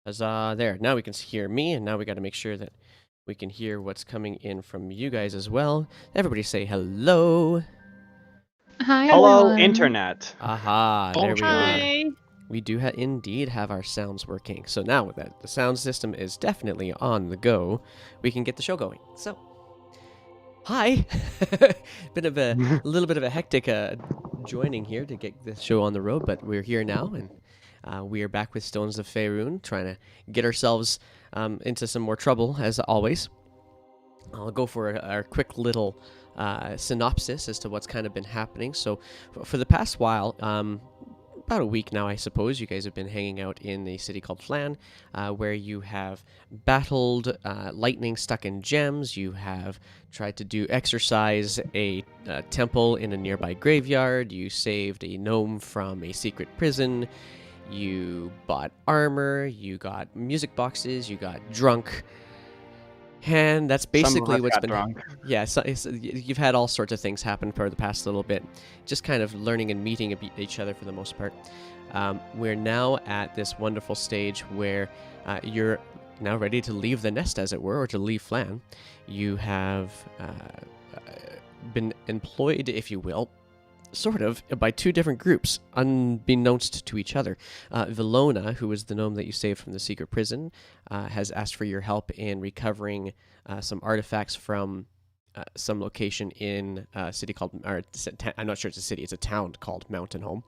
Huzzah, there. Now we can hear me, and now we got to make sure that we can hear what's coming in from you guys as well. Everybody say hello. Hi, Hello, everyone. Internet. Aha, there we are. Hi. We do indeed have our sounds working. So now with that, the sound system is definitely on the go. We can get the show going. So, hi. Bit of a little bit of a hectic joining here to get the show on the road, but we're here now, and we are back with Stones of Faerûn, trying to get ourselves into some more trouble, as always. I'll go for our quick little synopsis as to what's kind of been happening. So, for the past while, about a week now, I suppose, you guys have been hanging out in a city called Flan, where you have battled lightning stuck in gems. You have tried to exercise a temple in a nearby graveyard. You saved a gnome from a secret prison. You bought armor. You got music boxes. You got drunk. And that's basically what's been. Drunk. Yeah, you've had all sorts of things happen for the past little bit, just kind of learning and meeting each other for the most part. We're now at this wonderful stage where you're now ready to leave the nest, as it were, or to leave Flan. You have been employed, if you will, sort of, by two different groups, unbeknownst to each other. Vilona, who is the gnome that you saved from the secret prison, has asked for your help in recovering some artifacts from some location in a city called, I'm not sure it's a city, it's a town called Mountain Home.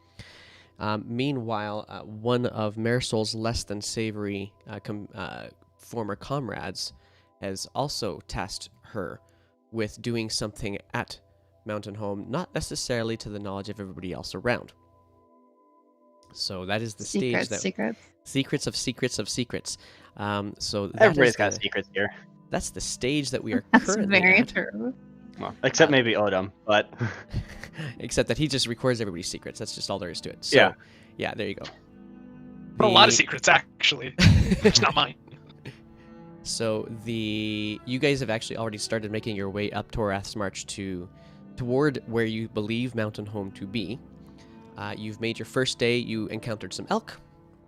Meanwhile, one of Marisol's less than savory former comrades has also tasked her with doing something at Mountain Home, not necessarily to the knowledge of everybody else around. So that is the stage that secrets of secrets of secrets. So Everybody's got secrets here. That's the stage that we are That's currently very at. true. Well, except maybe Odom, but Except that he just records everybody's secrets. That's just all there is to it. So, yeah, there you go. A lot of secrets, actually. It's not mine. So you guys have actually already started making your way up Torath's March toward where you believe Mountain Home to be. You've made your first day. You encountered some elk.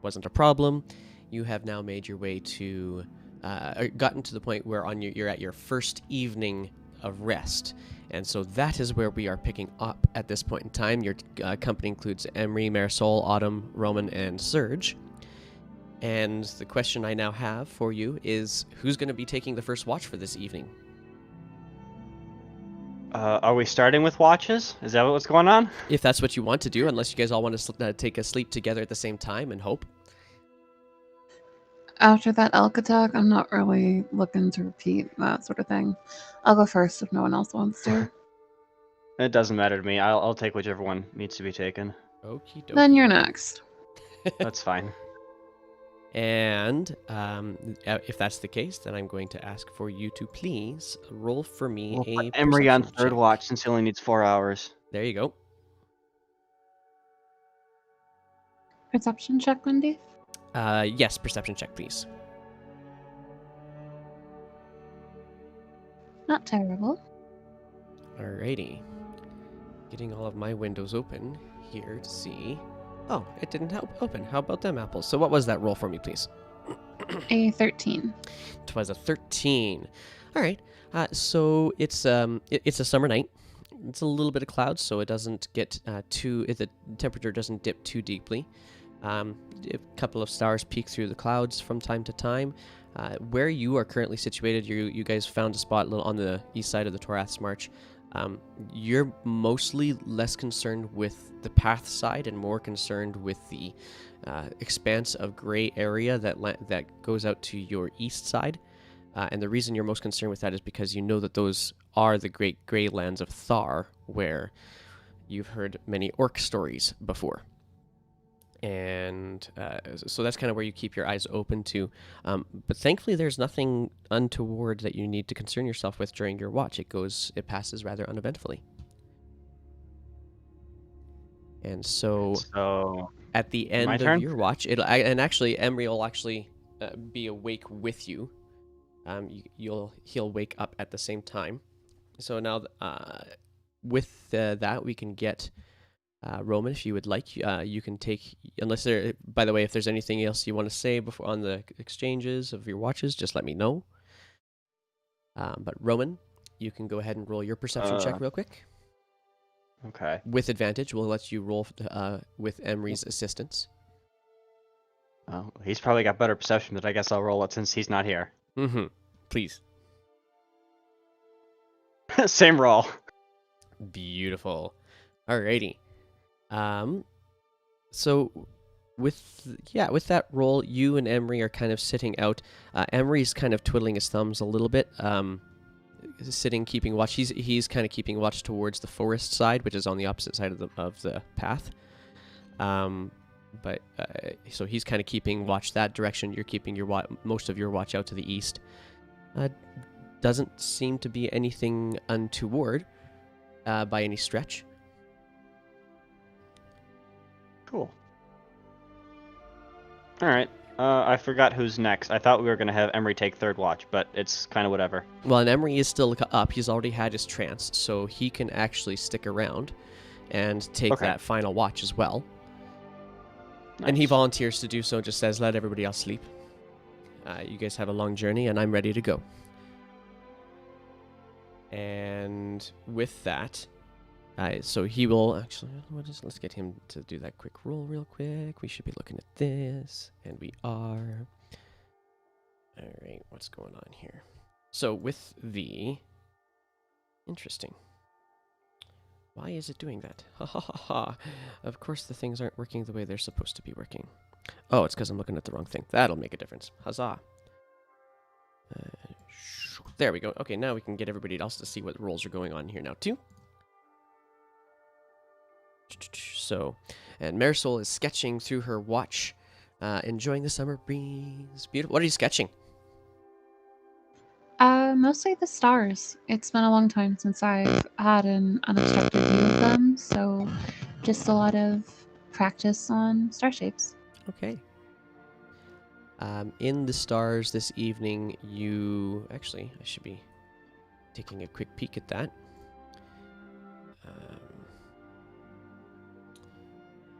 Wasn't a problem. You have now made your way to, gotten to the point where you're at your first evening of rest. And so that is where we are picking up at this point in time. Your company includes Emery, Marisol, Autumn, Roman, and Serge. And the question I now have for you is, who's going to be taking the first watch for this evening? are we starting with watches? Is that what's going on? If that's what you want to do, unless you guys all want to take a sleep together at the same time and hope. After that elk attack, I'm not really looking to repeat that sort of thing. I'll go first if no one else wants to. It doesn't matter to me. I'll take whichever one needs to be taken. Okie dokie. Then you're next. That's fine. And if that's the case, then I'm going to ask for you to please roll for me We'll a put Emery on perception third check. watch since he only needs 4 hours. There you go. Perception check, Wendy? Yes, perception check, please. Not terrible. Alrighty. Getting all of my windows open here to see. Oh, it didn't open. How about them apples? So what was that roll for me, please? A 13. It was a 13. All right. So it's a summer night. It's a little bit of clouds, so it doesn't get the temperature doesn't dip too deeply. A couple of stars peek through the clouds from time to time. Where you are currently situated, you guys found a spot on the east side of the Torath's March. You're mostly less concerned with the path side and more concerned with the expanse of gray area that goes out to your east side. And the reason you're most concerned with that is because you know that those are the great gray lands of Thar, where you've heard many orc stories before. And so that's kind of where you keep your eyes open to. But thankfully, there's nothing untoward that you need to concern yourself with during your watch. It passes rather uneventfully. And so at the end of your watch, actually, Emery will actually be awake with you. He'll wake up at the same time. So now, with that, we can get Roman, if you would like, you can take, unless there, by the way, if there's anything else you want to say before on the exchanges of your watches, just let me know. But Roman, you can go ahead and roll your perception check real quick. Okay. With advantage, we'll let you roll with Emery's assistance. Oh, he's probably got better perception, but I guess I'll roll it since he's not here. Mm-hmm. Please. Same roll. Beautiful. Alrighty. So with that roll, you and Emery are kind of sitting out. Emery's kind of twiddling his thumbs a little bit. Sitting, keeping watch. He's kind of keeping watch towards the forest side, which is on the opposite side of the path. So he's kind of keeping watch that direction. You're keeping your most of your watch out to the east. Doesn't seem to be anything untoward by any stretch. Cool. All right. I forgot who's next. I thought we were gonna have Emery take third watch, but it's kind of whatever. Well, and Emery is still up. He's already had his trance, so he can actually stick around and take that final watch as well. Nice. And he volunteers to do so, just says, let everybody else sleep. You guys have a long journey, and I'm ready to go. And with that, so he will actually, let's get him to do that quick roll real quick. We should be looking at this, and we are. All right, what's going on here? So with the, interesting. Why is it doing that? Ha ha ha ha. Of course the things aren't working the way they're supposed to be working. Oh, it's because I'm looking at the wrong thing. That'll make a difference. Huzzah. There we go. Okay, now we can get everybody else to see what rolls are going on here now, too. So, and Marisol is sketching through her watch, enjoying the summer breeze. Beautiful. What are you sketching? Mostly the stars. It's been a long time since I've had an unobstructed view of them, so just a lot of practice on star shapes. Okay. In the stars this evening, actually, I should be taking a quick peek at that.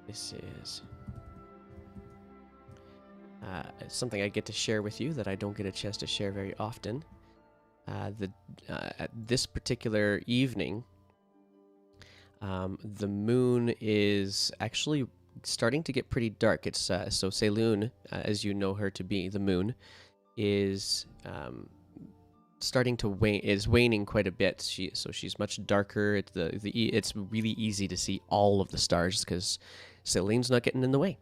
This is something I get to share with you that I don't get a chance to share very often. At this particular evening, the moon is actually starting to get pretty dark. It's so Faerûn, as you know her to be, the moon, is starting to waning quite a bit. She's much darker. It's really easy to see all of the stars because Faerûn's not getting in the way.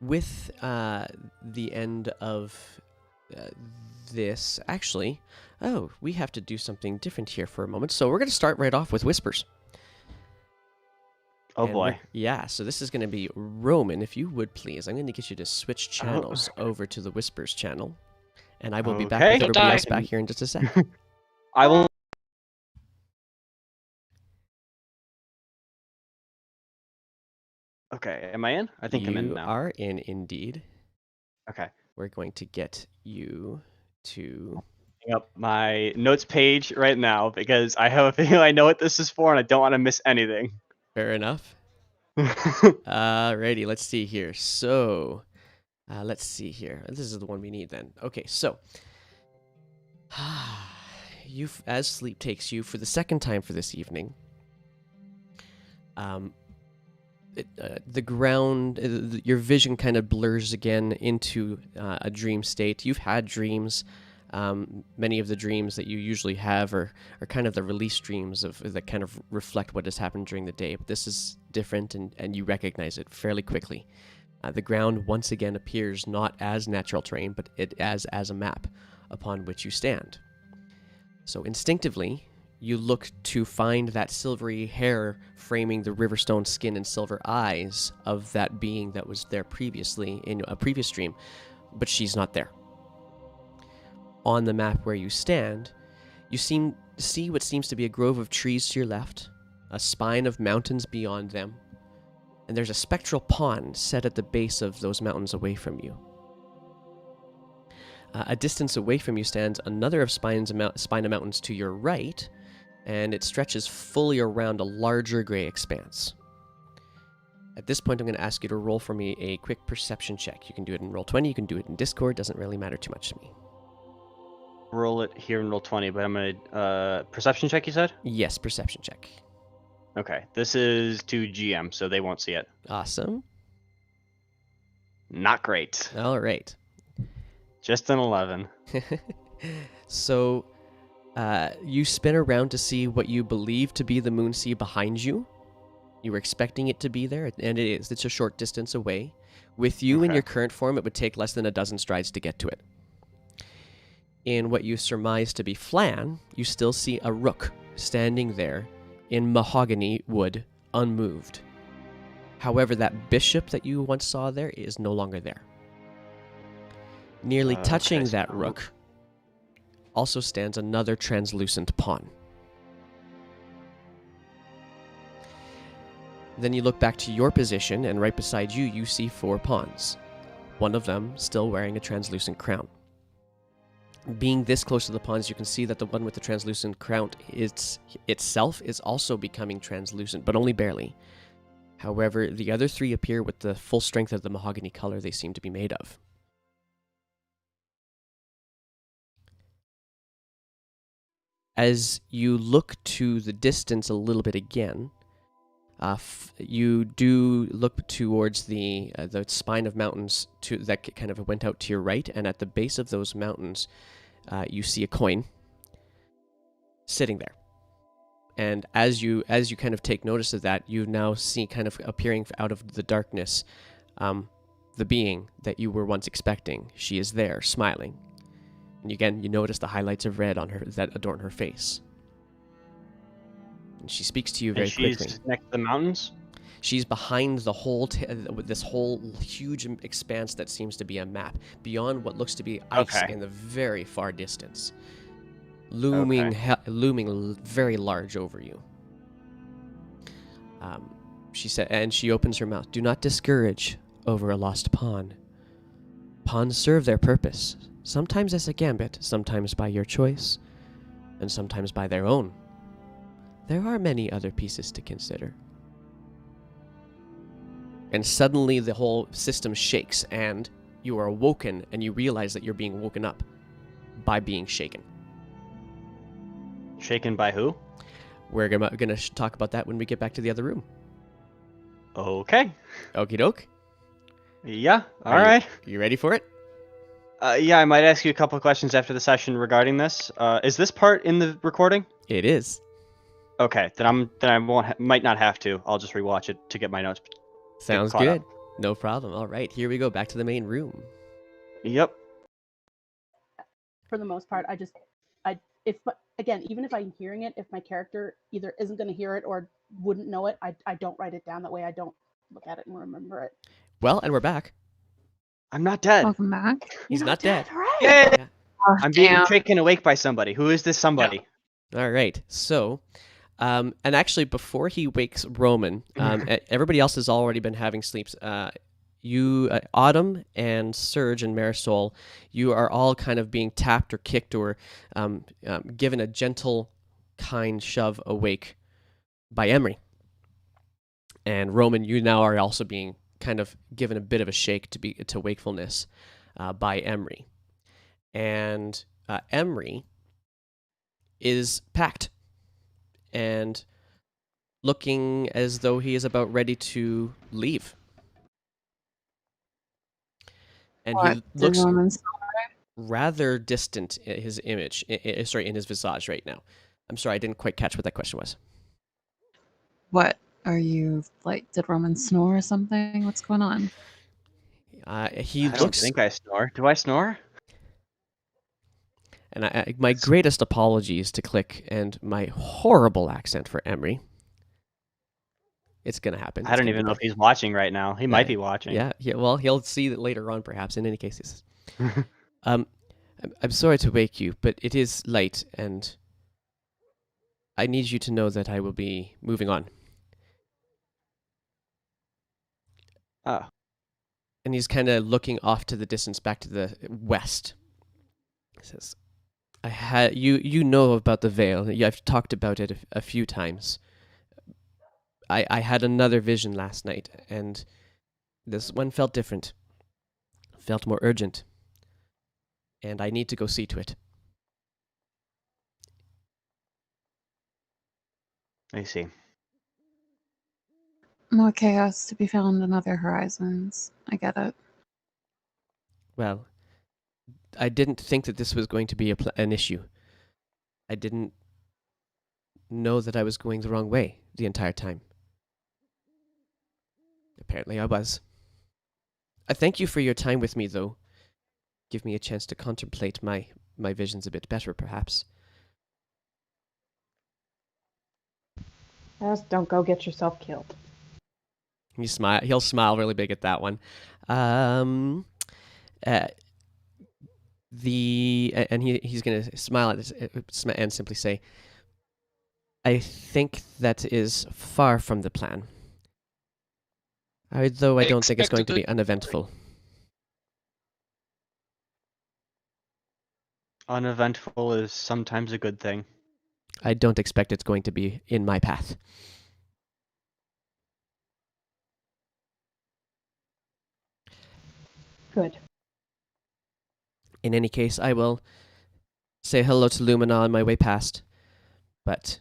With the end of this, actually, we have to do something different here for a moment. So we're going to start right off with whispers. Oh boy. Yeah, so this is going to be Roman, if you would please. I'm going to get you to switch channels over to the Whispers channel. And I will be back with everybody else back here in just a sec. I will. Okay, am I in? I think I'm in now. You are in, indeed. Okay. We're going to get you to... Bring up my notes page right now because I have a feeling I know what this is for and I don't want to miss anything. Fair enough. Alrighty, let's see here. So, let's see here. This is the one we need then. Okay, so as sleep takes you for the second time for this evening, the ground, your vision kind of blurs again into a dream state. You've had dreams. Many of the dreams that you usually have are kind of the release dreams that kind of reflect what has happened during the day. But this is different, and you recognize it fairly quickly. The ground once again appears not as natural terrain, but as a map upon which you stand. So instinctively, you look to find that silvery hair framing the riverstone skin and silver eyes of that being that was there previously in a previous dream, but she's not there. On the map where you stand, you see what seems to be a grove of trees to your left, a spine of mountains beyond them, and there's a spectral pond set at the base of those mountains away from you. A distance away from you stands another of spine of mountains to your right, and it stretches fully around a larger gray expanse. At this point, I'm going to ask you to roll for me a quick perception check. You can do it in Roll20, you can do it in Discord, doesn't really matter too much to me. Roll it here in Roll20, but I'm gonna perception check. You said? Yes, perception check. Okay, this is to GM, so they won't see it. Awesome. Not great. All right. Just an 11. So, you spin around to see what you believe to be the moon sea behind you. You were expecting it to be there, and it is. It's a short distance away. With you in Okay. your current form, it would take less than a dozen strides to get to it. In what you surmise to be Flan, you still see a rook standing there in mahogany wood, unmoved. However, that bishop that you once saw there is no longer there. Nearly touching okay, that so- rook also stands another translucent pawn. Then you look back to your position, and right beside you, you see 4 pawns. One of them still wearing a translucent crown. Being this close to the pawns, you can see that the one with the translucent crown itself is also becoming translucent, but only barely. However, the other 3 appear with the full strength of the mahogany color they seem to be made of. As you look to the distance a little bit again, you do look towards the spine of mountains that kind of went out to your right, and at the base of those mountains, you see a coin sitting there. And as you kind of take notice of that, you now see kind of appearing out of the darkness, the being that you were once expecting. She is there, smiling, and again you notice the highlights of red on her that adorn her face. And she speaks to you very And she's quickly. next to the mountains? She's behind the whole this whole huge expanse that seems to be a map, beyond what looks to be ice Okay. in the very far distance, looming very large over you. She said, and she opens her mouth. "Do not discourage over a lost pawn. Pawns serve their purpose, sometimes as a gambit, sometimes by your choice, and sometimes by their own. There are many other pieces to consider." And suddenly the whole system shakes, and you are awoken, and you realize that you're being woken up by being shaken. Shaken by who? We're gonna talk about that when we get back to the other room. Okay. Okie doke. Yeah. All Are you- right. You ready for it? Yeah, I might ask you a couple of questions after the session regarding this. Is this part in the recording? It is. Okay, then I might not have to. I'll just rewatch it to get my notes. Sounds caught good. up. No problem. All right, here we go. Back to the main room. Yep. For the most part, even if I'm hearing it, if my character either isn't going to hear it or wouldn't know it, I don't write it down. That way I don't look at it and remember it. Well, and we're back. I'm not dead. Welcome back. He's You're not dead. Hooray! Yay! Yeah. Oh, I'm being damn. shaken awake by somebody. Who is this somebody? All right. So, and actually, before he wakes Roman, everybody else has already been having sleeps. You, Autumn and Serge and Marisol, you are all kind of being tapped or kicked or given a gentle, kind shove awake by Emery. And Roman, you now are also being kind of given a bit of a shake to wakefulness by Emery. And Emery is packed and looking as though he is about ready to leave. And What? he Did looks Roman snore? rather distant in his image, in his visage right now. I'm sorry, I didn't quite catch what that question was. What? Are you, like, did Roman snore or something? What's going on? He I don't looks, think I snore. Do I snore? and my greatest apologies to Click and my horrible accent for Emery. It's gonna happen. I don't even know if he's watching right now. He might be watching. Yeah. Well, he'll see that later on, perhaps. In any case, I'm sorry to wake you, but it is late, and I need you to know that I will be moving on. Oh. And he's kind of looking off to the distance, back to the west. He says, I had you know about the veil. I've talked about it a few times. I had another vision last night, and this one felt different. Felt more urgent. And I need to go see to it. I see. More chaos to be found in other horizons. I get it. Well, I didn't think that this was going to be an issue. I didn't know that I was going the wrong way the entire time. Apparently I was. I thank you for your time with me, though. Give me a chance to contemplate my visions a bit better, perhaps. Just don't go get yourself killed. He'll smile really big at that one. And he's gonna smile at this and simply say, "I think that is far from the plan. Though I don't think it's going to be uneventful." Uneventful is sometimes a good thing. I don't expect it's going to be in my path. Good. In any case, I will say hello to Lumina on my way past. But,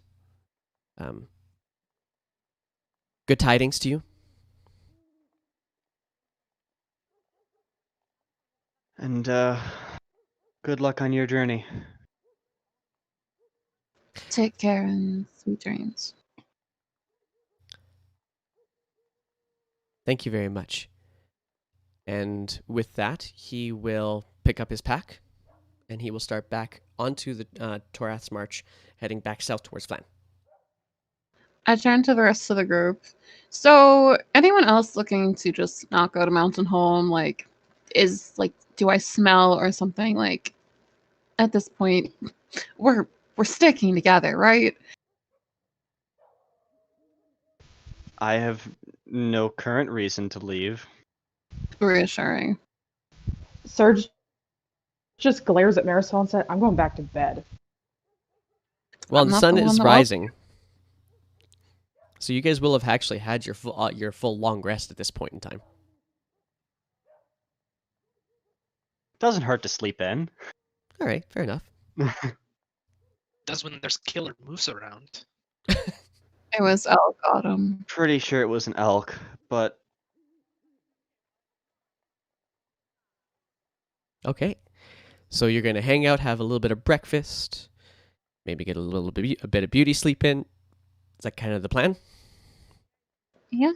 good tidings to you. And good luck on your journey. Take care and sweet dreams. Thank you very much. And with that, he will pick up his pack, and he will start back onto the Torath's March, heading back south towards Flan. I turn to the rest of the group. So, anyone else looking to just not go to Mountain Home? Do I smell or something? Like, at this point, we're sticking together, right? I have no current reason to leave. Reassuring. Serge just glares at Marisol and said, "I'm going back to bed." Well, I'm the not sun the one is that rising, so you guys will have actually had your full long rest at this point in time. Doesn't hurt to sleep in. All right, fair enough. Does when there's killer moose around. It was elk autumn. Pretty sure it was an elk, but Okay, so you're gonna hang out, have a little bit of breakfast, maybe get a bit of beauty sleep in. Is that kind of the plan? Yeah.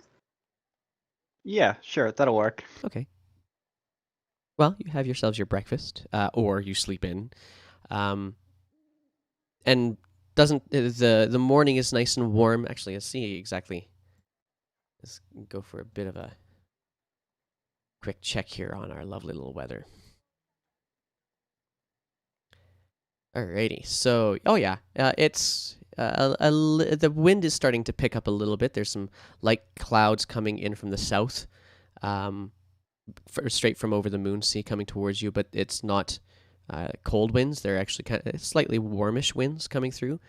yeah, sure, that'll work. Okay. Well, you have yourselves your breakfast, or you sleep in, and doesn't the morning is nice and warm. Actually, let's see exactly. Let's go for a bit of a quick check here on our lovely little weather. Alrighty, so it's the wind is starting to pick up a little bit. There's some light clouds coming in from the south, straight from over the moon sea coming towards you, but it's not cold winds. They're actually kind of slightly warmish winds coming through.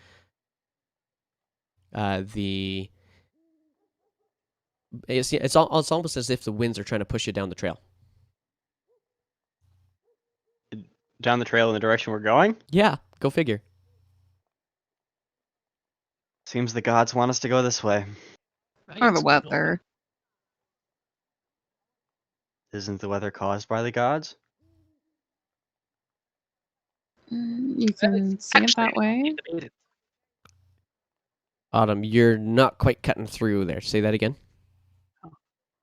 It's almost as if the winds are trying to push you down the trail. Down the trail in the direction we're going? Yeah, go figure. Seems the gods want us to go this way. Or the weather. Isn't the weather caused by the gods? You can see it that way. Autumn, you're not quite cutting through there. Say that again.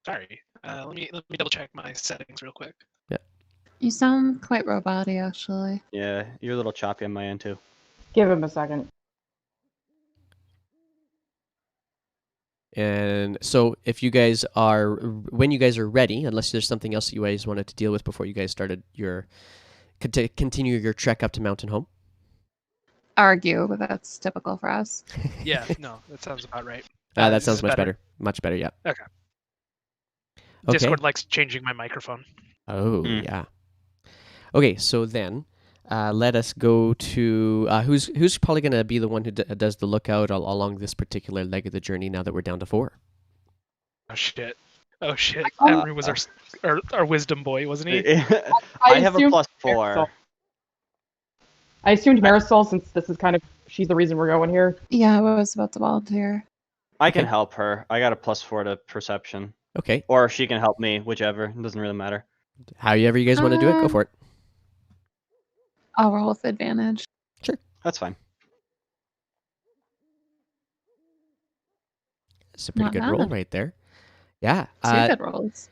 Sorry. Let me double check my settings real quick. You sound quite roboty, actually. Yeah, you're a little choppy on my end too. Give him a second. And so when you guys are ready, unless there's something else you guys wanted to deal with before you guys started continue your trek up to Mountain Home. Argue, but that's typical for us. Yeah, no, that sounds about right. That This sounds is much better. Much better, yeah. Okay. Okay. Discord likes changing my microphone. Oh, yeah. Okay, so then, let us go to who's probably going to be the one who does the lookout along this particular leg of the journey. Now that we're down to 4. Oh shit. Oh shit. Uh, Emery was our wisdom boy, wasn't he? I have a assumed +4. I assumed Marisol, since this is kind of she's the reason we're going here. Yeah, I was about to volunteer. I can Okay. help her. I got a +4 to perception. Okay. Or she can help me, whichever. It doesn't really matter. However you guys want to do it, go for it. I'll roll with advantage. That's fine. It's a pretty Not good roll bad. right there. Yeah. 2 good rolls.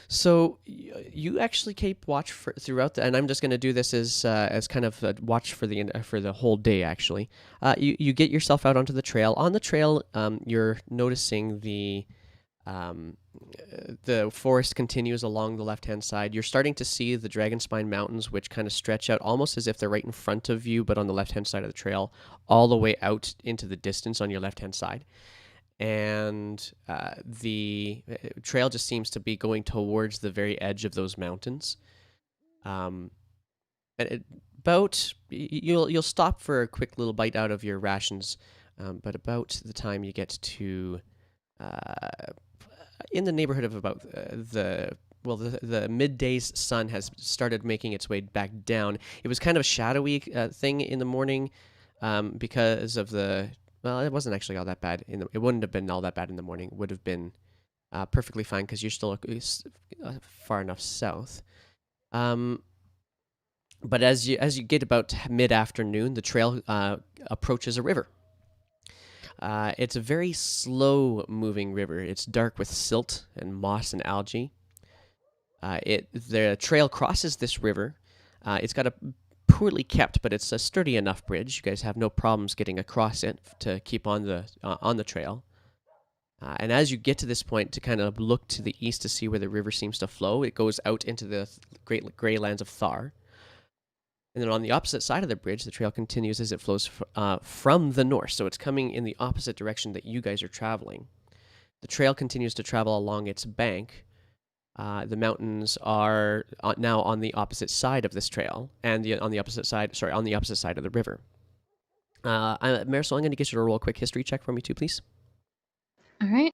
So you actually keep watch throughout and I'm just going to do this as kind of a watch for the whole day. Actually, you get yourself out onto the trail. On the trail, you're noticing the forest continues along the left-hand side. You're starting to see the Dragonspine Mountains, which kind of stretch out almost as if they're right in front of you, but on the left-hand side of the trail, all the way out into the distance on your left-hand side. And the trail just seems to be going towards the very edge of those mountains. You'll stop for a quick little bite out of your rations, but about the time you get to in the neighborhood of about the midday's sun has started making its way back down. It was kind of a shadowy thing in the morning because of the. Well, it wasn't actually all that bad. It wouldn't have been all that bad in the morning. It would have been perfectly fine because you're still far enough south. But as you get about mid-afternoon, the trail approaches a river. It's a very slow-moving river. It's dark with silt and moss and algae. The trail crosses this river. It's got a poorly kept, but it's a sturdy enough bridge. You guys have no problems getting across it to keep on the trail. And as you get to this point to kind of look to the east to see where the river seems to flow, it goes out into the great gray lands of Thar. And then on the opposite side of the bridge, the trail continues as it flows from the north. So it's coming in the opposite direction that you guys are traveling. The trail continues to travel along its bank. The mountains are now on the opposite side of this trail, and on the opposite side of the river. Marisol, I'm going to get you to roll a quick history check for me too, please. All right.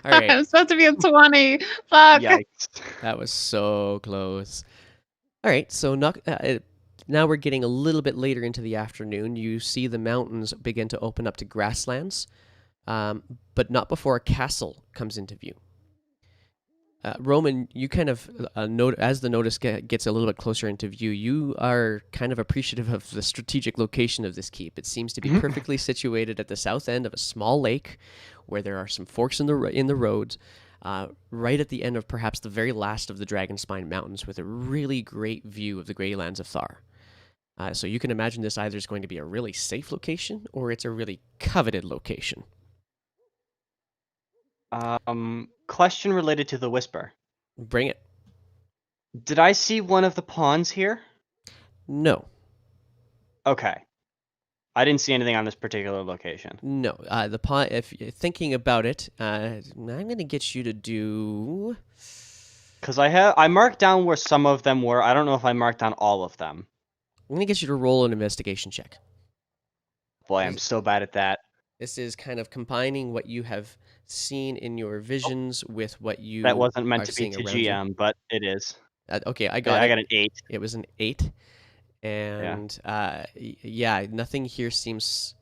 All right. It's supposed to be a 20. Fuck. Yikes. That was so close. All right, so now we're getting a little bit later into the afternoon. You see the mountains begin to open up to grasslands, but not before a castle comes into view. Roman, you kind of as the notice gets a little bit closer into view, you are kind of appreciative of the strategic location of this keep. It seems to be perfectly situated at the south end of a small lake, where there are some forks in the roads, right at the end of perhaps the very last of the Dragonspine Mountains, with a really great view of the Grey Lands of Thar. So you can imagine this either is going to be a really safe location or it's a really coveted location. Question related to the whisper. Bring it. Did I see one of the pawns here? No. Okay. I didn't see anything on this particular location. No. The pawn. If you're thinking about it, I'm going to get you to do. Because I marked down where some of them were. I don't know if I marked down all of them. I'm going to get you to roll an investigation check. Boy, I'm so bad at that. This is kind of combining what you have seen in your visions with what you That wasn't meant are to be seeing to around you. GM, but it is. Okay, I got it. I got an 8. It was an 8. And yeah, nothing here seems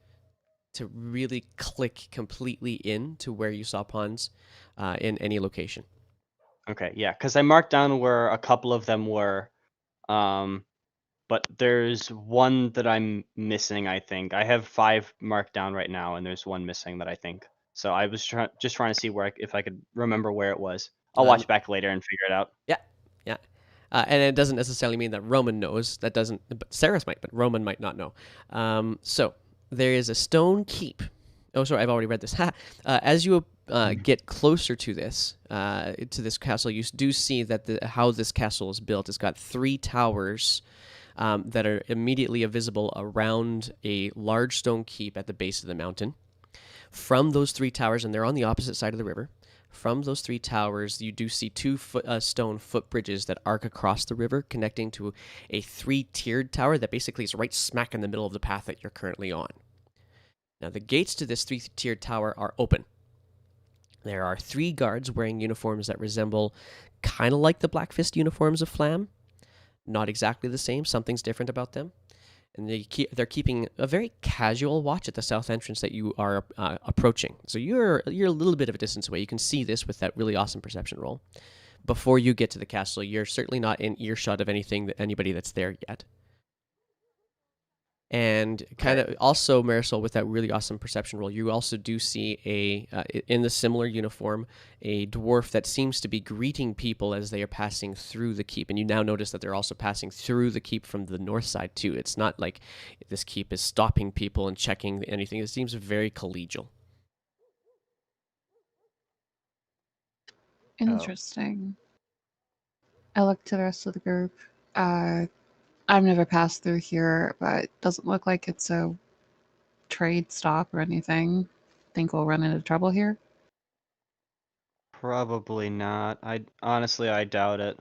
to really click completely into where you saw pawns in any location. Okay, yeah, because I marked down where a couple of them were, but there's one that I'm missing, I think. I have 5 marked down right now, and there's one missing that I think. So I was just trying to see if I could remember where it was. I'll watch back later and figure it out. Yeah. And it doesn't necessarily mean that Roman knows. That doesn't. But Saris might, but Roman might not know. So there is a stone keep. Oh, sorry, I've already read this. As you get closer to this castle, you do see that how this castle is built. It's got 3 towers that are immediately visible around a large stone keep at the base of the mountain. From those 3 towers, and they're on the opposite side of the river. from those 3 towers, you do see 2 stone footbridges that arc across the river, connecting to a 3-tiered tower that basically is right smack in the middle of the path that you're currently on. Now, the gates to this 3-tiered tower are open. There are 3 guards wearing uniforms that resemble kind of like the Black Fist uniforms of Flam. Not exactly the same, something's different about them. And they're keeping a very casual watch at the south entrance that you are approaching. So you're a little bit of a distance away. You can see this with that really awesome perception roll. Before you get to the castle, you're certainly not in earshot of anybody that's there yet. And kind of also, Marisol, with that really awesome perception roll, you also do see in the similar uniform, a dwarf that seems to be greeting people as they are passing through the keep. And you now notice that they're also passing through the keep from the north side, too. It's not like this keep is stopping people and checking anything. It seems very collegial. Interesting. I look to the rest of the group. I've never passed through here, but it doesn't look like it's a trade stop or anything. Think we'll run into trouble here? Probably not. Honestly, I doubt it.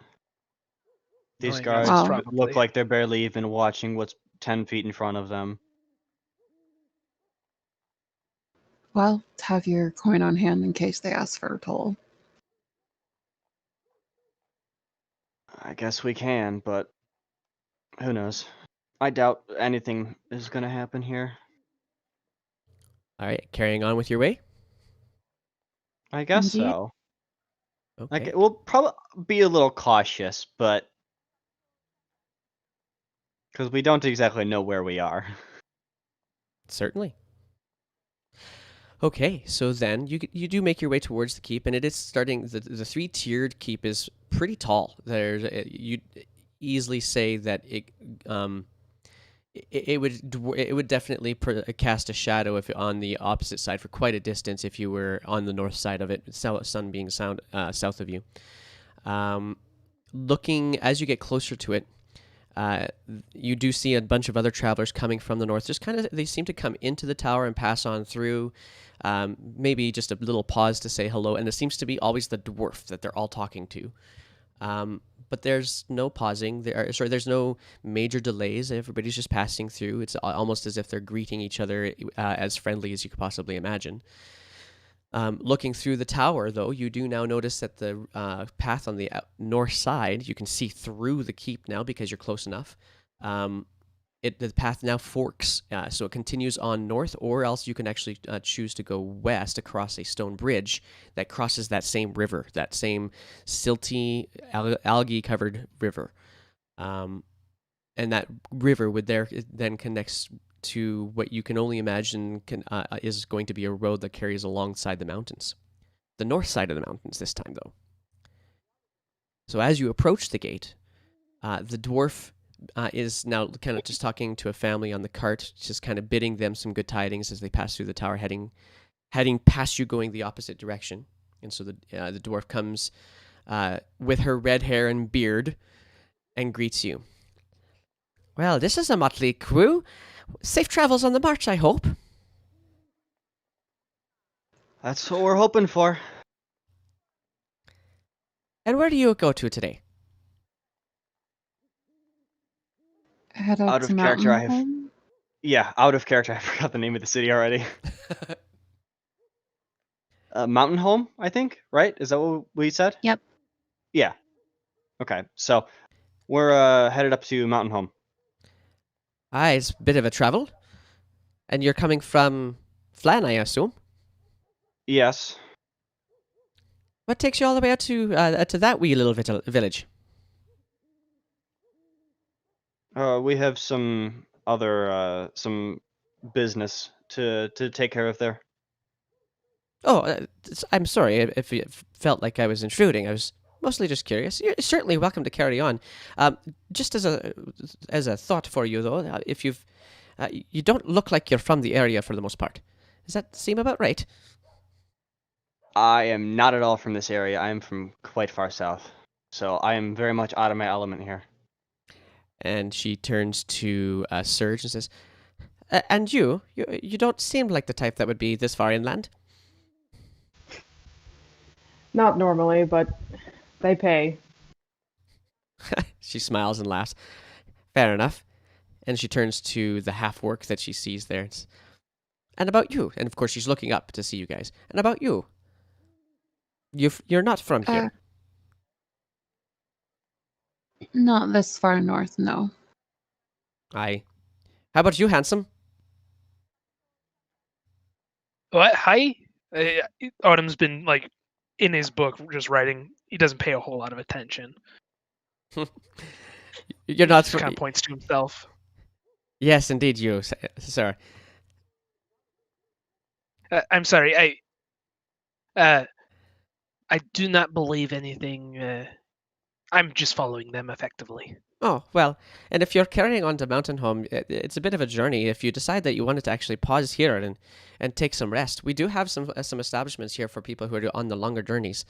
These Knowing guards us, Wow. look probably. like they're barely even watching what's 10 feet in front of them. Well, have your coin on hand in case they ask for a toll. I guess we can, but who knows? I doubt anything is gonna happen here. All right, carrying on with your way. I guess Indeed. so. Okay. We'll probably be a little cautious, but because we don't exactly know where we are. Certainly. Okay, so then you do make your way towards the keep, and it is starting. The 3-tiered keep is pretty tall. You'd easily say that it would definitely cast a shadow if on the opposite side for quite a distance if you were on the north side of it, sun being south of you. Looking as you get closer to it, you do see a bunch of other travelers coming from the north. Just kind of, they seem to come into the tower and pass on through. Maybe just a little pause to say hello, and it seems to be always the dwarf that they're all talking to. But there's no pausing. There's no major delays. Everybody's just passing through. It's almost as if they're greeting each other as friendly as you could possibly imagine. Looking through the tower, though, you do now notice that the path on the north side, you can see through the keep now because you're close enough. The path now forks, so it continues on north, or else you can actually choose to go west across a stone bridge that crosses that same river, that same silty, algae-covered river. And that river then connects to what you can only imagine is going to be a road that carries alongside the mountains. The north side of the mountains this time, though. So as you approach the gate, the dwarf is now kind of just talking to a family on the cart, just kind of bidding them some good tidings as they pass through the tower, heading past you, going the opposite direction. And so the dwarf comes with her red hair and beard and greets you. Well, this is a motley crew. Safe travels on the march, I hope. That's what we're hoping for. And where do you go to today? Head Out out of to character, Mountain I have- Home. Yeah, out of character. I forgot the name of the city already. Mountain Home, I think, right? Is that what we said? Yep. Yeah. Okay, so we're headed up to Mountain Home. It's a bit of a travel. And you're coming from Flan, I assume? Yes. What takes you all the way out to that wee little village? We have some other some business to take care of there. Oh, I'm sorry if it felt like I was intruding. I was mostly just curious. You're certainly welcome to carry on. Just as a thought for you, though, if you don't look like you're from the area for the most part. Does that seem about right? I am not at all from this area. I am from quite far south. So I am very much out of my element here. And she turns to Serge and says, "And you don't seem like the type that would be this far inland." Not normally, but they pay. She smiles and laughs. Fair enough. And she turns to the half orc that she sees there. And about you. And of course, she's looking up to see you guys. And about you. You're not from here. Not this far north, no. Aye. How about you, handsome? What? Hi? Autumn's been like in his book just writing. He doesn't pay a whole lot of attention. You're not Just from. kind of points to himself. Yes, indeed, you, sir. I'm sorry. I do not believe anything. I'm just following them effectively. Oh, well, and if you're carrying on to Mountain Home, it's a bit of a journey. If you decide that you wanted to actually pause here and take some rest, we do have some establishments here for people who are on the longer journeys.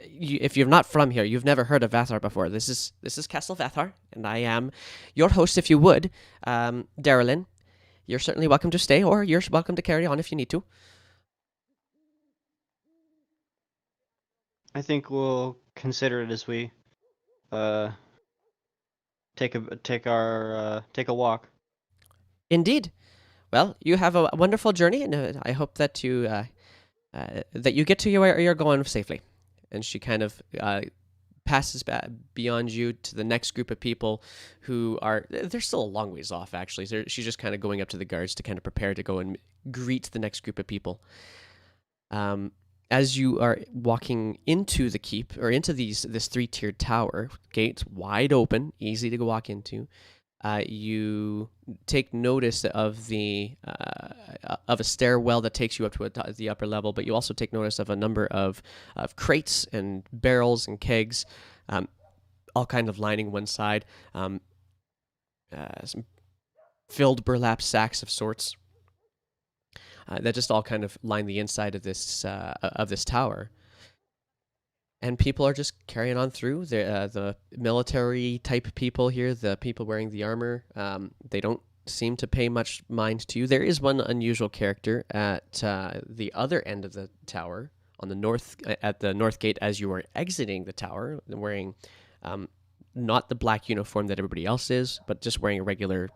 If you're not from here, you've never heard of Vathar before. This is Castle Vathar, and I am your host. If you would, Darylyn, you're certainly welcome to stay, or you're welcome to carry on if you need to. I think we'll consider it as we take a walk. Indeed. Well, you have a wonderful journey, and I hope that you get to where you're going safely. And she kind of passes beyond you to the next group of people who are they're still a long ways off. Actually, she's just kind of going up to the guards to kind of prepare to go and greet the next group of people. As you are walking into the keep or into this 3-tiered tower, gates wide open, easy to walk into. You take notice of of a stairwell that takes you up to the upper level, but you also take notice of a number of crates and barrels and kegs, all kind of lining one side, some filled burlap sacks of sorts that just all kind of line the inside of this tower. And people are just carrying on through. The military type people here, the people wearing the armor, they don't seem to pay much mind to you. There is one unusual character at the other end of the tower, on the at the north gate. As you are exiting the tower, wearing not the black uniform that everybody else is, but just wearing a regular,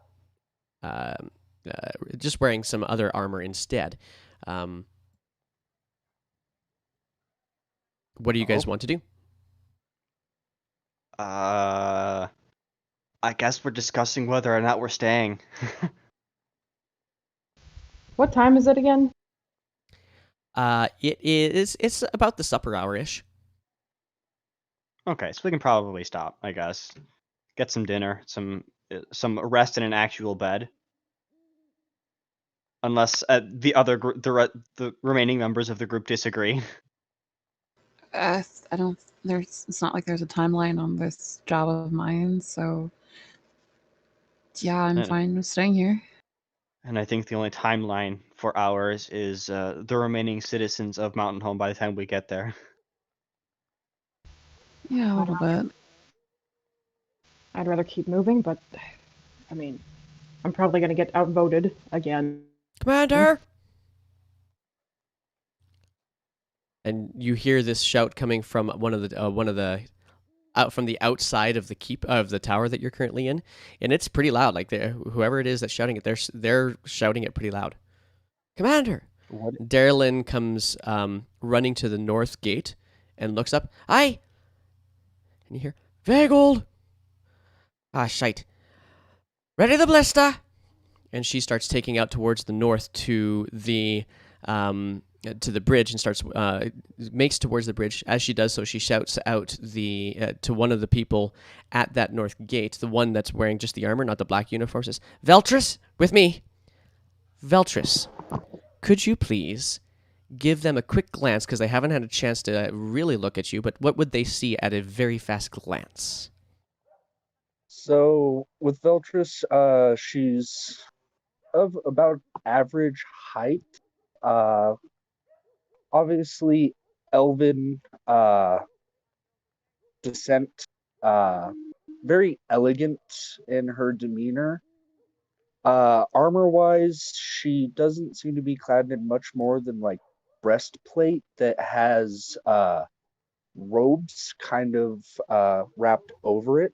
just wearing some other armor instead. What do you guys want to do? I guess we're discussing whether or not we're staying. What time is it again? It's about the supper hour-ish. Okay, so we can probably stop, I guess. Get some dinner, some rest in an actual bed. Unless the remaining members of the group disagree. I don't. It's not like there's a timeline on this job of mine, so yeah, I'm fine with staying here. And I think the only timeline for ours is the remaining citizens of Mountain Home by the time we get there. Yeah, a little bit. I'd rather keep moving, but I mean, I'm probably gonna get outvoted again. Commander! And you hear this shout coming from one of the out from the outside of the keep of the tower that you're currently in, and it's pretty loud. Like whoever it is that's shouting it, they're shouting it pretty loud. Commander! What? Darylyn comes running to the north gate and looks up. Aye! And you hear, Vagold! Ah, shite. Ready the blister! And she starts taking out towards the north to the bridge and starts makes towards the bridge. As she does so, she shouts out to one of the people at that north gate, the one that's wearing just the armor, not the black uniform, says, Veltris, with me. Veltris, could you please give them a quick glance, because they haven't had a chance to really look at you, but what would they see at a very fast glance? So with Veltris, she's of about average height. Obviously elven descent. Very elegant in her demeanor. Armor-wise, she doesn't seem to be clad in much more than like breastplate that has robes kind of wrapped over it.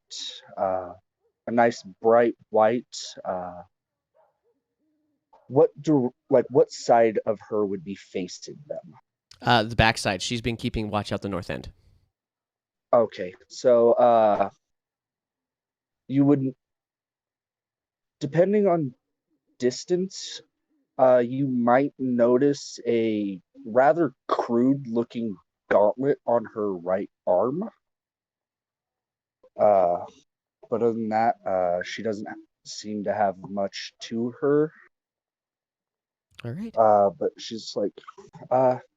A nice bright white. What side of her would be facing them? The backside. She's been keeping watch out the north end. Okay, so you would, depending on distance, you might notice a rather crude looking gauntlet on her right arm. But other than that, she doesn't seem to have much to her. All right. But she's like,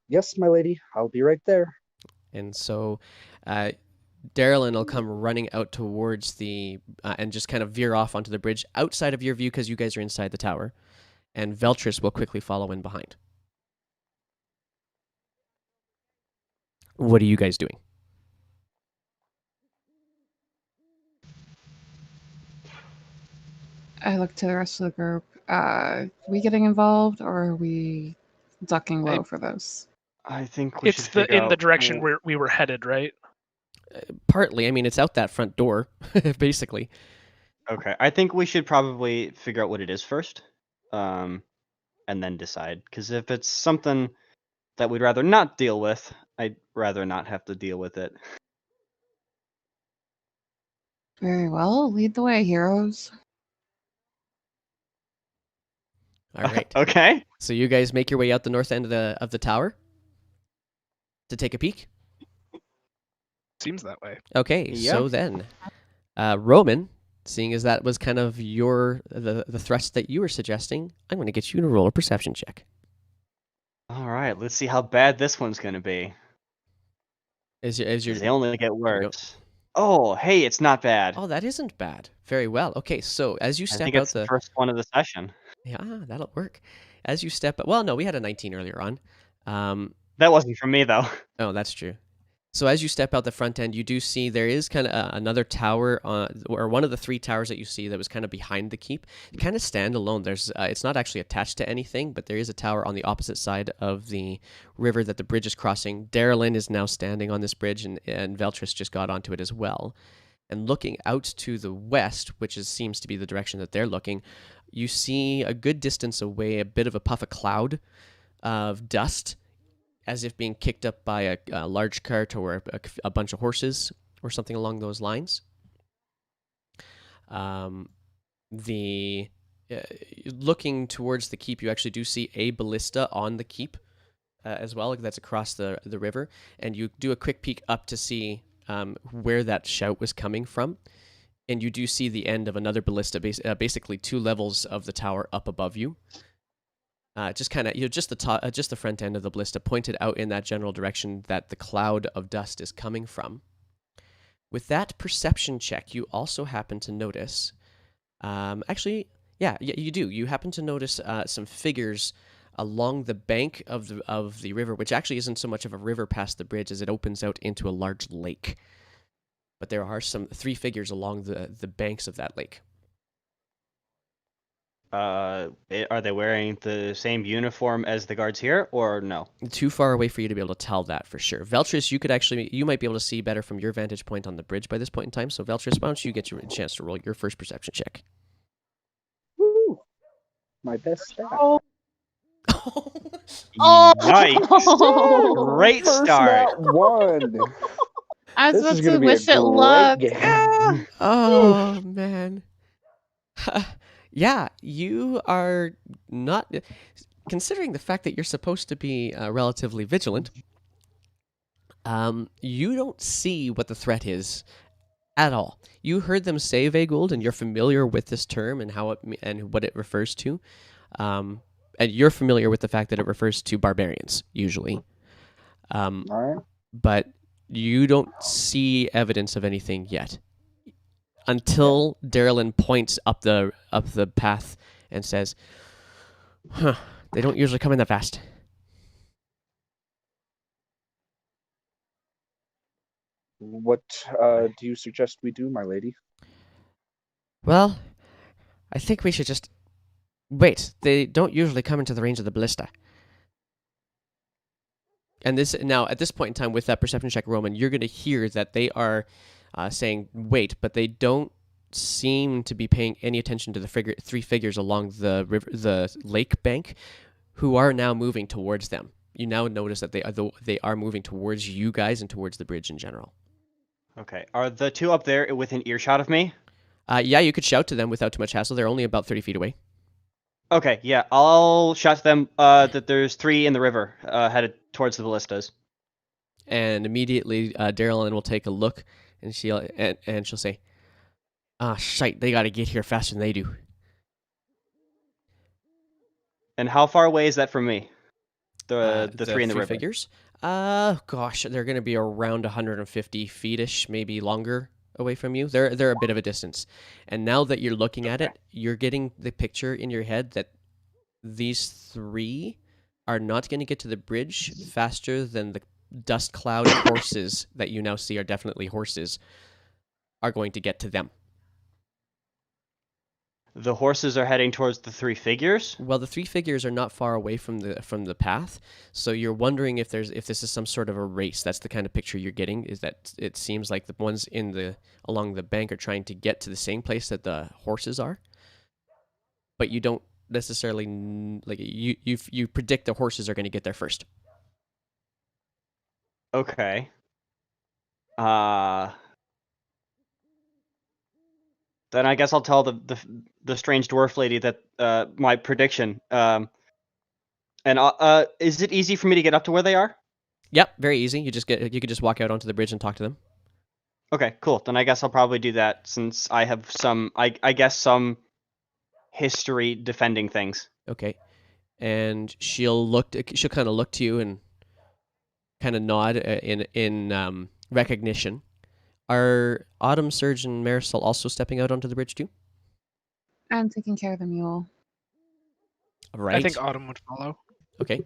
yes, my lady, I'll be right there. And so Darylyn will come running out towards the and just kind of veer off onto the bridge outside of your view because you guys are inside the tower. And Veltris will quickly follow in behind. What are you guys doing? I look to the rest of the group. We getting involved, or are we ducking low for this? I think we It's should the figure in the out direction who- where we were headed, right? Partly. I mean, it's out that front door, basically. Okay, I think we should probably figure out what it is first, and then decide. Because if it's something that we'd rather not deal with, I'd rather not have to deal with it. Very well. Lead the way, heroes. All right. Okay. So you guys make your way out the north end of the tower to take a peek. Seems that way. Okay. Yeah. So then, Roman, seeing as that was kind of the thrust that you were suggesting, I'm going to get you to roll a perception check. All right. Let's see how bad this one's gonna be. As 'Cause your they only get you go. worse. Oh, hey, it's not bad. Oh, that isn't bad. Very well. Okay, so as you I step think out it's the first one of the session. yeah, that'll work. As you step, well, no, we had a 19 earlier on. That wasn't for me though. Oh, that's true. So as you step out the front end, you do see there is kind of another tower, or one of the three towers that you see that was kind of behind the keep. You kind of stand alone. There's, it's not actually attached to anything, but there is a tower on the opposite side of the river that the bridge is crossing. Darylyn is now standing on this bridge, and Veltris just got onto it as well. And looking out to the west, which seems to be the direction that they're looking, you see a good distance away a bit of a puff of cloud of dust, as if being kicked up by a large cart or a bunch of horses or something along those lines. Looking towards the keep, you actually do see a ballista on the keep as well. That's across the river, and you do a quick peek up to see where that shout was coming from, and you do see the end of another ballista, basically 2 levels of the tower up above you. Just kind of, just the front end of the ballista pointed out in that general direction that the cloud of dust is coming from. With that perception check, you also happen to notice, actually, yeah, you do. You happen to notice some figures along the bank of the river, which actually isn't so much of a river past the bridge as it opens out into a large lake. But there are 3 figures along the banks of that lake. Are they wearing the same uniform as the guards here, or no? Too far away for you to be able to tell that for sure. Veltris, you might be able to see better from your vantage point on the bridge by this point in time. So Veltris, why don't you get your chance to roll your first perception check? Woo! My best stat. Oh, Yikes! Great First start. nat one. I was This is about gonna to be a wish it great luck. game. Oh man. Yeah, you are not, considering the fact that you're supposed to be relatively vigilant. You don't see what the threat is at all. You heard them say Vayguld, and you're familiar with this term and how it and what it refers to. And you're familiar with the fact that it refers to barbarians usually. All right. But you don't see evidence of anything yet. Until Darylyn points up the path and says, "Huh, they don't usually come in that fast." What do you suggest we do, my lady? Well, I think we should just wait. They don't usually come into the range of the ballista. And this now at this point in time with that perception check, Roman, you're going to hear that they are saying wait, but they don't seem to be paying any attention to the three figures along the lake bank, who are now moving towards them. You now notice that they are moving towards you guys and towards the bridge in general. Okay. Are the two up there within earshot of me? Yeah, you could shout to them without too much hassle. They're only about 30 feet away. Okay, yeah. I'll shout to them that there's 3 in the river headed towards the ballistas. And immediately, Darylyn will take a look, and she'll say, "Ah, shite! They got to get here faster than they do." And how far away is that from me? The 3 in the three river. figures. Gosh, they're going to be around 150 feet-ish, maybe longer away from you. They're a bit of a distance. And now that you're looking at it, you're getting the picture in your head that these 3 are not going to get to the bridge faster than the dust cloud horses that you now see are definitely horses are going to get to them. The horses are heading towards the 3 figures? Well, the 3 figures are not far away from the path, so you're wondering if this is some sort of a race. That's the kind of picture you're getting. Is that it seems like the ones along the bank are trying to get to the same place that the horses are, but you don't necessarily you predict the horses are going to get there first. Okay. Then I guess I'll tell the strange dwarf lady that my prediction. And is it easy for me to get up to where they are? Yep, very easy. You could just walk out onto the bridge and talk to them. Okay, cool. Then I guess I'll probably do that since I have some some history defending things. Okay, and she'll kind of look to you and kind of nod in recognition. Are Autumn, Surge, and Marisol also stepping out onto the bridge too? I'm taking care of the mule. Right. I think Autumn would follow. Okay.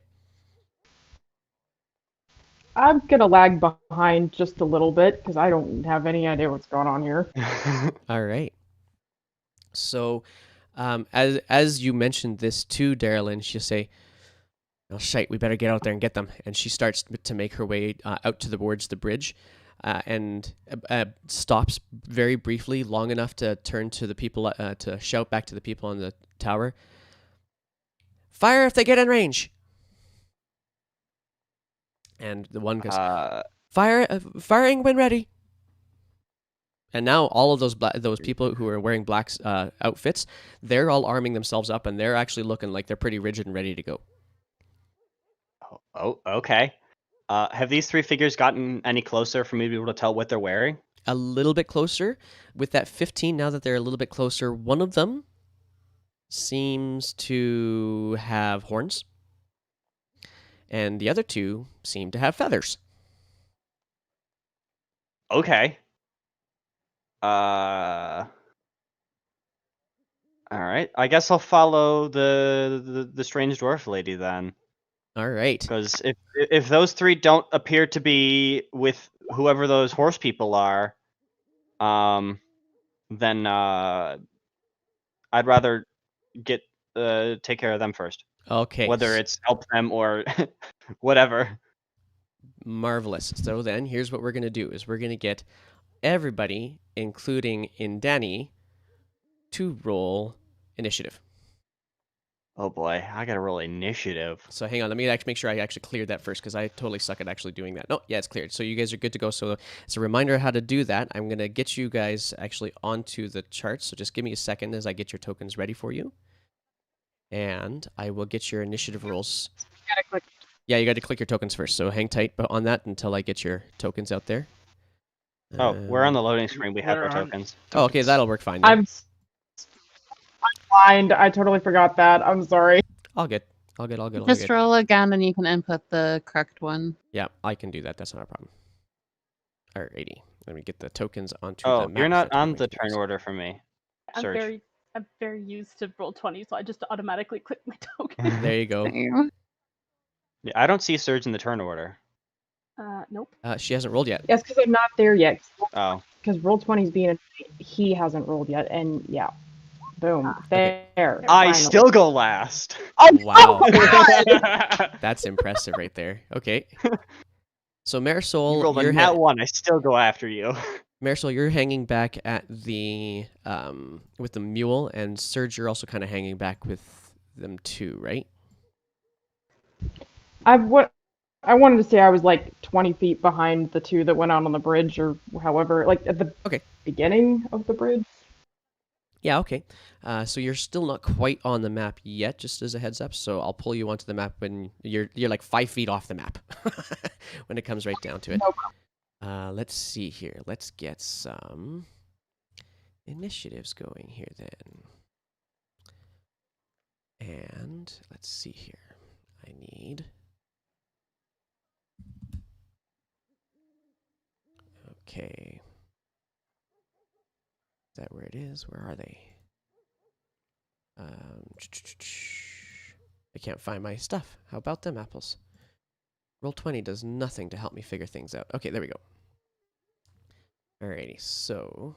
I'm gonna lag behind just a little bit because I don't have any idea what's going on here. All right. So, as you mentioned this to Darylyn, she'll say, "Oh shite, we better get out there and get them." And she starts to make her way out towards the bridge, and stops very briefly, long enough to turn to the people to shout back to the people on the tower, "Fire if they get in range!" And the one goes, "Firing when ready." And now all of those people who are wearing black outfits, they're all arming themselves up, and they're actually looking like they're pretty rigid and ready to go. Oh, okay. Have these 3 figures gotten any closer for me to be able to tell what they're wearing? A little bit closer. With that 15, now that they're a little bit closer, one of them seems to have horns, and the other 2 seem to have feathers. Okay. All right. I guess I'll follow the strange dwarf lady then. All right. Because if those 3 don't appear to be with whoever those horse people are, then I'd rather take care of them first. Okay. Whether it's help them or whatever. Marvelous. So then, here's what we're gonna do: is we're gonna get everybody, including Indani, to roll initiative. Oh boy, I gotta roll initiative. So hang on, let me actually make sure I actually cleared that first, because I totally suck at actually doing that. No, yeah, it's cleared. So you guys are good to go. So as a reminder of how to do that, I'm going to get you guys actually onto the chart. So just give me a second as I get your tokens ready for you. And I will get your initiative rolls. Gotta click. Yeah, you got to click your tokens first. So hang tight on that until I get your tokens out there. Oh, we're on the loading screen. We have we're our on- tokens. Oh, okay, that'll work fine. Then. I'm blind. I totally forgot that. I'm sorry. All good. All good. Just roll again, and you can input the correct one. Yeah, I can do that. That's not a problem. Alrighty. Let me get the tokens onto the Oh, map. you're not so I on can the make turn those. order for me. Surge. I'm very used to roll 20, so I just automatically click my token. There you go. There. Yeah, I don't see Surge in the turn order. Nope. She hasn't rolled yet. Yes, because I'm not there yet. Oh. Because roll 20 is being he hasn't rolled yet, and yeah, Boom. Okay. There. I finally. still go last. Oh, Wow. God! That's impressive right there. Okay. So You Marisol, rolled a you're nat 1. I still go after you. Marisol, you're hanging back at the with the mule, and Serge, you're also kind of hanging back with them too, right? I wanted to say I was like 20 feet behind the two that went out on the bridge, or however, like at the Okay. beginning of the bridge. Yeah, okay. So you're still not quite on the map yet, just as a heads up. So I'll pull you onto the map when you're like 5 feet off the map when it comes right down to it. No Let's see here. Let's get some initiatives going here then. And let's see here. I need. Okay. Is that where it is? Where are they? I can't find my stuff. How about them apples? Roll20 does nothing to help me figure things out. Okay, there we go. Alrighty, so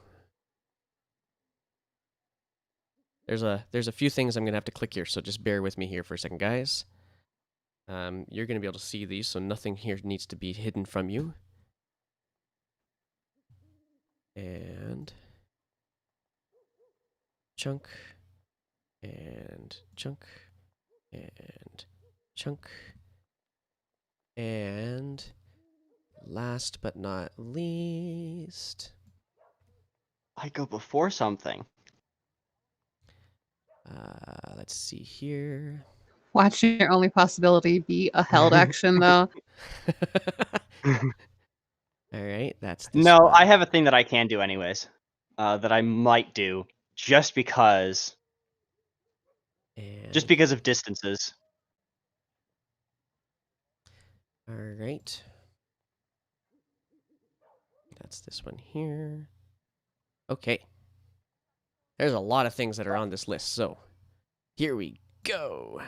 there's a few things I'm gonna have to click here, so just bear with me here for a second, guys. You're gonna be able to see these, so nothing here needs to be hidden from you. And chunk, and chunk, and chunk, and last but not least, I go before something. let's see here. Watch your only possibility be a held action, though. All right, that's this No, one. I have a thing that I can do anyways. That I might do just because And of distances. all right, that's this one here. Okay, there's a lot of things that are on this list, so here we go.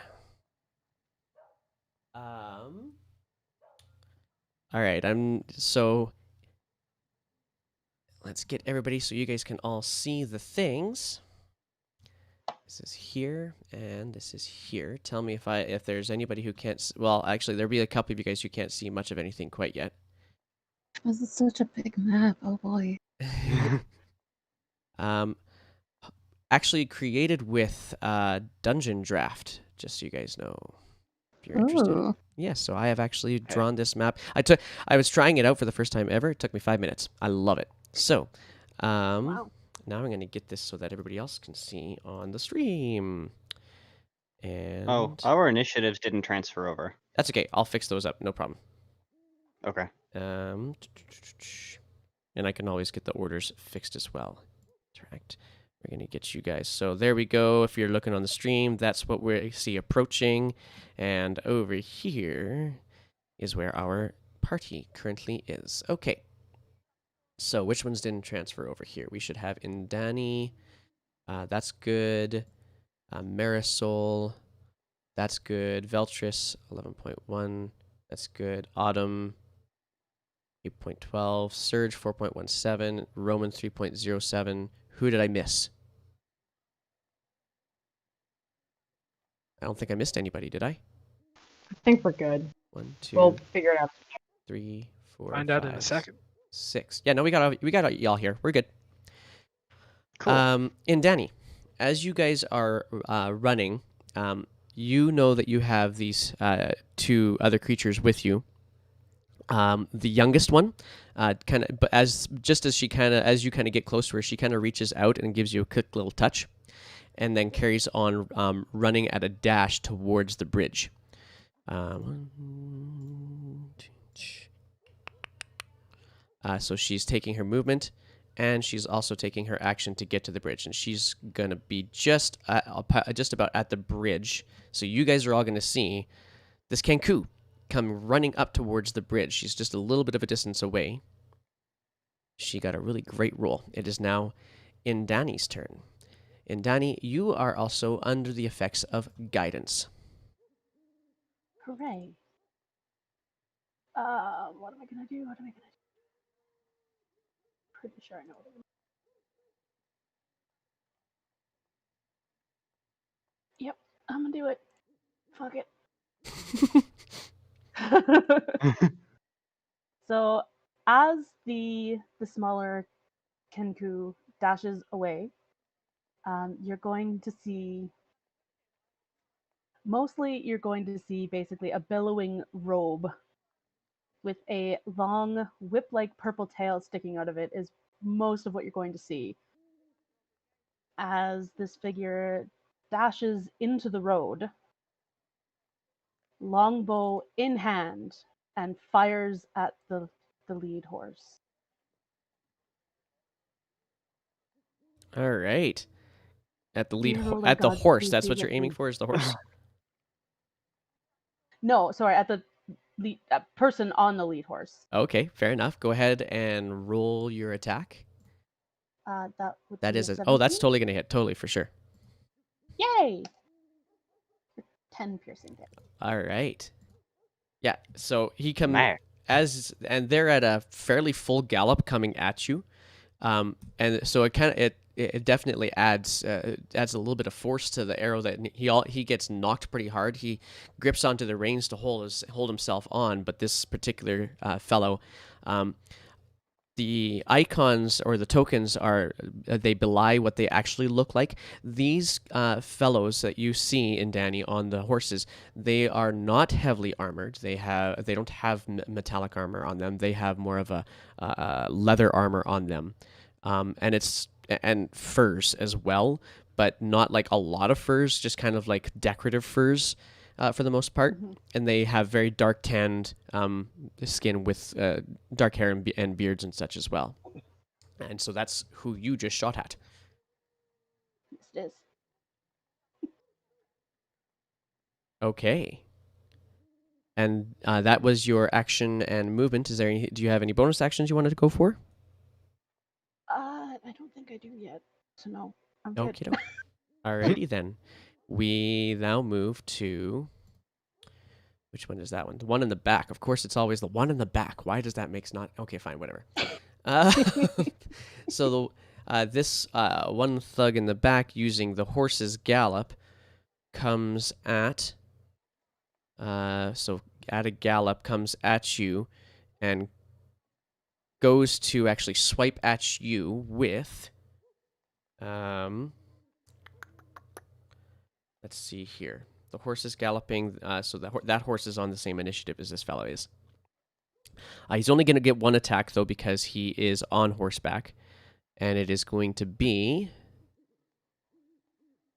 All right, so let's get everybody so you guys can all see the things. This is here and this is here. Tell me if there's anybody who can't. Well, actually, there'll be a couple of you guys who can't see much of anything quite yet. This is such a big map. Oh boy. um, actually created with Dungeon Draft, just so you guys know. If you're interested. Ooh. Yes, so I have actually drawn this map. I was trying it out for the first time ever. It took me 5 minutes. I love it. So, Wow. now I'm going to get this so that everybody else can see on the stream. And Oh, our initiatives didn't transfer over. that's okay. I'll fix those up. No problem. Okay. And I can always get the orders fixed as well. Interact. We're going to get you guys. So there we go. If you're looking on the stream, that's what we see approaching. And over here is where our party currently is. Okay. So which ones didn't transfer over here? We should have Indani. That's good. Marisol. That's good. Veltris, 11.1. That's good. Autumn, 8.12. Surge, 4.17. Roman, 3.07. Who did I miss? I don't think I missed anybody, did I? I think we're good. 1, 2, We'll figure it out. 3, 4, Find out in a 5, second. 6. Yeah, no, we got y'all here. We're good. Cool. And Danny, as you guys are running, you know that you have these two other creatures with you. The youngest one, but as you kind of get close to her, she kind of reaches out and gives you a quick little touch, and then carries on running at a dash towards the bridge. So she's taking her movement, and she's also taking her action to get to the bridge, and she's gonna be just about at the bridge. So you guys are all gonna see this Kenku come running up towards the bridge. She's just a little bit of a distance away. She got a really great roll. It is now Indani's turn. Indani, you are also under the effects of guidance. Hooray. What am I gonna do? Pretty sure I know what I'm Yep, I'm gonna do it. Fuck it. So as the smaller Kenku dashes away, you're going to see basically a billowing robe with a long whip-like purple tail sticking out of it is most of what you're going to see as this figure dashes into the road, longbow in hand, and fires at the lead horse. All right. At the Dear ruler at the gods, horse. please That's be what you're with aiming me. for, is the horse. No, sorry, at the person on the lead horse. Okay, fair enough. Go ahead and roll your attack. That would That be is a a 17. oh, that's totally gonna hit, totally for sure. Yay! 10 piercing damage. All right. Yeah. So he comes Man. and they're at a fairly full gallop coming at you, and so it definitely adds a little bit of force to the arrow that he gets knocked pretty hard. He grips onto the reins to hold himself on, but this particular fellow. The icons or the tokens are they belie what they actually look like. These fellows that you see in Danny on the horses, they are not heavily armored. They don't have metallic armor on them. They have more of a leather armor on them, and furs as well, but not like a lot of furs. Just kind of like decorative furs. For the most part, and they have very dark tanned skin with dark hair and beards and such as well. And so that's who you just shot at. Yes, it is. Okay. And that was your action and movement. Do you have any bonus actions you wanted to go for? I don't think I do yet. So no, I'm good. Okay. Alrighty then. We now move to which one is that one? The one in the back. Of course, it's always the one in the back. Why does that make not? Okay, fine, whatever. So this one thug in the back using the horse's gallop comes at. So at a gallop comes at you, and goes to actually swipe at you with. Let's see here. The horse is galloping, so that horse is on the same initiative as this fellow is. He's only going to get one attack, though, because he is on horseback. And it is going to be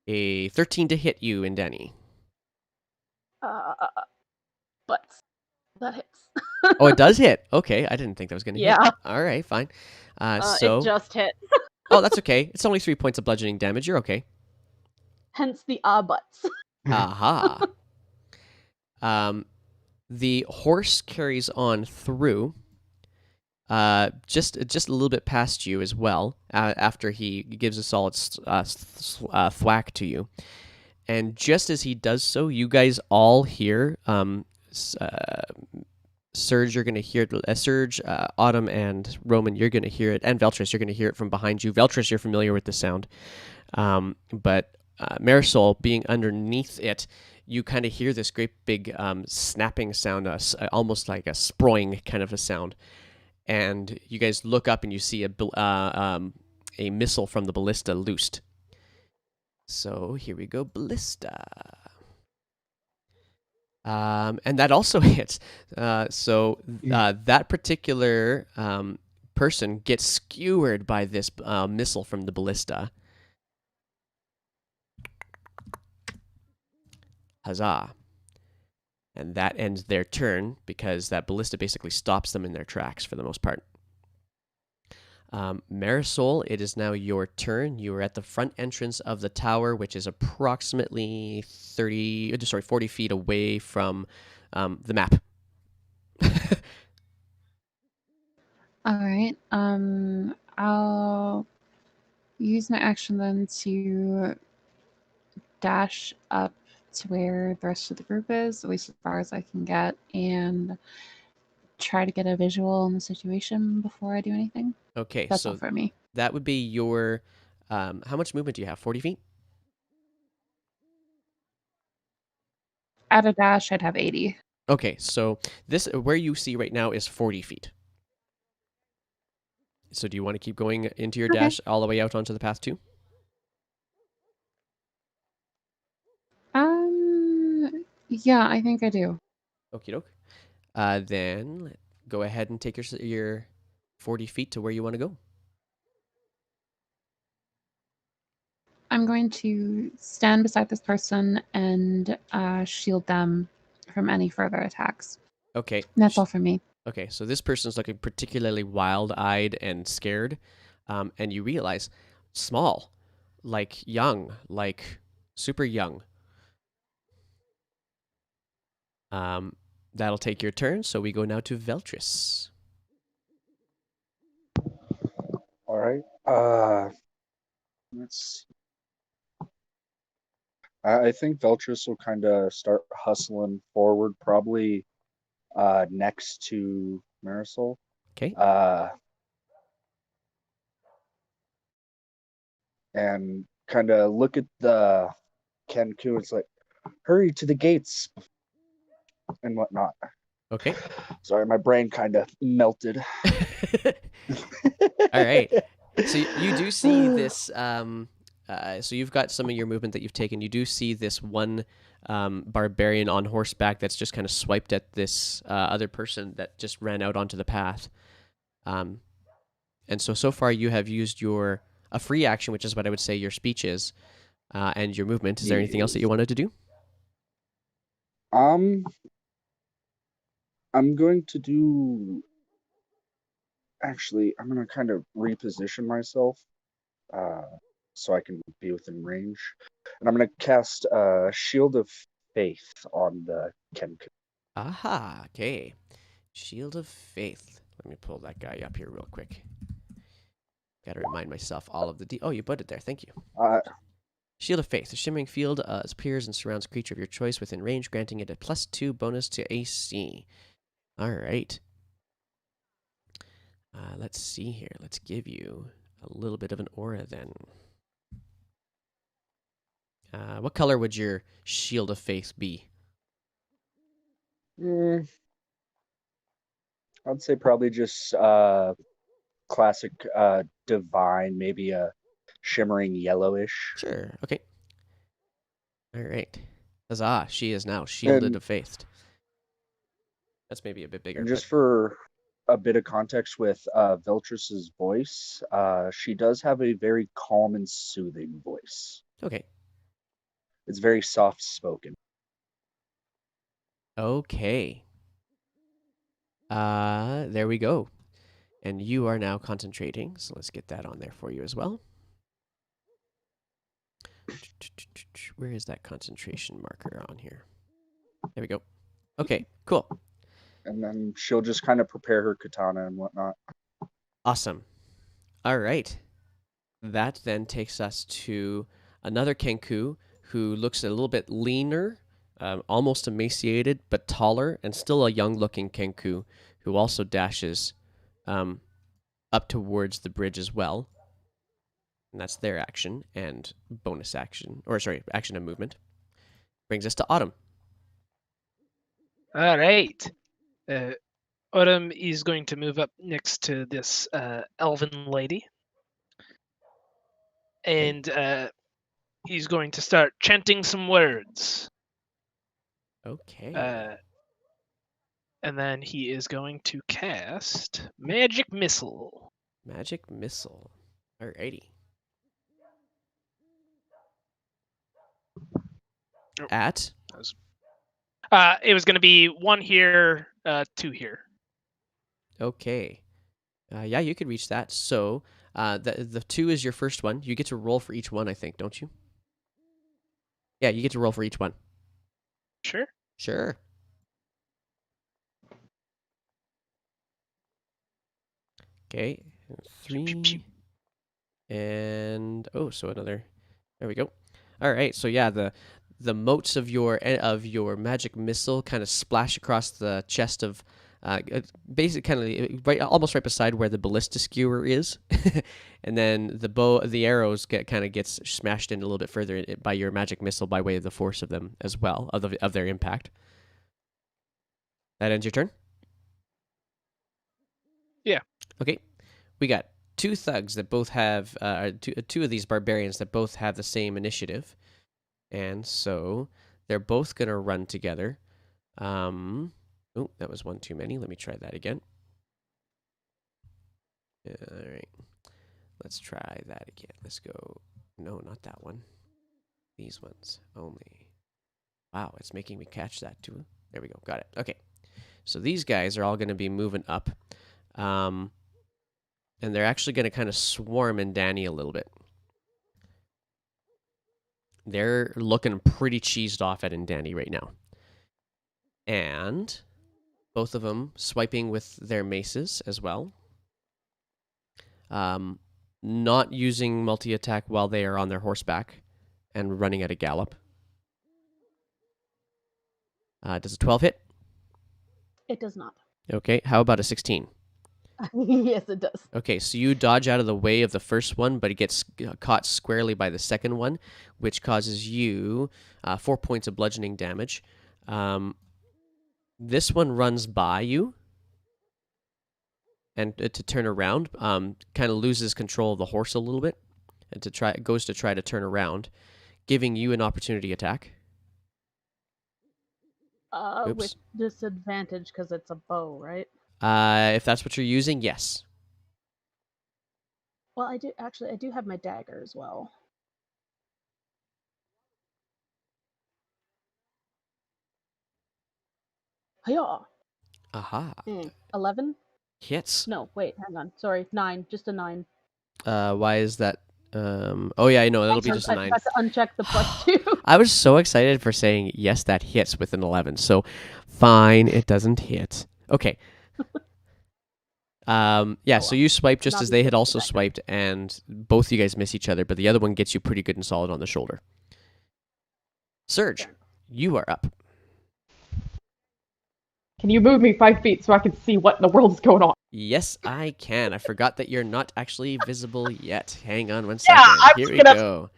a 13 to hit you, Indeni. But that hits. Oh, it does hit. Okay, I didn't think that was going to hit. Yeah. All right, fine. It just hit. Oh, that's okay. It's only 3 points of bludgeoning damage. You're okay. Hence the butts. Aha. The horse carries on through, just a little bit past you as well. After he gives a solid thwack to you, and just as he does so, you guys all hear. Surge, you're going to hear it. Surge, Autumn, and Roman, you're going to hear it, and Veltris, you're going to hear it from behind you. Veltris, you're familiar with the sound, but Marisol, being underneath it, you kind of hear this great big snapping sound, almost like a sproing kind of a sound. And you guys look up and you see a missile from the ballista loosed. So here we go, ballista. And that also hits. That particular person gets skewered by this missile from the ballista. Huzzah. And that ends their turn because that ballista basically stops them in their tracks for the most part. Marisol, it is now your turn. You are at the front entrance of the tower, which is approximately 40 feet away from the map. All right. I'll use my action then to dash up to where the rest of the group is, at least as far as I can get, and try to get a visual on the situation before I do anything. Okay, That's so all for me. that would be your. How much movement do you have? 40 feet? at a dash, I'd have 80. Okay, so this where you see right now is 40 feet. So do you want to keep going into your Okay. dash all the way out onto the path too? Yeah, I think I do. Okie doke. Then go ahead and take your 40 feet to where you want to go. I'm going to stand beside this person and shield them from any further attacks. Okay. And that's all for me. Okay, so this person's looking particularly wild-eyed and scared, and you realize small, like young, like super young. That'll take your turn, so we go now to Veltris. All right. Let's see. I think Veltris will kind of start hustling forward, probably next to Marisol. Okay. And kind of look at the Kenku. It's like, hurry to the gates and whatnot. Okay. Sorry, my brain kind of melted. All right. So you do see this. So you've got some of your movement that you've taken. You do see this one barbarian on horseback that's just kind of swiped at this other person that just ran out onto the path. And so far you have used a free action, which is what I would say your speech is, and your movement. Is there anything else that you wanted to do? I'm going to do. Actually, I'm going to kind of reposition myself so I can be within range. And I'm going to cast Shield of Faith on the Kenku. Aha, okay. Shield of Faith. Let me pull that guy up here real quick. Got to remind myself all of the... Oh, you put it there. Thank you. Shield of Faith. A shimmering field appears and surrounds a creature of your choice within range, granting it a +2 bonus to AC. All right. Let's see here. Let's give you a little bit of an aura then. What color would your Shield of Faith be? I'd say probably just classic divine, maybe a shimmering yellowish. Sure. Okay. All right. Huzzah! She is now shielded of faith. That's maybe a bit bigger. And just for a bit of context with Veltris's voice, she does have a very calm and soothing voice. Okay. It's very soft spoken. Okay. There we go. And you are now concentrating, so let's get that on there for you as well. Where is that concentration marker on here? There we go. Okay, cool. And then she'll just kind of prepare her katana and whatnot. Awesome. All right. That then takes us to another Kenku who looks a little bit leaner, almost emaciated, but taller, and still a young-looking Kenku who also dashes up towards the bridge as well. And that's their action and bonus action, or sorry, action and movement. Brings us to Autumn. All right. Autumn is going to move up next to this elven lady. And he's going to start chanting some words. Okay. And then he is going to cast Magic Missile. Magic Missile. Alrighty. At? It was going to be 1 here, 2 here. Okay. Yeah, you could reach that. So the 2 is your first one. You get to roll for each one, I think, don't you? Yeah, you get to roll for each one. Sure. Sure. Okay. 3. And so another. There we go. All right. So yeah, the motes of your magic missile kind of splash across the chest of Basically, kind of almost right beside where the ballista skewer is, and then the arrows gets smashed in a little bit further by your magic missile by way of the force of them as well of their impact. That ends your turn. Yeah. Okay, we got two thugs that both have two of these barbarians that both have the same initiative, and so they're both gonna run together. Oh, that was one too many. Let me try that again. All right. Let's try that again. Let's go. No, not that one. These ones only. Wow, it's making me catch that too. There we go. Got it. Okay. So these guys are all going to be moving up. And they're actually going to kind of swarm in Danny a little bit. They're looking pretty cheesed off at Indani right now. And both of them swiping with their maces as well. Not using multi-attack while they are on their horseback and running at a gallop. Does a 12 hit? It does not. Okay, how about a 16? Yes, it does. Okay, so you dodge out of the way of the first one, but it gets caught squarely by the second one, which causes you 4 points of bludgeoning damage. This one runs by you, and to turn around, kind of loses control of the horse a little bit, and goes to try to turn around, giving you an opportunity attack. With disadvantage because it's a bow, right? If that's what you're using, yes. Well, I do have my dagger as well. Hiya! Aha. 11? Hits. No, wait, hang on. Sorry, 9. Just a 9. Why is that? Oh yeah, I know that'll be just a 9. I forgot to uncheck the +2. I was so excited for saying yes, that hits with an 11. So fine, it doesn't hit. Okay. Yeah, so you swipe just as they had also swiped, and both you guys miss each other, but the other one gets you pretty good and solid on the shoulder. Surge, you are up. Can you move me 5 feet so I can see what in the world is going on? Yes, I can. I forgot that you're not actually visible yet. Hang on one second. Here we go.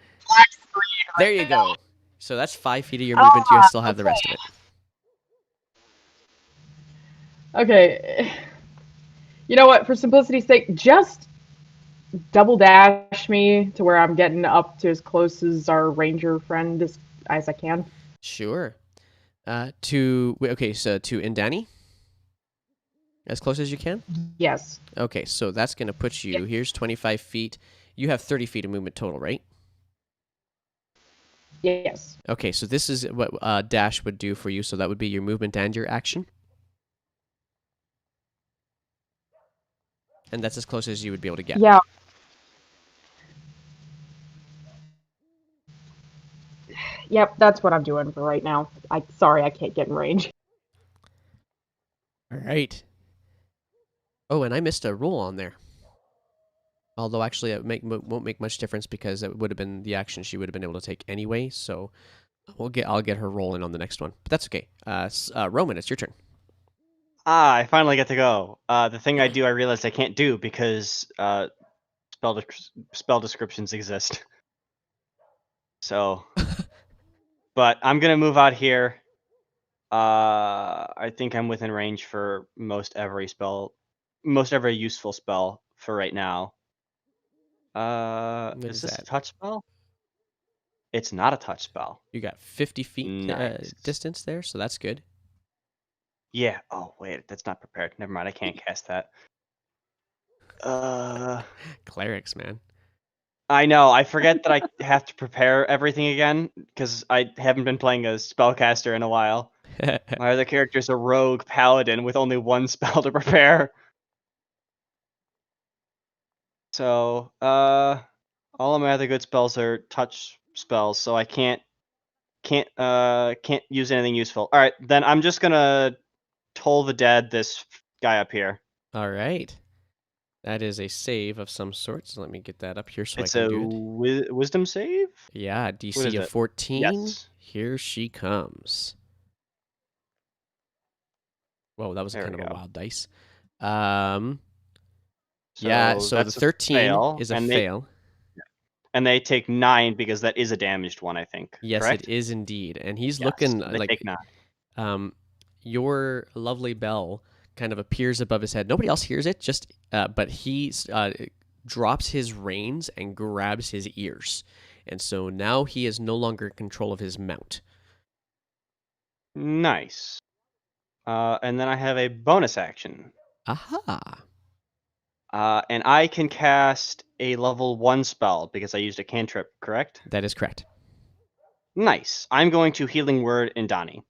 There you go. So that's 5 feet of your movement. You still have the rest of it. Okay. You know what? For simplicity's sake, just double dash me to where I'm getting up to as close as our ranger friend as I can. Sure. So to Indani? As close as you can? Yes. Okay, so that's going to put you, here's 25 feet. You have 30 feet of movement total, right? Yes. Okay, so this is what dash would do for you, so that would be your movement and your action. And that's as close as you would be able to get. Yeah. Yep, that's what I'm doing for right now. Sorry, I can't get in range. All right. Oh, and I missed a roll on there. Although actually it won't make much difference because it would have been the action she would have been able to take anyway. So I'll get her rolling on the next one. But that's okay. Roman, it's your turn. I finally get to go. The thing I realized I can't do because spell descriptions exist. So, but I'm gonna move out here. I think I'm within range for most every useful spell for right now. Is this a touch spell? It's not a touch spell. You got 50 feet Nice. distance there, so that's good. Yeah. Oh wait, that's not prepared. Never mind. I can't cast that. Clerics, man. I know. I forget that I have to prepare everything again because I haven't been playing a spellcaster in a while. My other character's a rogue paladin with only one spell to prepare. So, all of my other good spells are touch spells, so I can't use anything useful. All right, then I'm just gonna toll the dead this guy up here. All right. That is a save of some sort. So let me get that up here so It's I can a do it. wisdom save? Yeah, What DC is of it? 14. Yes. Here she comes. Whoa, that was There kind we of a go. wild dice. Yeah, so the that's a 13 fail, is a and fail. they take 9 because that is a damaged one, I think. Yes, correct? it is indeed. And he's Yes, looking they like take 9. your lovely bell kind of appears above his head. Nobody else hears it, just but he drops his reins and grabs his ears. And so now he is no longer in control of his mount. Nice. And then I have a bonus action. Aha. And I can cast a level 1 spell because I used a cantrip, correct? That is correct. Nice. I'm going to Healing Word Indani. You're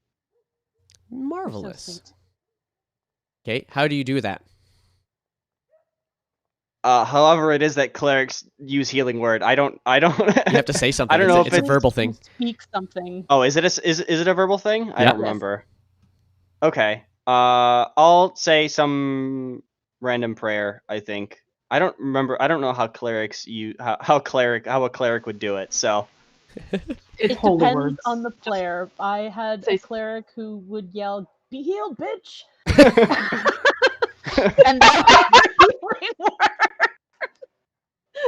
so Marvelous. sweet. Okay, how do you do that? However, it is that clerics use Healing Word. I don't. You have to say something. I don't know it's if a it's verbal thing. Speak something. Oh, is it a verbal thing? I Yeah. don't remember. Okay. I'll say some random prayer. I think. I don't remember. I don't know how clerics how a cleric would do it. So. It's It holy depends words. on the player. I had say a s- cleric who would yell, "Be healed, bitch!" and that was the healing word.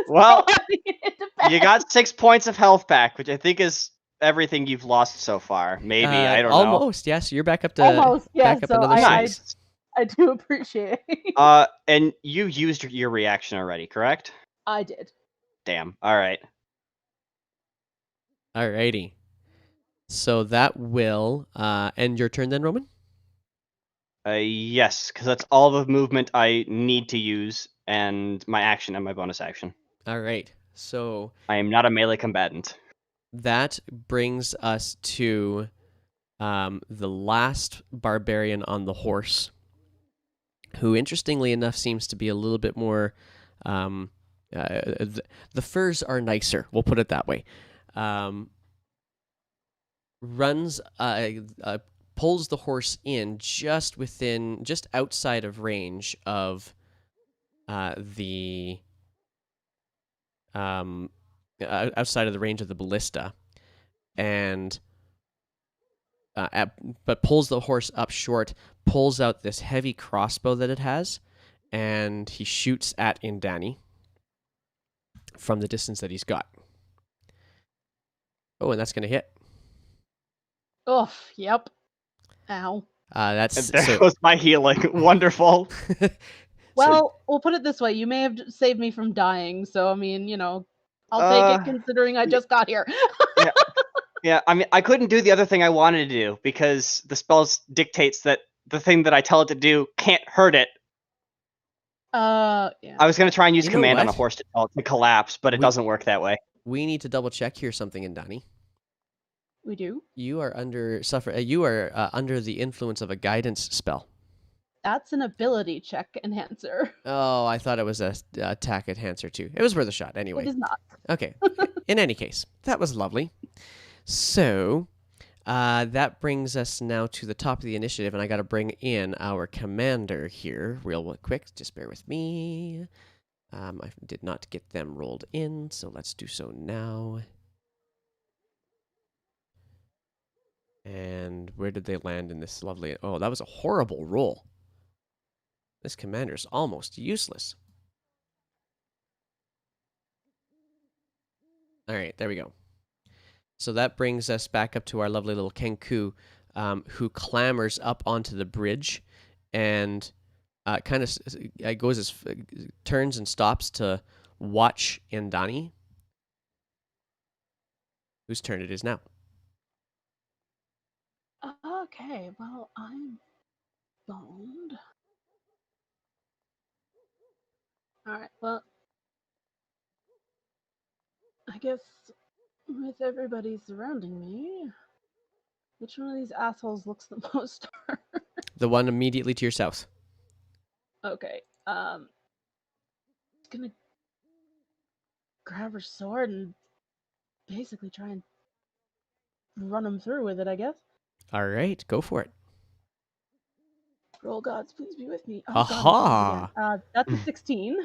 Well, So, I mean, it depends. you got 6 points of health back, which I think is everything you've lost so far. Maybe I don't know. Almost, yes. You're back up to Almost, yeah. back up So another Nice. six. I do appreciate. And you used your reaction already, correct? I did. Damn. All right. Alrighty. So that will end your turn then, Roman? Yes, because that's all the movement I need to use, and my action and my bonus action. Alright. So I am not a melee combatant. that brings us to the last barbarian on the horse, who, interestingly enough, seems to be a little bit more. The furs are nicer. We'll put it that way. Runs, pulls the horse in just outside of range of the outside of the range of the ballista, and but pulls the horse up short, pulls out this heavy crossbow that it has, and he shoots at Indani from the distance that he's got. Oh, and that's going to hit. Oh, yep. Ow. That's And there so, goes my healing. Wonderful. Well, we'll put it this way: you may have saved me from dying. So, I mean, I'll take it considering I just got here. Yeah, I mean, I couldn't do the other thing I wanted to do because the spell dictates that the thing that I tell it to do can't hurt it. Yeah. I was going to try and use You know command on a what? horse to tell it to collapse, but it We- doesn't work that way. we need to double check here something, Indani. We do. You are under the influence of a guidance spell. That's an ability check enhancer. Oh, I thought it was a attack enhancer too. It was worth a shot anyway. It is not. Okay. In any case, that was lovely. So, that brings us now to the top of the initiative, and I got to bring in our commander here real quick. Just bear with me. I did not get them rolled in, so let's do so now. And where did they land in this lovely... Oh, that was a horrible roll. This commander's almost useless. All right, there we go. So that brings us back up to our lovely little Kenku, who clambers up onto the bridge and turns and stops to watch Indani, whose turn it is now. Okay, well, I'm boned. Alright, well, I guess with everybody surrounding me, which one of these assholes looks the most hurt? The one immediately to your south. Okay, just gonna grab her sword and basically try and run him through with it, I guess. All right, go for it. Roll gods, please be with me. Oh, Aha! God, it again. That's a 16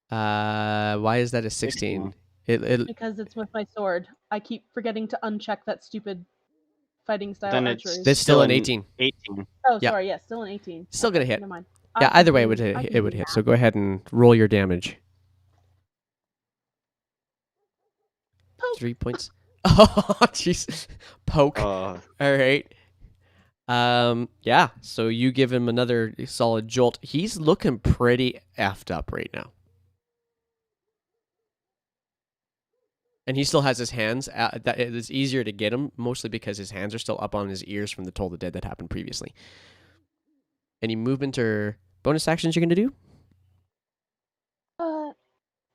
Why is that a 16? It because it's with my sword. I keep forgetting to uncheck that stupid fighting style Then archery. it's That's still an 18. 18. Oh, yeah. sorry. Yes, still an 18. Still gonna Okay, hit. Never mind. Yeah, I either way, can it do- I would can hit. do So math. go ahead and roll your damage. Poke. 3 points. Oh, jeez. Poke. Oh, All right. Yeah. So you give him another solid jolt. He's looking pretty effed up right now. And he still has his hands. That it's easier to get him, mostly because his hands are still up on his ears from the Toll the Dead that happened previously. Any movement or bonus actions you're gonna do?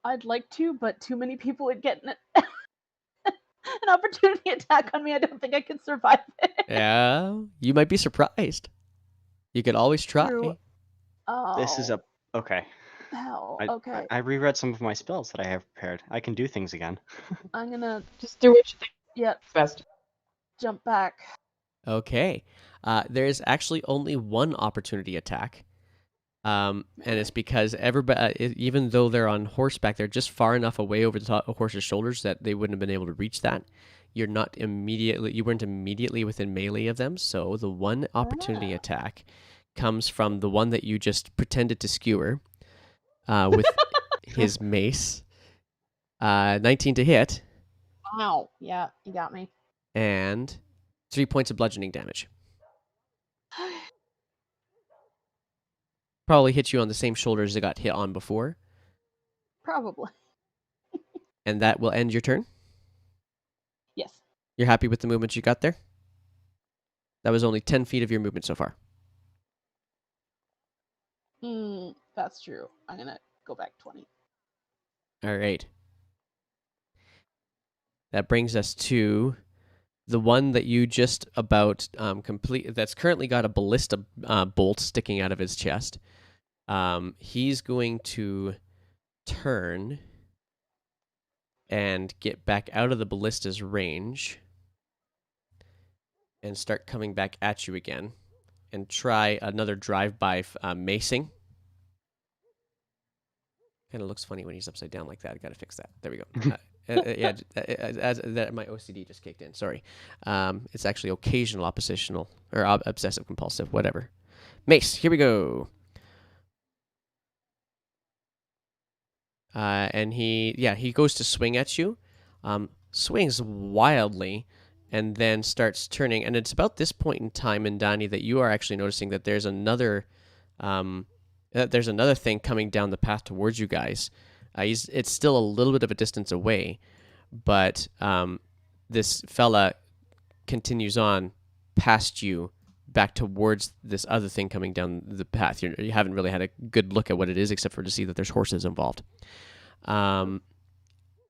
I'd like to, but too many people would get an opportunity attack on me. I don't think I could survive it. Yeah, you might be surprised. You could always try. True. Oh. this is a okay. Hell. I, Okay. I reread some of my spells that I have prepared. I can do things again. I'm gonna Just do what you think yep is best. jump back. Okay. There is actually only one opportunity attack. And it's because everybody, even though they're on horseback, they're just far enough away over the top of horse's shoulders that they wouldn't have been able to reach that. You weren't immediately within melee of them, so the one opportunity attack comes from the one that you just pretended to skewer with his mace. 19 to hit, Wow. Yeah, you got me. and 3 points of bludgeoning damage. Probably hit you on the same shoulders it got hit on before, Probably. and that will end your turn. Yes. You're happy with the movement you got there? That was only 10 feet of your movement so far. That's true. I'm gonna go back 20. All right. That brings us to the one that you just about complete. That's currently got a ballista bolt sticking out of his chest. He's going to turn and get back out of the ballista's range and start coming back at you again and try another drive-by macing. Kind of looks funny when he's upside down like that. I gotta fix that. There we go. My OCD just kicked in. Sorry. It's actually occasional oppositional or obsessive compulsive, whatever. Mace. Here we go. And he goes to swing at you, swings wildly, and then starts turning. And it's about this point in time, Indani, that you are actually noticing that there's another thing coming down the path towards you guys. It's still a little bit of a distance away, but this fella continues on past you back towards this other thing coming down the path. You haven't really had a good look at what it is, except for to see that there's horses involved.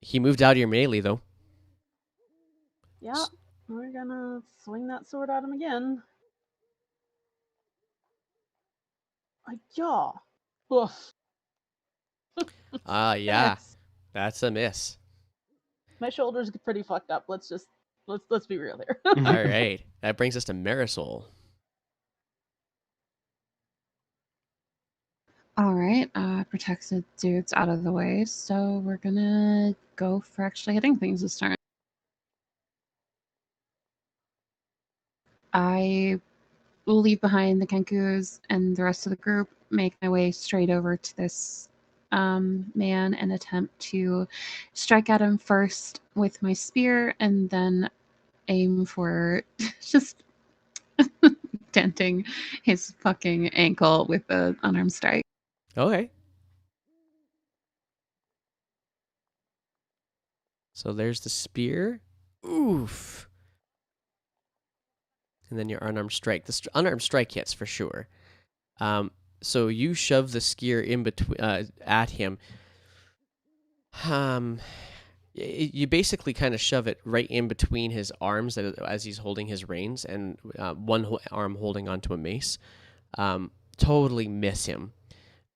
He moved out of your melee, though. Yeah, we're gonna swing that sword at him again. Yeah. Oof. Yeah, Yes. that's a miss. My shoulders get pretty fucked up. Let's be real here. All right, that brings us to Marisol. All right, protected dude's out of the way, so we're gonna go for actually hitting things this turn. I will leave behind the Kenkus and the rest of the group, make my way straight over to this man and attempt to strike at him first with my spear and then aim for just denting his fucking ankle with an unarmed strike. Okay. So there's the spear. Oof. And then your unarmed strike. The unarmed strike hits for sure. So you shove the spear in between at him. You basically kind of shove it right in between his arms as he's holding his reins, and one arm holding onto a mace. Totally miss him.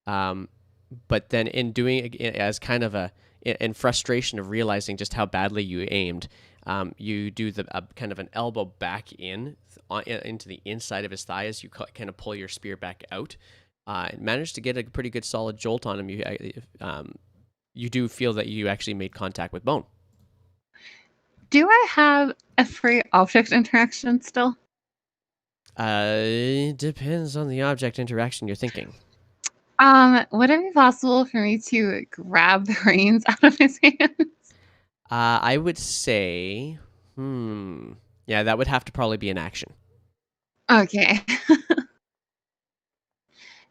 But then in doing it as kind of in frustration of realizing just how badly you aimed, you do the kind of an elbow back into the inside of his thigh as you kind of pull your spear back out. And managed to get a pretty good solid jolt on him. You do feel that you actually made contact with bone. Do I have a free object interaction still? Depends on the object interaction you're thinking. Would it be possible for me to grab the reins out of his hands? I would say, yeah, that would have to probably be an action. Okay.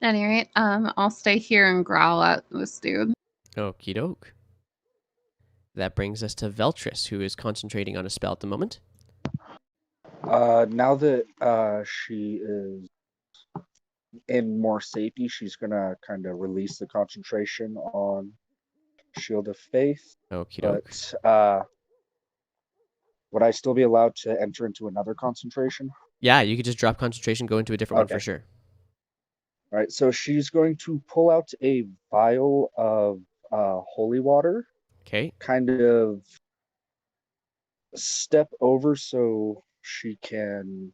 At any rate, I'll stay here and growl at this dude. Okie doke. That brings us to Veltris, who is concentrating on a spell at the moment. Now that she is in more safety, she's gonna kind of release the concentration on Shield of Faith. Okie doke. But would I still be allowed to enter into another concentration? Yeah, you could just drop concentration, go into a different one for Okay. sure. All right, so she's going to pull out a vial of holy water, Okay. kind of step over so she can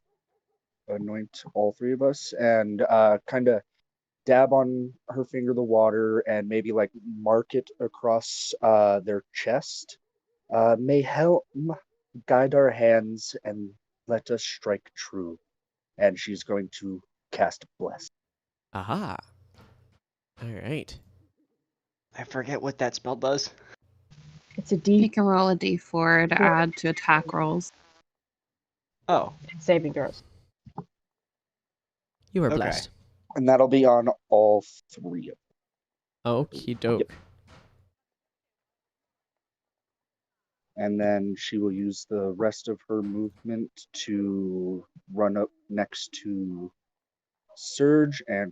anoint all three of us, and kind of dab on her finger the water and maybe like mark it across their chest. May help guide our hands and let us strike true. And she's going to cast Bless. Aha. All right. I forget what that spell does. It's a You D can roll a d4 to add to attack rolls. Oh, saving throws. You are Okay. blessed. And that'll be on all three of them. Okie doke. Yep. And then she will use the rest of her movement to run up next to Surge and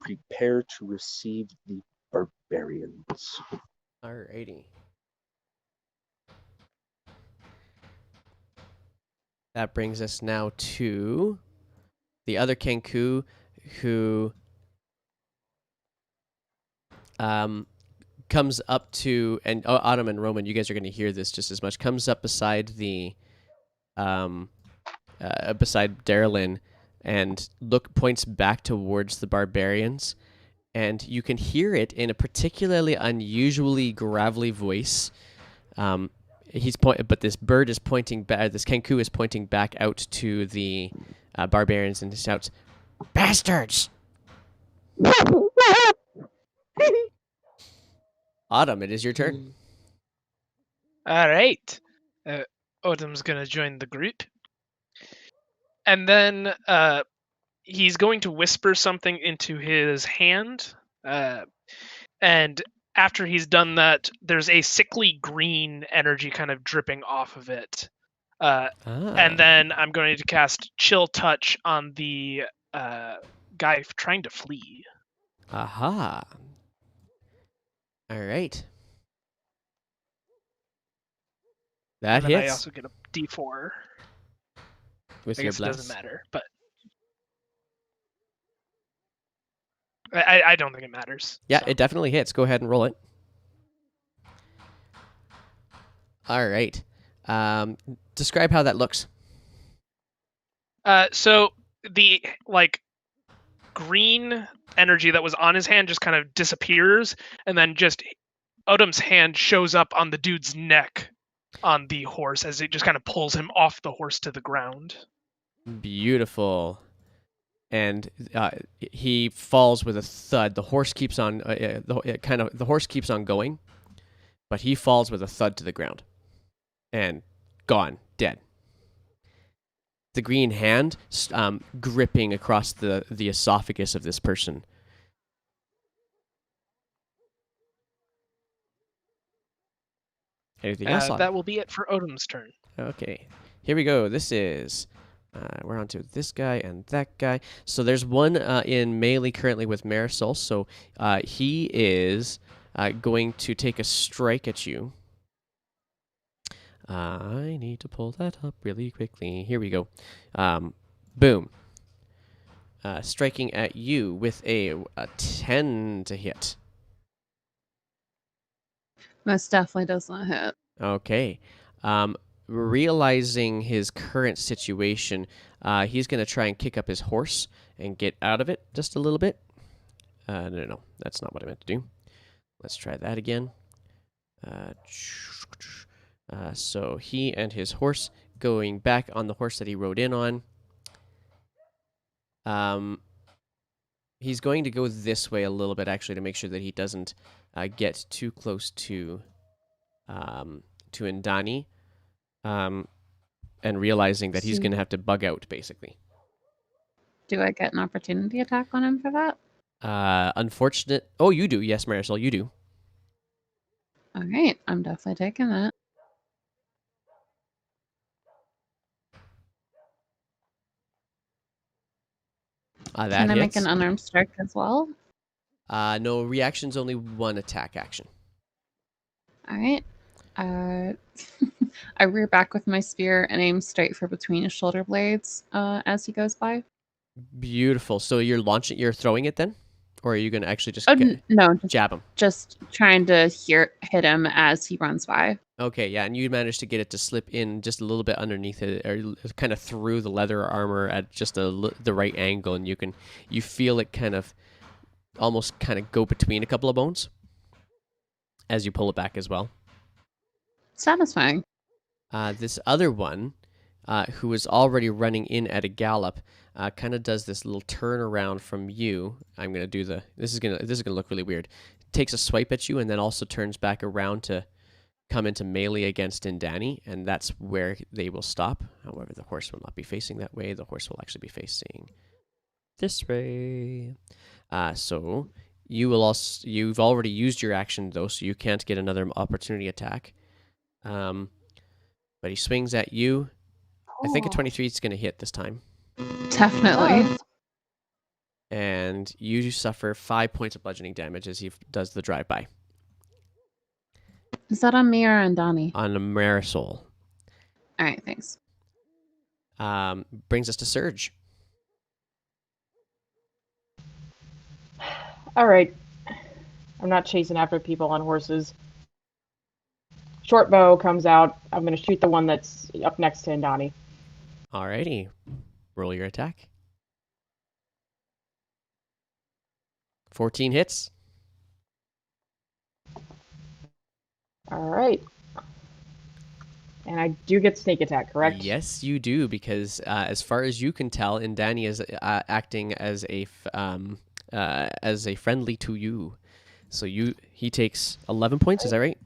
prepare to receive the barbarians. Alrighty. That brings us now to the other Kenku, who comes up to, and Autumn and Roman, you guys are going to hear this just as much, comes up beside the beside Darylin and points back towards the barbarians, and you can hear it in a particularly unusually gravelly voice. But this bird is pointing back. This Kenku is pointing back out to the barbarians and shouts, "Bastards!" Autumn, it is your turn. All right. Autumn's gonna join the group, and then he's going to whisper something into his hand, and after he's done that, there's a sickly green energy kind of dripping off of it. And then I'm going to cast Chill Touch on the guy trying to flee. Aha. All right. That And then I hits also get a D4. with I your guess it bless. doesn't matter, but I don't think it matters. Yeah, so. it definitely hits. Go ahead and roll it. All right. Describe how that looks. So the green energy that was on his hand just kind of disappears, and then just Autumn's hand shows up on the dude's neck on the horse as it just kind of pulls him off the horse to the ground. Beautiful. And he falls with a thud. The horse keeps on the horse keeps on going, but he falls with a thud to the ground, and gone, dead. The green hand gripping across the esophagus of this person. Anything else? That will be it for Autumn's turn. Okay, here we go. This is we're on to this guy and that guy. So there's one in melee currently with Marisol. So he is going to take a strike at you. I need to pull that up really quickly. Here we go. Boom. Striking at you with a 10 to hit. Most definitely does not hit. Okay. Realizing his current situation, he's going to try and kick up his horse and get out of it just a little bit. No, that's not what I meant to do. Let's try that again. So he and his horse going back on the horse that he rode in on. He's going to go this way a little bit, actually, to make sure that he doesn't get too close to Indani, and realizing that he's going to have to bug out, basically. Do I get an opportunity attack on him for that? Unfortunate. Oh, you do. Yes, Marisol, you do. All right, I'm definitely taking that. That Can I make hits. an unarmed strike as well? No, reaction's only one attack action. All right. I rear back with my spear and aim straight for between his shoulder blades as he goes by. Beautiful. So you're throwing it then? Or are you going to actually just No, jab him? just trying to hit him as he runs by. Okay, yeah, and you managed to get it to slip in just a little bit underneath it, or kind of through the leather armor at just the right angle, and you feel it almost go between a couple of bones as you pull it back as well. Satisfying. This other one, who is already running in at a gallop, kind of does this little turn around from you. I'm gonna do this is gonna look really weird. Takes a swipe at you and then also turns back around to come into melee against Indani, and that's where they will stop. However, the horse will not be facing that way. The horse will actually be facing this way. So you've already used your action though, so you can't get another opportunity attack. But he swings at you. I think a 23 is going to hit this time. Definitely. And you suffer 5 points of bludgeoning damage as he does the drive-by. Is that on me or on Donnie? On a Marisol. All right, thanks. Brings us to Surge. All right. I'm not chasing after people on horses. Short bow comes out. I'm going to shoot the one that's up next to Indani. Alrighty. Roll your attack. 14 hits. All right. And I do get sneak attack, correct? Yes, you do, because as far as you can tell, Indani is acting as a friendly to you. So he takes 11 points, is that right?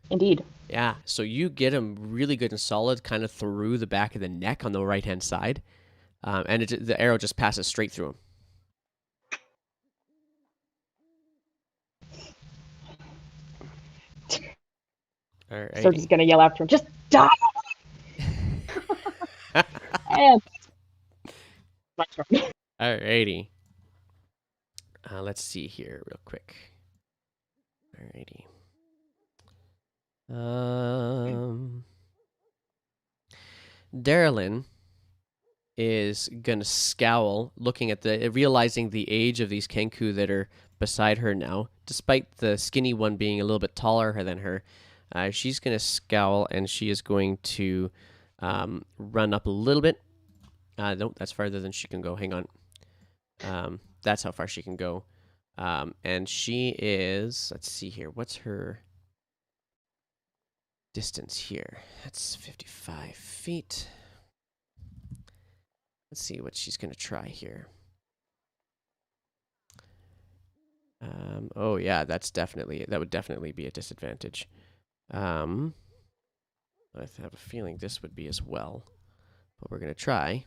Indeed. Yeah, so you get him really good and solid, kind of through the back of the neck on the right-hand side, and the arrow just passes straight through him. Alrighty. So just gonna yell after him, just die! And my turn. Alrighty. Let's see here real quick. Alrighty. Darylyn is gonna scowl, looking at realizing the age of these Kenku that are beside her now. Despite the skinny one being a little bit taller than her, she's gonna scowl and she is going to run up a little bit. Nope, that's farther than she can go. Hang on. That's how far she can go. And she is. Let's see here. What's her distance here? That's 55 feet. Let's see what she's going to try here. Oh yeah, that would definitely be a disadvantage. I have a feeling this would be as well, but we're going to try.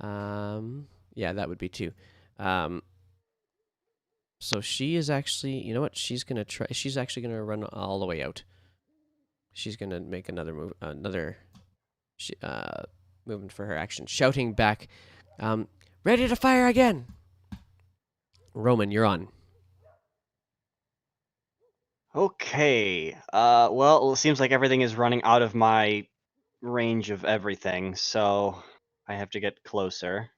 Yeah, that would be too. So she is actually, you know what? She's going to try. She's actually going to run all the way out. She's going to make another move, movement for her action, shouting back, ready to fire again. Roman, you're on. Okay. Well, it seems like everything is running out of my range of everything, so I have to get closer.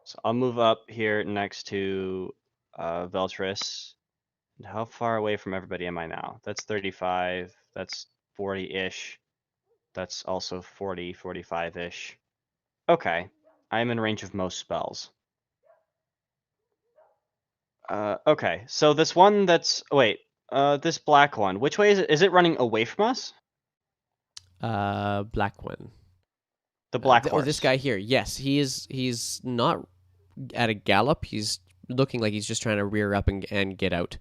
So I'll move up here next to Veltris. And how far away from everybody am I now? That's 35. That's 40-ish. That's also 40, 45-ish. Okay. I'm in range of most spells. Okay, so this one that's this black one. Which way is it? Is it running away from us? Black one. The black Oh, horse. this guy here. Yes, he's not at a gallop. He's looking like he's just trying to rear up and get out.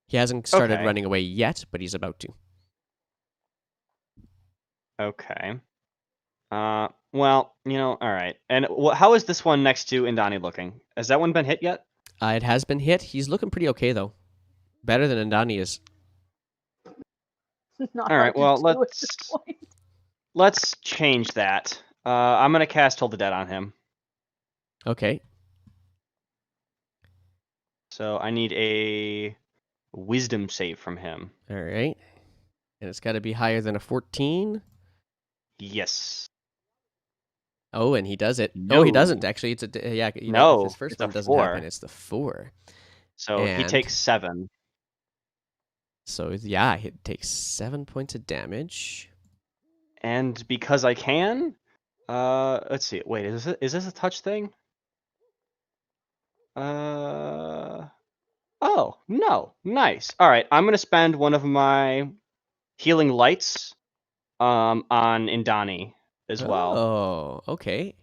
He hasn't started Okay. running away yet, but he's about to. Okay. Well, all right. And how is this one next to Indani looking? Has that one been hit yet? It has been hit. He's looking pretty okay though. Better than Andani is. It's not All right. hard to Well, do at this point. let's change that. I'm gonna cast Hold the Dead on him. Okay. So I need a Wisdom save from him. All right. And it's got to be higher than a 14. Yes. Oh, and he does it. No, he doesn't No. actually. It's a yeah. No, if his first it's a one doesn't 4. happen, it's the 4. So he And- takes 7. So yeah, he takes 7 points of damage. And because I can, let's see. Wait, is this a touch thing? Oh, no. Nice. All right, I'm going to spend one of my healing lights on Indani as well. Oh, okay.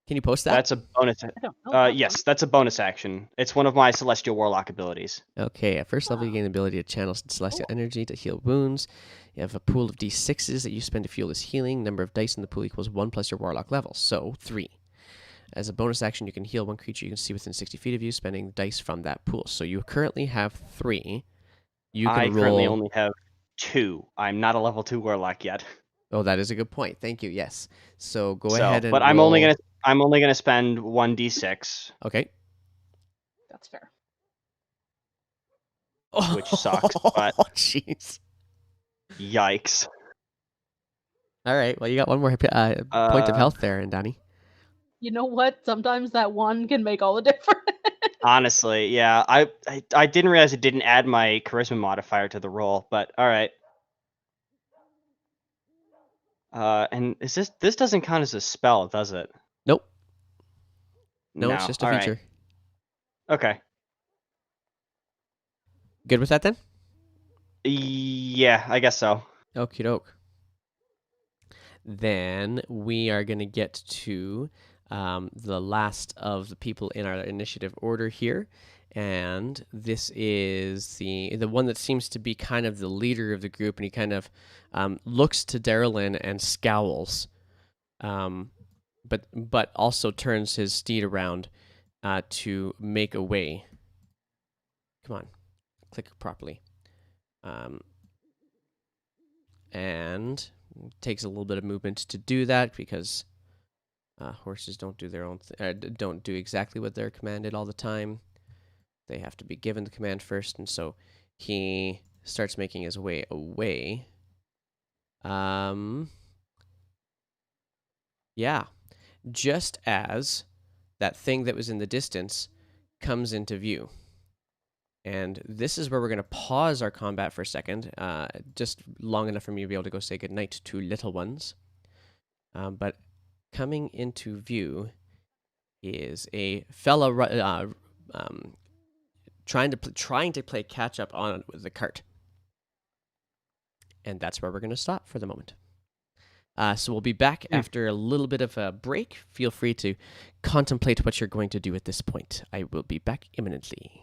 Can you post that? That's a bonus. I don't know. that Yes, one. that's a bonus action. It's one of my Celestial Warlock abilities. Okay, at first level, you gain the ability to channel celestial energy to heal wounds. You have a pool of d6s that you spend to fuel this healing. Number of dice in the pool equals 1 plus your warlock level, so 3. As a bonus action, you can heal one creature you can see within 60 feet of you, spending dice from that pool. So you currently have 3. You can I roll. currently only have 2. I'm not a level 2 Warlock yet. Oh, that is a good point. Thank you. Yes. So go ahead and But roll. I'm only gonna spend 1d6. Okay. That's fair. Which sucks, but- Oh, jeez. Yikes. All right. Well, you got one more point of health there, and Danny. You know what? Sometimes that one can make all the difference. Honestly, yeah. I didn't realize it didn't add my charisma modifier to the roll, but all right. And is this doesn't count as a spell, does it? Nope. No, it's just a all right. feature. Okay. Good with that then? Yeah, I guess so. Okie doke. Then we are going to get to the last of the people in our initiative order here. And this is the one that seems to be kind of the leader of the group, and he kind of looks to Darylyn and scowls, but also turns his steed around to make a way. Come on, click properly. And takes a little bit of movement to do that because horses don't do their own don't do exactly what they're commanded all the time. They have to be given the command first, and so he starts making his way away. Yeah, just as that thing that was in the distance comes into view. And this is where we're going to pause our combat for a second, just long enough for me to be able to go say goodnight to little ones. But coming into view is a fella trying to play catch up on with the cart. And that's where we're going to stop for the moment. So we'll be back after a little bit of a break. Feel free to contemplate what you're going to do at this point. I will be back imminently.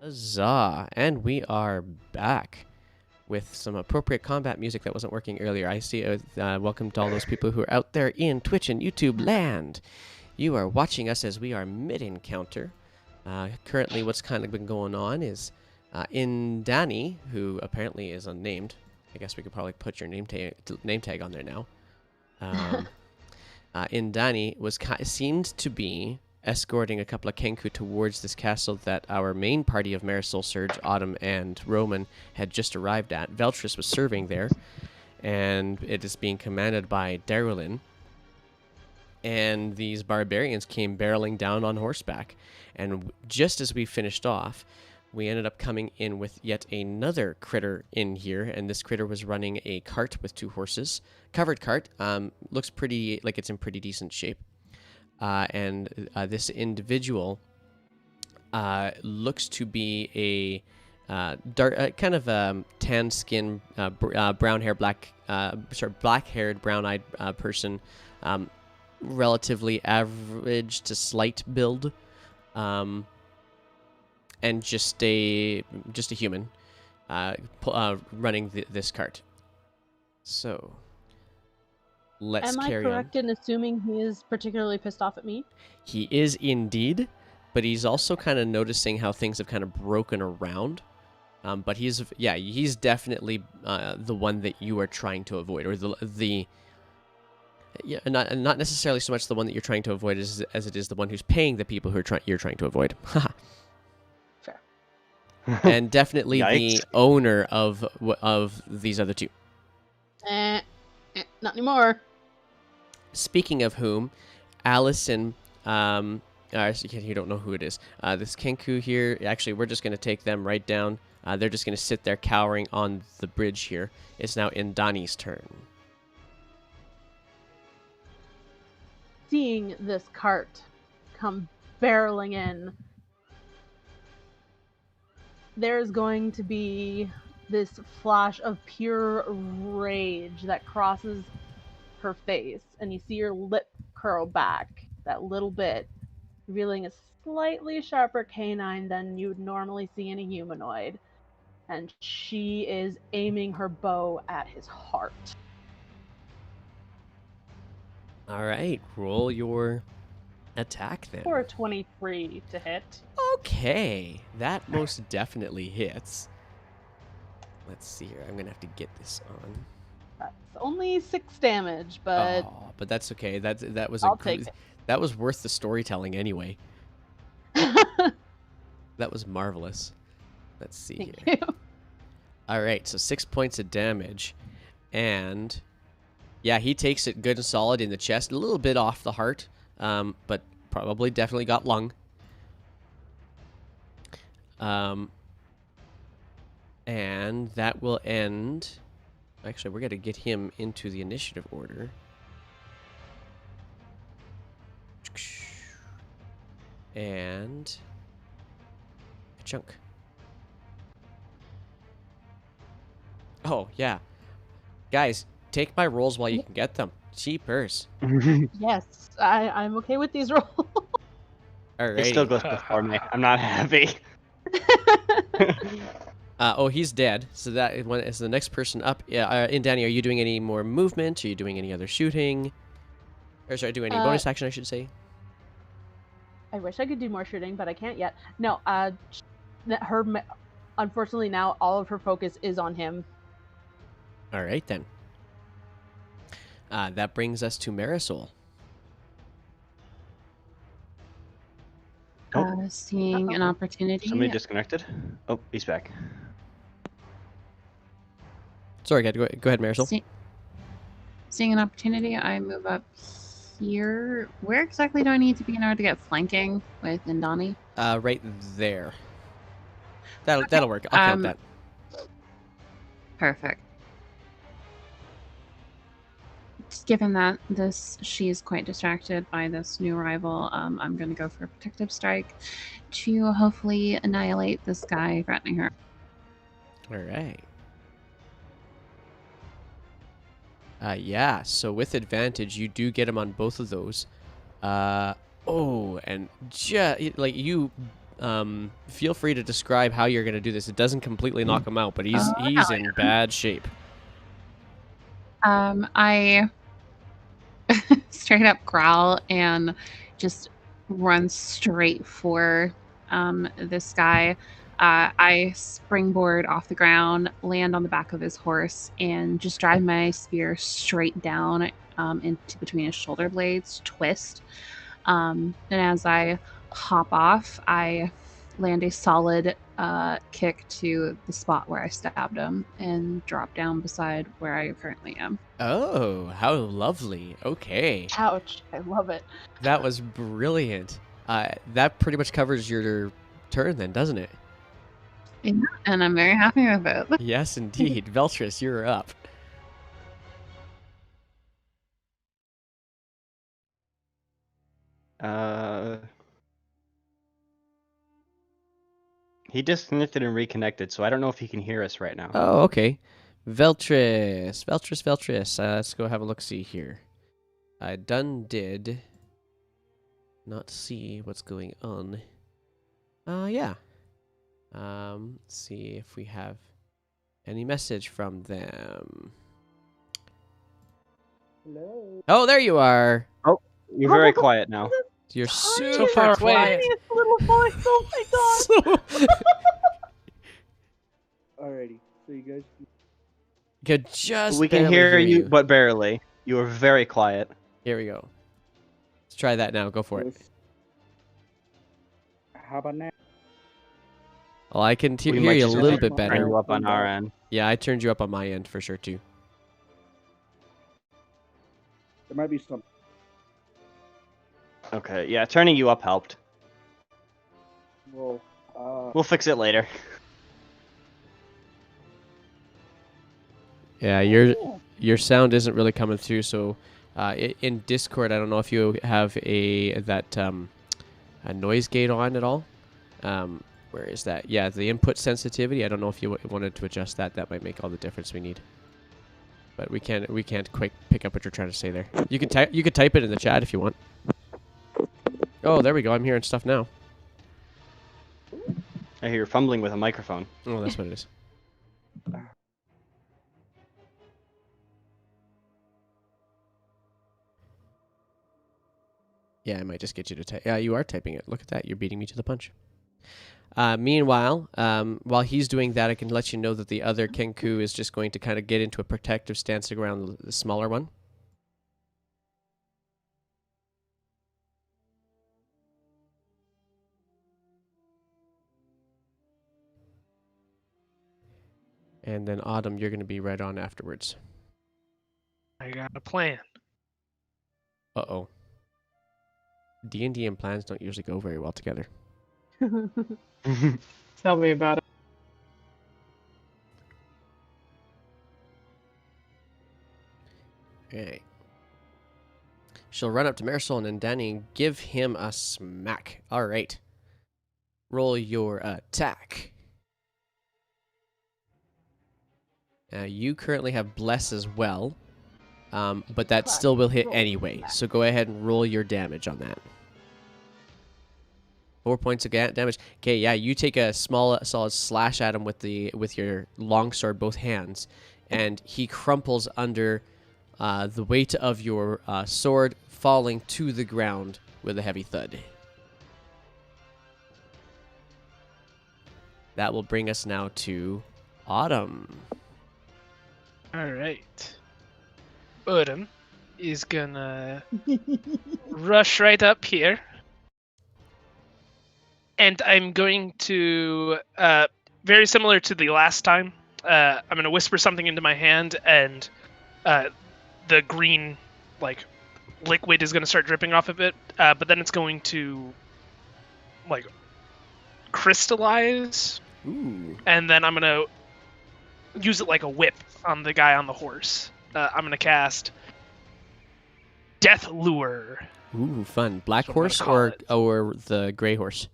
Huzzah! And we are back with some appropriate combat music that wasn't working earlier. I see. Welcome to all those people who are out there in Twitch and YouTube land. You are watching us as we are mid-encounter. Currently, what's kind of been going on is Indani, who apparently is unnamed. I guess we could probably put your name tag on there now. Indani seemed to be escorting a couple of Kenku towards this castle that our main party of Marisol, Surge, Autumn, and Roman had just arrived at. Veltris was serving there, and it is being commanded by Darulin. And these barbarians came barreling down on horseback. And just as we finished off, we ended up coming in with yet another critter in here, and this critter was running a cart with 2 horses. Covered cart, looks pretty, like it's in pretty decent shape. And this individual looks to be a dark, kind of tan skin, brown hair, black-haired, brown-eyed person, relatively average to slight build, and just a human running this cart. So let's carry on. Am I correct in assuming he is particularly pissed off at me? He is indeed, but he's also kind of noticing how things have kind of broken around. But he's definitely the one that you are trying to avoid, or not necessarily so much the one that you're trying to avoid as it is the one who's paying the people who you're trying to avoid. Fair. And definitely Yikes. the owner of these other 2. Not anymore. Speaking of whom, Allison, you don't know who it is. This Kenku here, actually, we're just going to take them right down. They're just going to sit there cowering on the bridge here. It's now Indani's turn. Seeing this cart come barreling in, there's going to be this flash of pure rage that crosses her face, and you see her lip curl back that little bit, revealing a slightly sharper canine than you'd normally see in a humanoid, and she is aiming her bow at his heart. All right, roll your attack then. For a 23 to hit. Okay, that most definitely hits. Let's see here. I'm going to have to get this on. That's only 6 damage, but But that's okay. That was I'll take it. That was worth the storytelling anyway. That was marvelous. Let's see Thank here. you. All right, so 6 points of damage, and yeah, he takes it good and solid in the chest, a little bit off the heart, but probably definitely got lung. And that will end. Actually, we're gonna get him into the initiative order. And chunk. Oh yeah, guys, take my rolls while you can get them. Cheapers. Yes, I'm okay with these rolls. It still Alrighty. goes before me. I'm not happy. Oh, he's dead. So that is the next person up. Yeah, Indani, are you doing any more movement? Are you doing any other shooting? Or sorry, doing any bonus action, I should say? I wish I could do more shooting, but I can't yet. No, unfortunately now all of her focus is on him. All right then. That brings us to Marisol. Seeing an opportunity. Somebody disconnected. Oh, he's back. Sorry, go ahead, Marisol. Seeing an opportunity, I move up here. Where exactly do I need to be in order to get flanking with Indani? Right there. That'll work. I'll count that. Perfect. Just given that she's quite distracted by this new arrival, I'm going to go for a protective strike to hopefully annihilate this guy threatening her. All right. Yeah, so with advantage, you do get him on both of those. And like you feel free to describe how you're going to do this. It doesn't completely knock him out, but he's Oh, he's hell in bad shape. I straight up growl and just run straight for this guy. I springboard off the ground, land on the back of his horse, and just drive my spear straight down into between his shoulder blades, twist. And as I hop off, I land a solid kick to the spot where I stabbed him and drop down beside where I currently am. Oh, how lovely. Okay. Ouch. I love it. That was brilliant. That pretty much covers your turn then, doesn't it? Yeah, and I'm very happy with it. Yes, indeed. Veltris, you're up. He disconnected and reconnected, so I don't know if he can hear us right now. Oh, okay. Veltris. Let's go have a look-see here. I did not see what's going on. Yeah. Let's see if we have any message from them. Hello. Oh, there you are. You're very quiet now. You're Tiny, super far away. quiet. tiniest little voice. Oh my god. So- Alrighty, so you guys. Could just We can barely hear you, but barely. You are very quiet. Here we go. Let's try that now. Go for it. How about now? Well, I can We hear might you a just little have to bit turn Turn better. you up on our end. Yeah, I turned you up on my end for sure too. There might be some. Okay, yeah, turning you up helped. Well, We'll fix it later. Yeah, your sound isn't really coming through. So, in Discord, I don't know if you have a noise gate on at all. Where is that? Yeah, the input sensitivity. I don't know if you wanted to adjust that. That might make all the difference we need. But we can't quite pick up what you're trying to say there. You could type it in the chat if you want. Oh, there we go. I'm hearing stuff now. I hear you're fumbling with a microphone. Oh, that's what it is. Yeah, I might just get you to type. Yeah, you are typing it. Look at that. You're beating me to the punch. Meanwhile, while he's doing that, I can let you know that the other Kenku is just going to kind of get into a protective stance around the smaller one. And then Autumn, you're going to be right on afterwards. I got a plan. Uh-oh. D&D and plans don't usually go very well together. Tell me about it. Okay. She'll run up to Marisol and Danny and give him a smack. All right. Roll your attack. You currently have Bless as well, but that still will hit anyway. So go ahead and roll your damage on that. 4 points of damage. Okay, yeah, you take a small, solid slash at him with your longsword, both hands, and he crumples under the weight of your sword, falling to the ground with a heavy thud. That will bring us now to Autumn. All right. Odin is gonna rush right up here. And I'm going to, very similar to the last time, I'm going to whisper something into my hand, and the green, liquid is going to start dripping off of it, but then it's going to, crystallize, Ooh. and then I'm going to use it like a whip on the guy on the horse. I'm going to cast Death Lure. Ooh, fun. Black That's what I'm horse gonna call or the gray horse?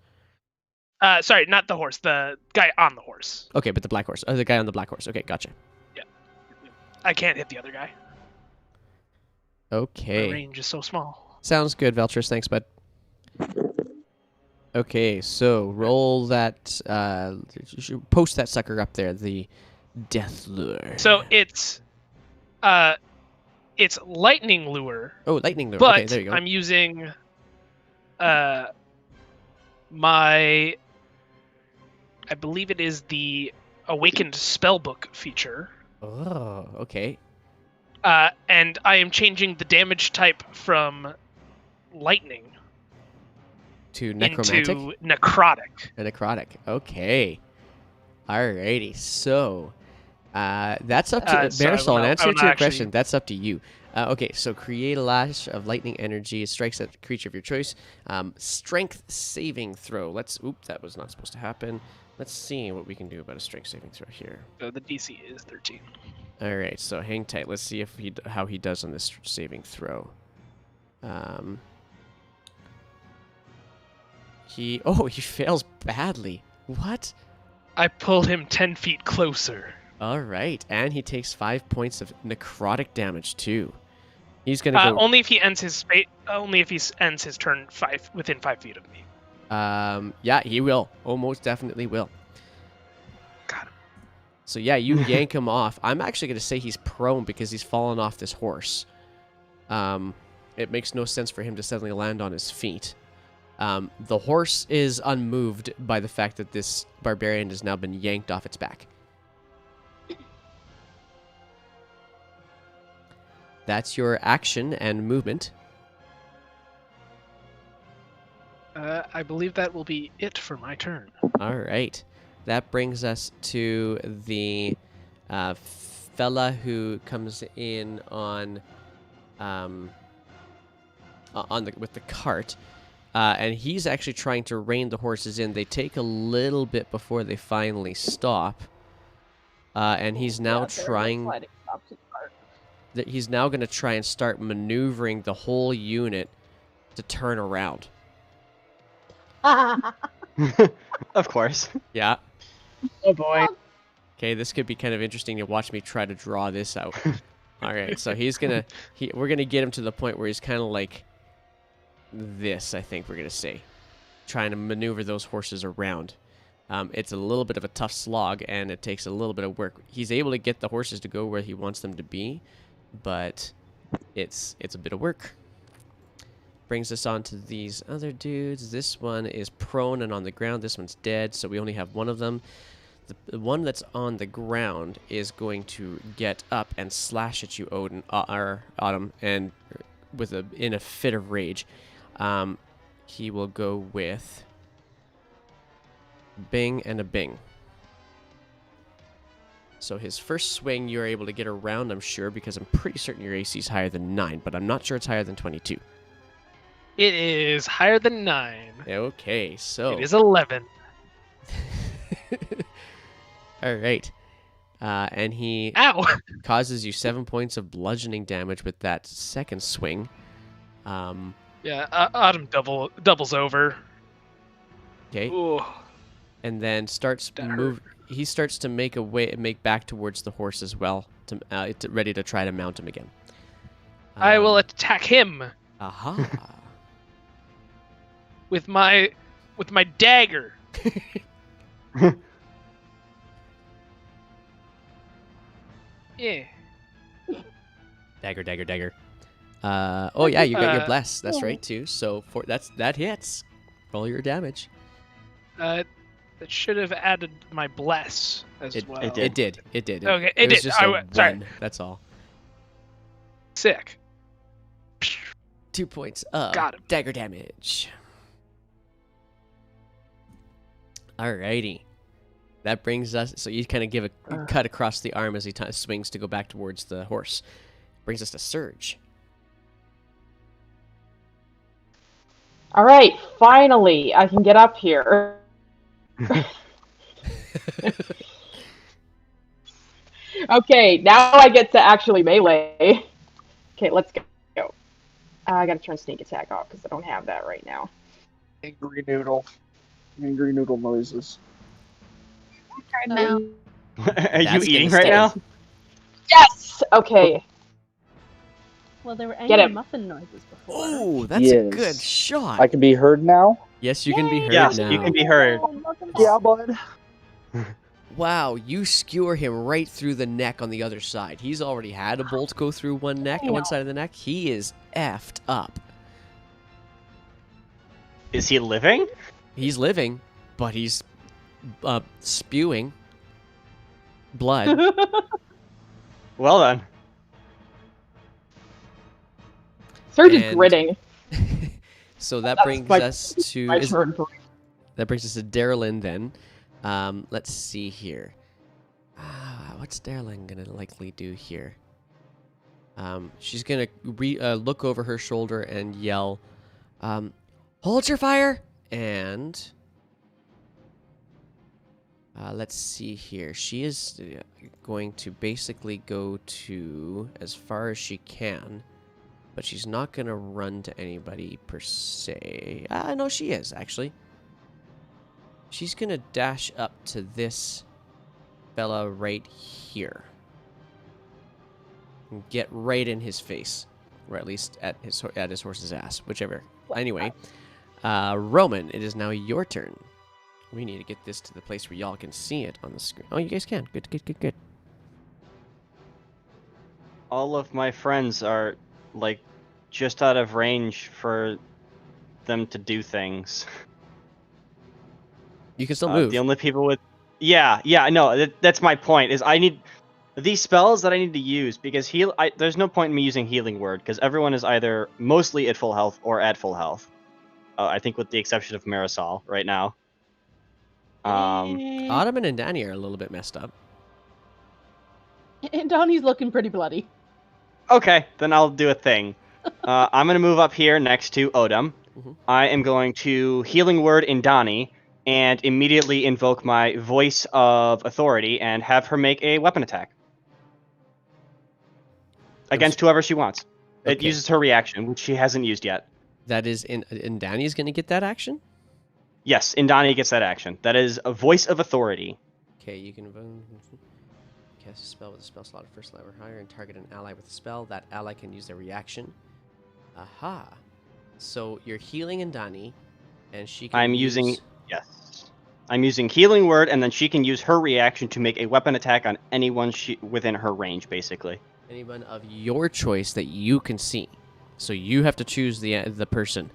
Sorry, not the horse, the guy on the horse. Okay, but the black horse. Oh, the guy on the black horse. Okay, gotcha. I can't hit the other guy. My Okay. range is so small. Sounds good, Veltris. Thanks, bud. Okay, so roll that. Post that sucker up there. The death lure. So it's lightning lure, Oh, lightning lure. but Okay, there you go. I'm using my, I believe it is the Awakened Spellbook feature. Oh, okay. And I am changing the damage type from lightning To necromantic. into necrotic. A necrotic. Okay. Alrighty. So, that's up to So I will Marisol. In not- I answer will to not your actually- question, that's up to you. Okay, so create a lash of lightning energy. It strikes at a creature of your choice. Strength saving throw. Oop, that was not supposed to happen. Let's see what we can do about a strength saving throw here. So the DC is 13. All right, so hang tight. Let's see if how he does on this saving throw. He fails badly. What? I pull him 10 feet closer. All right, and he takes 5 points of necrotic damage too. He's gonna go. Only if he ends his ends his turn within 5 feet of me. Yeah, he will. Almost definitely will. Got him. So yeah, you yank him off. I'm actually gonna say he's prone because he's fallen off this horse. It makes no sense for him to suddenly land on his feet. The horse is unmoved by the fact that this barbarian has now been yanked off its back. That's your action and movement. I believe that will be it for my turn. All right. That brings us to the fella who comes in on with the cart. And he's actually trying to rein the horses in. They take a little bit before they finally stop. And he's now trying. He's now going to try and start maneuvering the whole unit to turn around. Of course. Yeah. Oh boy. Okay, this could be kind of interesting to watch me try to draw this out. All right, so we're gonna get him to the point where he's kind of like this. I think we're gonna say, trying to maneuver those horses around. It's a little bit of a tough slog, and it takes a little bit of work. He's able to get the horses to go where he wants them to be, but it's a bit of work. Brings us on to these other dudes. This one is prone and on the ground. This one's dead, so we only have one of them. The one that's on the ground is going to get up and slash at you, Autumn, and in a fit of rage. He will go with Bing and a Bing. So his first swing, you're able to get around, I'm sure, because I'm pretty certain your AC is higher than 9, but I'm not sure it's higher than 22. It is higher than 9. Okay, so... It is 11. All right. And he Ow! causes you 7 points of bludgeoning damage with that second swing. Yeah, Autumn doubles over. Okay. Ooh. And then starts That move. He starts to make back towards the horse as well, ready to try to mount him again. I will attack him Aha. with my dagger. Yeah. Dagger, dagger, dagger. Oh yeah, you got your bless. That's oh. right too. So that hits. Roll your damage. That should have added my bless as well. it did. It did. Okay, it was it did. just Sorry. one. That's all. Sick. 2 points of Got him. dagger damage. Alrighty. That brings us... So you kind of give a cut across the arm as he swings to go back towards the horse. Brings us to Surge. All right, finally, I can get up here. Okay, now I get to actually melee. Okay, let's go. I gotta turn sneak attack off because I don't have that right now. Angry noodle. Angry noodle noises. Now. Are you That's eating gonna right now? Yes! Okay. Well, there were Get angry him. muffin noises before. Oh, that's a good Yes. shot. I can be heard now. Yes, you can be heard Yes, now. you can be heard. Welcome Yeah, back. bud. Wow, you skewer him right through the neck on the other side. He's already had a bolt go through one side of the neck. He is effed up. Is he living? He's living, but he's spewing blood. Well then. Surge is And- gritting. So that That's brings my- us to My turn. that brings us to Darylyn then. Let's see here. What's Darylyn gonna likely do here? She's gonna look over her shoulder and yell, "Hold your fire!" And let's see here. She is going to basically go to as far as she can, but she's not gonna run to anybody per se. No, she is actually. She's gonna dash up to this fella right here. And get right in his face. Or at least at his horse's ass. Whichever. Anyway. Roman, it is now your turn. We need to get this to the place where y'all can see it on the screen. Oh, you guys can. Good. All of my friends are, like, just out of range for them to do things. You can still move. The only people with... Yeah, no, that's my point, is I need... These spells that I need to use, because there's no point in me using Healing Word, because everyone is either mostly at full health or at full health. I think with the exception of Marisol right now. Ottoman and Danny are a little bit messed up. And Donnie's looking pretty bloody. Okay, then I'll do a thing. I'm going to move up here next to Odom. Mhm. I am going to Healing Word in Donnie, and immediately invoke my Voice of Authority and have her make a weapon attack. Against whoever she wants. It Okay. uses her reaction, which she hasn't used yet. That is in Danny's gonna get that action? Yes, Indani gets that action. That is a Voice of Authority. Okay, you can cast a spell with a spell slot at first level or higher and target an ally with a spell. That ally can use their reaction. Aha. So you're healing Indani, and she can Yes. I'm using Healing Word, and then she can use her reaction to make a weapon attack on anyone within her range, basically. anyone of your choice that you can see. So you have to choose the person.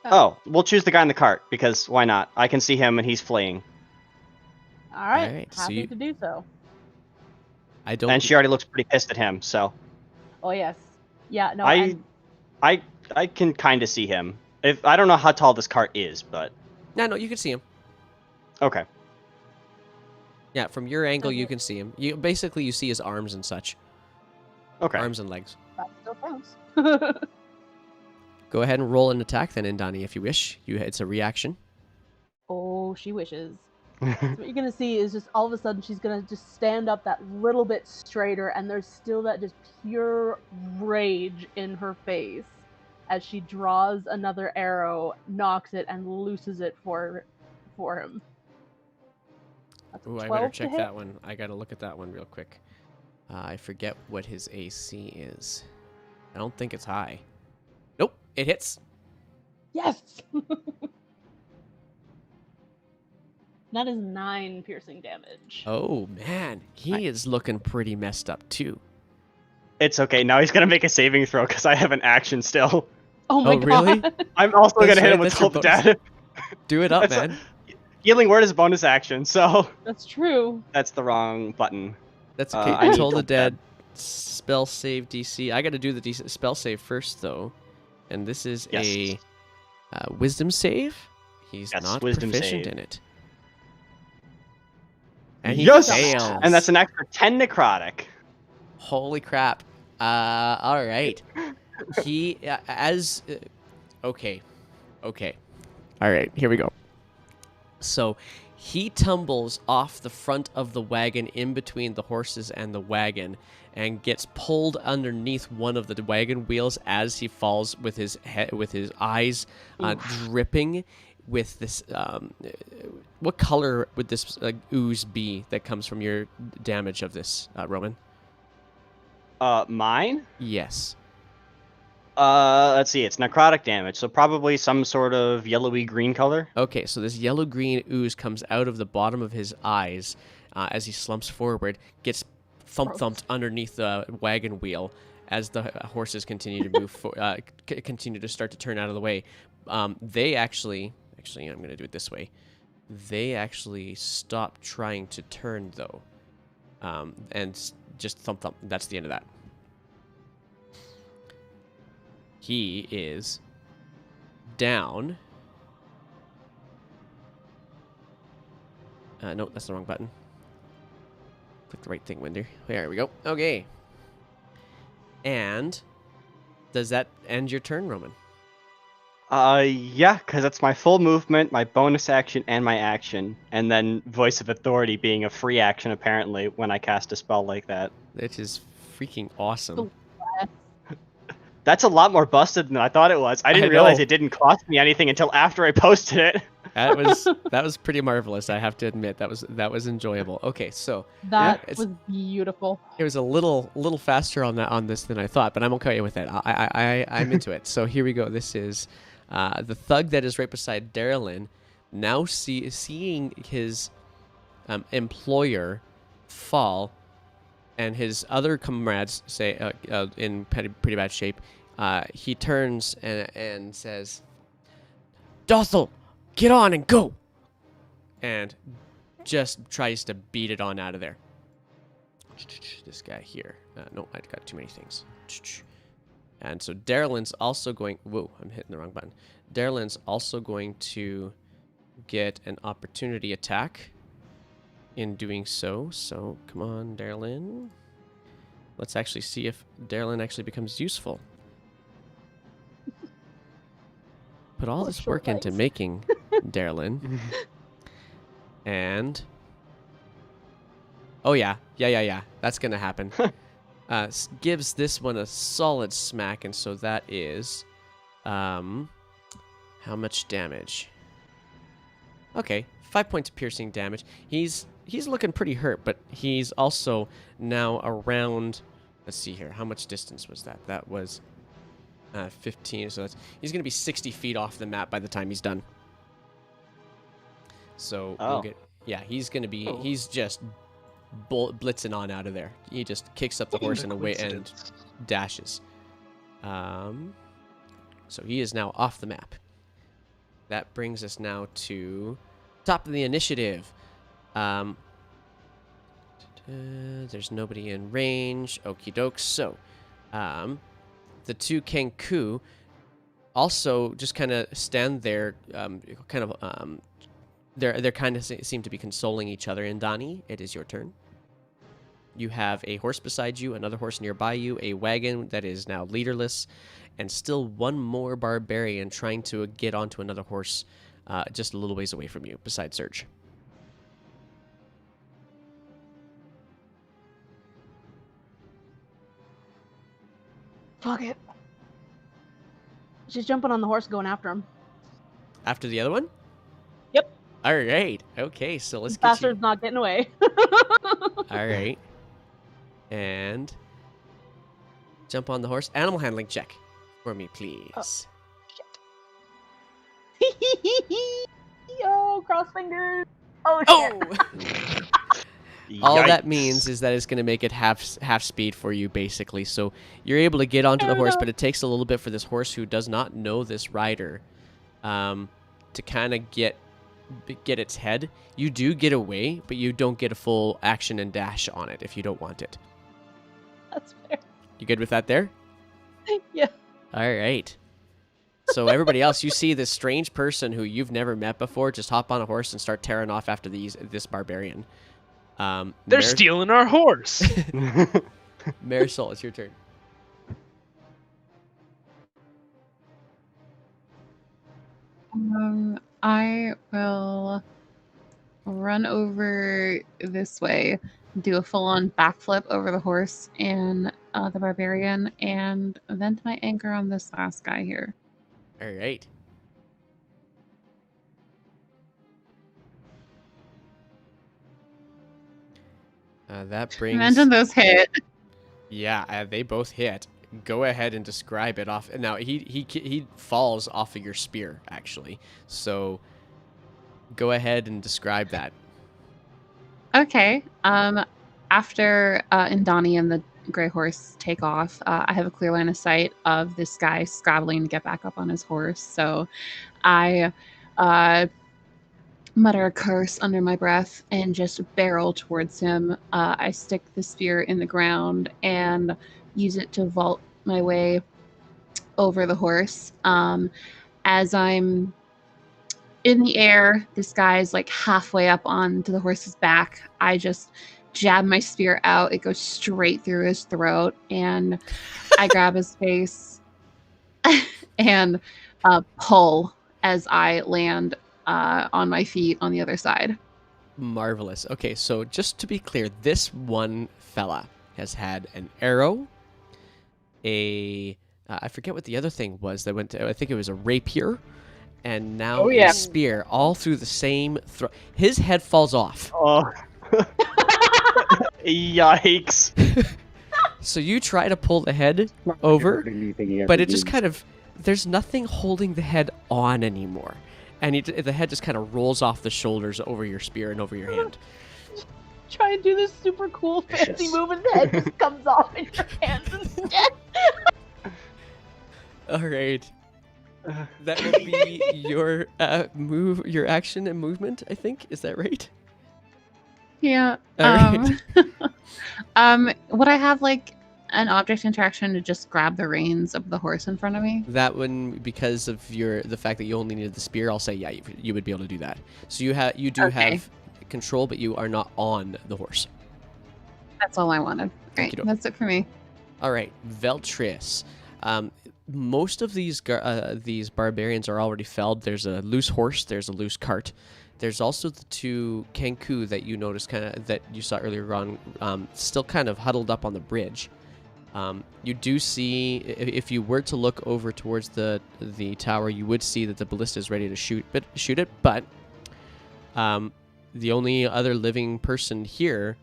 Oh, we'll choose the guy in the cart, because why not? I can see him, and he's fleeing. All right, Alright, so happy you- to do so. I don't. And she already looks pretty pissed at him, so... Oh yes, yeah. No, I can kind of see him. I don't know how tall this cart is, but... No, you can see him. Okay. Yeah, from your angle, you Okay. can see him. You see his arms and such. Okay. Arms and legs. that still counts. Go ahead and roll an attack then, Indani, if you wish. It's a reaction. Oh, she wishes. So what you're gonna see is just all of a sudden she's gonna just stand up that little bit straighter, and there's still that just pure rage in her face as she draws another arrow, knocks it, and looses it for him. That's a Ooh, I 12 better to check hit. that one. I gotta look at that one real quick. I forget what his AC is. I don't think it's high. Nope, it hits. Yes. That is 9 piercing damage. Oh man, he is looking pretty messed up too. It's okay. Now he's going to make a saving throw, because I have an action still. Oh my Oh, really? god. I'm also going That's to hit right, him with that's your Cult bonus. Dead. Do it up, That's man. Healing Word is a bonus action, so... That's true. That's the wrong button. That's okay. I need Toll the Cult Dead. Spell save DC. I gotta do the spell save first though, and this is Yes. a Wisdom save. He's Yes, not Wisdom proficient save. in it. And he Yes! fails. And that's an extra 10 necrotic. Holy crap. All right. He okay. All right, here we go. So, he tumbles off the front of the wagon in between the horses and the wagon and gets pulled underneath one of the wagon wheels as he falls with his head, with his eyes dripping with this what color would this ooze be that comes from your damage of this, Roman? Mine? Yes. Let's see. It's necrotic damage, so probably some sort of yellowy green color. Okay, so this yellow-green ooze comes out of the bottom of his eyes as he slumps forward, gets thumped underneath the wagon wheel as the horses continue to move, continue to start to turn out of the way. They actually, I'm going to do it this way. They actually stop trying to turn, though, and just thump. That's the end of that. He is down. No, that's the wrong button. Click the right thing, Winder. There we go. Okay. And does that end your turn, Roman? Yeah, because it's my full movement, my bonus action, and my action. And then Voice of Authority being a free action, apparently, when I cast a spell like that. That is freaking awesome. That's a lot more busted than I thought it was. I didn't realize it didn't cost me anything until after I posted it. That was pretty marvelous, I have to admit. That was enjoyable. Okay, so That was beautiful. it was a little faster on this than I thought, but I'm okay with it. I'm into it. So here we go. This is the thug that is right beside Darylin, now seeing his employer fall, and his other comrades say in pretty bad shape. He turns and says, "Dothel, get on and go!" And just tries to beat it on out of there. This guy here. No, I got too many things. And so Darylyn's also going... Whoa, I'm hitting the wrong button. Darylyn's also going to get an opportunity attack in doing so. So, come on, Darylyn. Let's actually see if Darylyn actually becomes useful. Put all this work into making Darylyn. And... Oh, yeah. That's going to happen. Gives this one a solid smack, and so that is... how much damage? Okay, 5 points of piercing damage. He's looking pretty hurt, but he's also now around... Let's see here. How much distance was that? That was 15, so he's going to be 60 feet off the map by the time he's done. So we'll get... Yeah, he's going to be... He's just blitzing on out of there. He just kicks up the horse and away and dashes. So he is now off the map. That brings us now to top of the initiative. There's nobody in range. Okie doke. So, the two Kenku also just kind of stand there, they're kind of seem to be consoling each other. And Donnie, it is your turn. You have a horse beside you, another horse nearby you, a wagon that is now leaderless, and still one more barbarian trying to get onto another horse just a little ways away from you, besides Surge. Fuck it. She's jumping on the horse going after him. After the other one? Yep. All right. Okay, so let's get Bastard's not getting away. All right. And jump on the horse. Animal handling check for me, please. Yo, cross fingers. Oh, shit. All that means is that it's going to make it half speed for you, basically. So you're able to get onto the horse, but it takes a little bit for this horse who does not know this rider to kind of get its head. You do get away, but you don't get a full action and dash on it if you don't want it. That's fair. You good with that there? Yeah. All right. So everybody else, you see this strange person who you've never met before just hop on a horse and start tearing off after this barbarian. They're stealing our horse. Marisol, it's your turn. I will run over this way, do a full-on backflip over the horse and the barbarian, and vent my anger on this last guy here. All right. That brings... Imagine those hit. Yeah, they both hit. go ahead and describe it off. Now he falls off of your spear actually. So go ahead and describe that. Okay. After Indani and the gray horse take off, I have a clear line of sight of this guy scrabbling to get back up on his horse. So I mutter a curse under my breath and just barrel towards him. I stick the spear in the ground and use it to vault my way over the horse. As I'm in the air, this guy's like halfway up onto the horse's back. I just jab my spear out. It goes straight through his throat, and I grab his face and pull as I land on my feet on the other side. Marvelous. Okay, so just to be clear, this one fella has had an arrow, I forget what the other thing was that went to, I think it was a rapier, and now a spear, all through the same throat. His head falls off. Oh. Yikes. So you try to pull the head Not over, hurting anything he but ever it just used. kind of, there's nothing holding the head on anymore. And the head just kind of rolls off the shoulders over your spear and over your hand. Try and do this super cool fancy Vicious. move and the head just comes off in your hands instead. All right. That will be your your action and movement, I think. Is that right? Yeah. All right. Would I have like an object interaction to just grab the reins of the horse in front of me? That one, because of the fact that you only needed the spear, I'll say yeah, you would be able to do that. So you do Okay. have control, but you are not on the horse. That's all I wanted. Right. Okey-doke. That's it for me. All right, Veltris. Most of these barbarians are already felled. There's a loose horse. There's a loose cart. There's also the two Kenku that you noticed that you saw earlier on, still kind of huddled up on the bridge. You do see, if you were to look over towards the tower, you would see that the ballista is ready to shoot it. But the only other living person here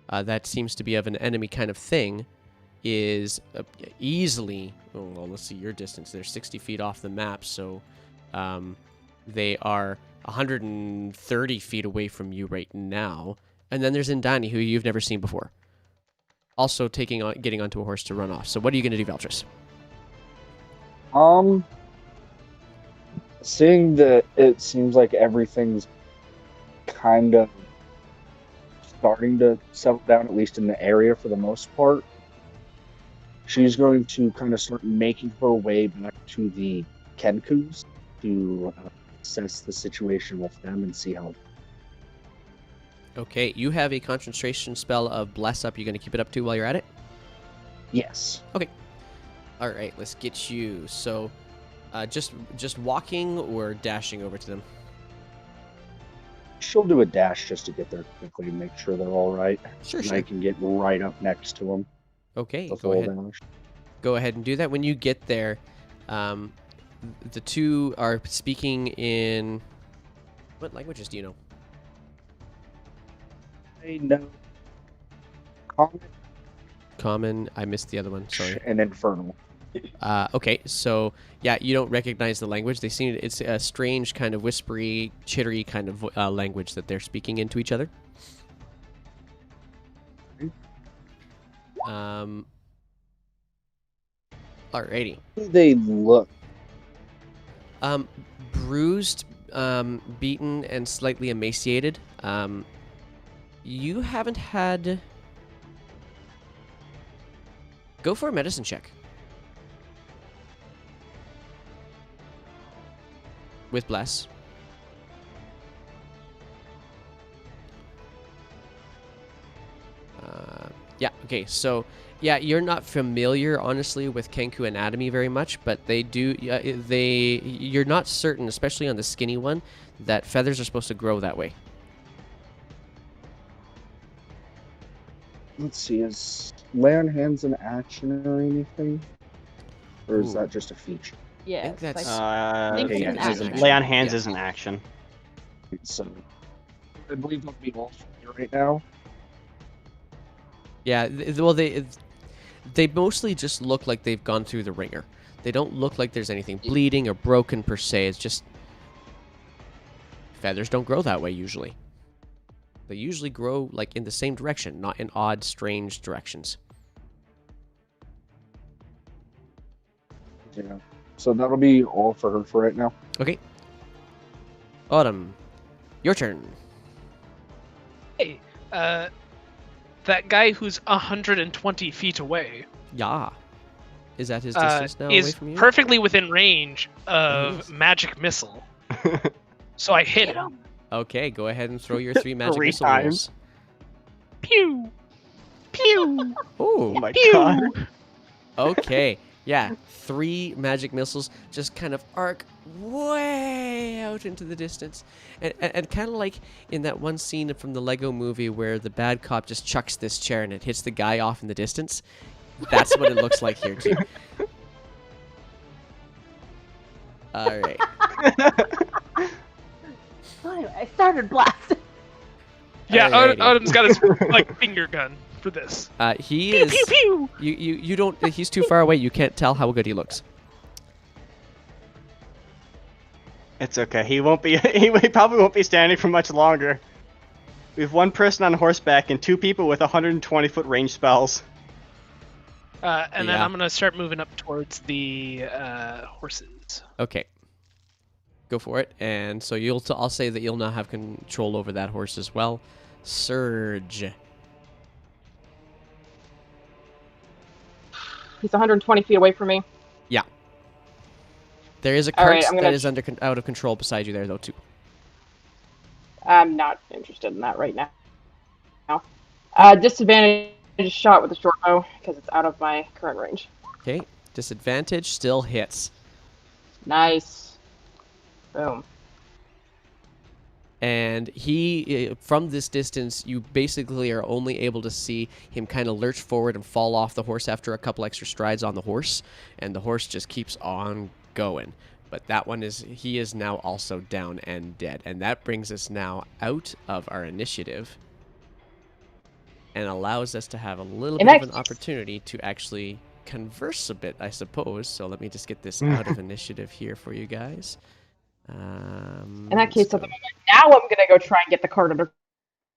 that seems to be of an enemy kind of thing is easily, well, let's see your distance. They're 60 feet off the map, so they are 130 feet away from you right now. And then there's Indani, who you've never seen before. Also getting onto a horse to run off. So what are you going to do, Veltris? Seeing that it seems like everything's kind of starting to settle down, at least in the area for the most part, she's going to kind of start making her way back to the Kenkus to assess the situation with them and see how. Okay, you have a concentration spell of Bless Up. You're going to keep it up too while you're at it? Yes. All right, let's get you. So, just walking or dashing over to them? She'll do a dash just to get there quickly and make sure they're all right. Sure, And I can get right up next to them. Okay, The go full ahead. dash. Go ahead and do that. When you get there, the two are speaking in... What languages do you know? I know. Common Common. I missed the other one. Sorry. and Infernal. Okay, so yeah, you don't recognize the language. It's a strange kind of whispery, chittery kind of language that they're speaking into each other. Alrighty. They look. Bruised, beaten, and slightly emaciated. You haven't had... Go for a medicine check. With Bless. Yeah, okay, so... Yeah, you're not familiar, honestly, with Kenku anatomy very much, but they do... You're not certain, especially on the skinny one, that feathers are supposed to grow that way. Let's see, is lay on hands an action or anything? Or is Ooh. that just a feature? Yeah. think that's- think it's it's an yeah, it's an action. Lay on hands Yeah. is an action. So, I believe that'll be all for you right now. Yeah, They mostly just look like they've gone through the ringer. They don't look like there's anything bleeding or broken per se. It's just feathers don't grow that way usually. They usually grow like in the same direction, not in odd, strange directions. Yeah. So that'll be all for her for right now. Okay. Autumn, your turn. Hey, that guy who's 120 feet away Yeah. Is that his distance now away is from you? perfectly within range It of is. magic missile. So I hit him. Okay, go ahead and throw your 3 magic 3 missile times. rolls. Pew! Pew! Oh, Oh my Pew! god. okay. Yeah, 3 magic missiles just kind of arc way out into the distance. And kind of like in that one scene from the Lego movie where the bad cop just chucks this chair and it hits the guy off in the distance. That's what it looks like here, too. All right. Anyway, I started blasting. Yeah, Alrighty. Autumn's got his like finger gun for this. He Pew is... pew pew! You don't... He's too far away. You can't tell how good he looks. It's okay. He won't be. He probably won't be standing for much longer. We have 1 person on horseback and 2 people with 120-foot range spells. And then Yeah. I'm gonna start moving up towards the horses. Okay. Go for it. And so I'll say that you'll now have control over that horse as well. Surge. He's 120 feet away from me. There is a All cart right, I'm gonna that is out of control beside you there, though, too. I'm not interested in that right now. Disadvantage shot with a short bow because it's out of my current range. Okay. Disadvantage still hits. Nice. Boom. And he, from this distance, you basically are only able to see him kind of lurch forward and fall off the horse after a couple extra strides on the horse. And the horse just keeps on going. But that one he is now also down and dead. And that brings us now out of our initiative. And allows us to have a little bit of an opportunity to actually converse a bit, I suppose. So let me just get this out of initiative here for you guys. In that case, let's go. now I'm gonna go try and get the cart under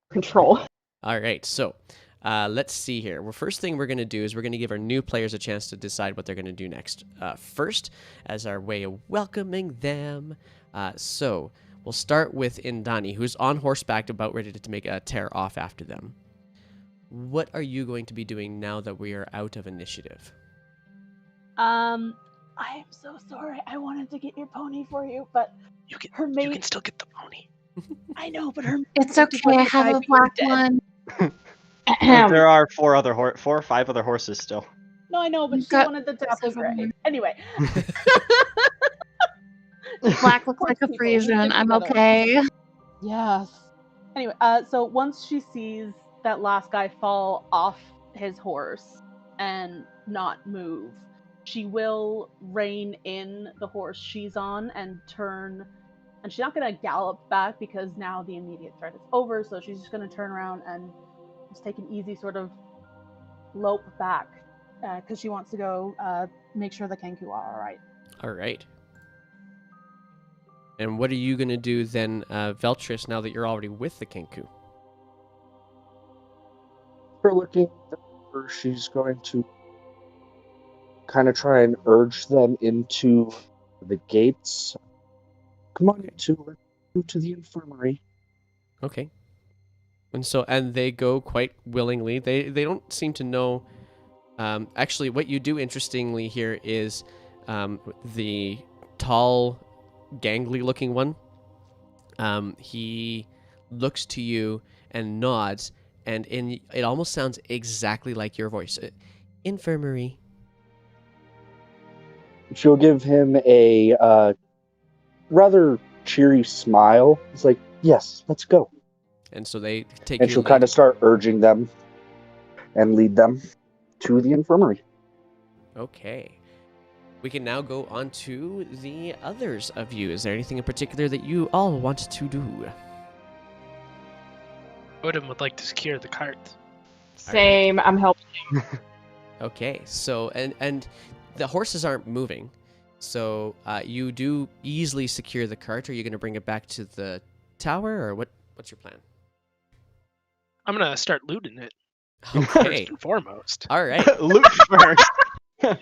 control. All right, so let's see here. Well, first thing we're going to do is we're going to give our new players a chance to decide what they're going to do next. First, as our way of welcoming them, so we'll start with Indani, who's on horseback, about ready to make a tear off after them. What are you going to be doing now that we are out of initiative? I am so sorry. I wanted to get your pony for you, but You can, her you mate. can still get the pony. I know, but her. It's mate okay. was I the have guy a being black dead. one. There are 4 or 5 other horses still. No, I know, but she Got wanted the dapple gray. seven. Anyway. Black looks like a People, we stick Frisian. I'm together. okay. Yes. Anyway, so once she sees that last guy fall off his horse and not move, she will rein in the horse she's on and turn. And she's not going to gallop back because now the immediate threat is over. So she's just going to turn around and just take an easy sort of lope back because she wants to go make sure the Kenku are all right. All right. And what are you going to do then, Veltris, now that you're already with the Kenku? For looking at her, she's going to kind of try and urge them into the gates. Come on, let's go to the infirmary. Okay. And they go quite willingly. They don't seem to know. Actually, what you do interestingly here is the tall, gangly-looking one. He looks to you and nods, and it almost sounds exactly like your voice. Infirmary. She'll give him a rather cheery smile. It's like, yes, let's go. And so they take And your she'll lead. kind of start urging them and lead them to the infirmary. Okay. We can now go on to the others of you. Is there anything in particular that you all want to do? Odin would like to secure the cart. Same. I'm helping. Okay, so and the horses aren't moving, so you do easily secure the cart. Are you going to bring it back to the tower, or what's your plan? I'm gonna start looting it Okay, first and foremost. all right. Loot first. No,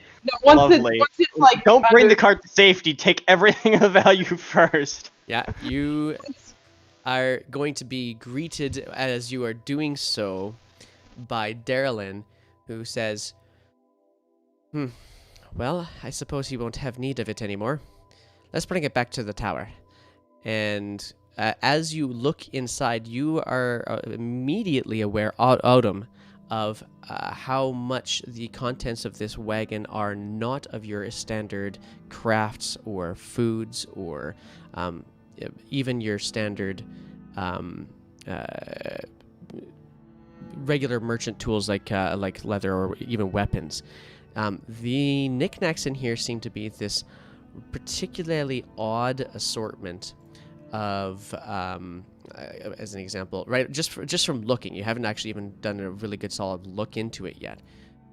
once Lovely. it's like Don't bring the under- cart to safety. Take everything of value first. Yeah, you are going to be greeted as you are doing so by Darylin, who says, well, I suppose he won't have need of it anymore. Let's bring it back to the tower. And as you look inside, you are immediately aware, Autumn, of how much the contents of this wagon are not of your standard crafts or foods or even your standard regular merchant tools like leather or even weapons. The knickknacks in here seem to be this particularly odd assortment of, as an example, right? Just from looking, you haven't actually even done a really good solid look into it yet.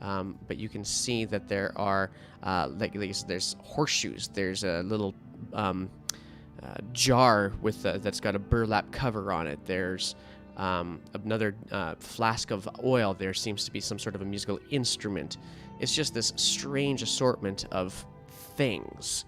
But you can see that there are there's horseshoes. There's a little jar with that's got a burlap cover on it. There's another flask of oil. There seems to be some sort of a musical instrument. It's just this strange assortment of things.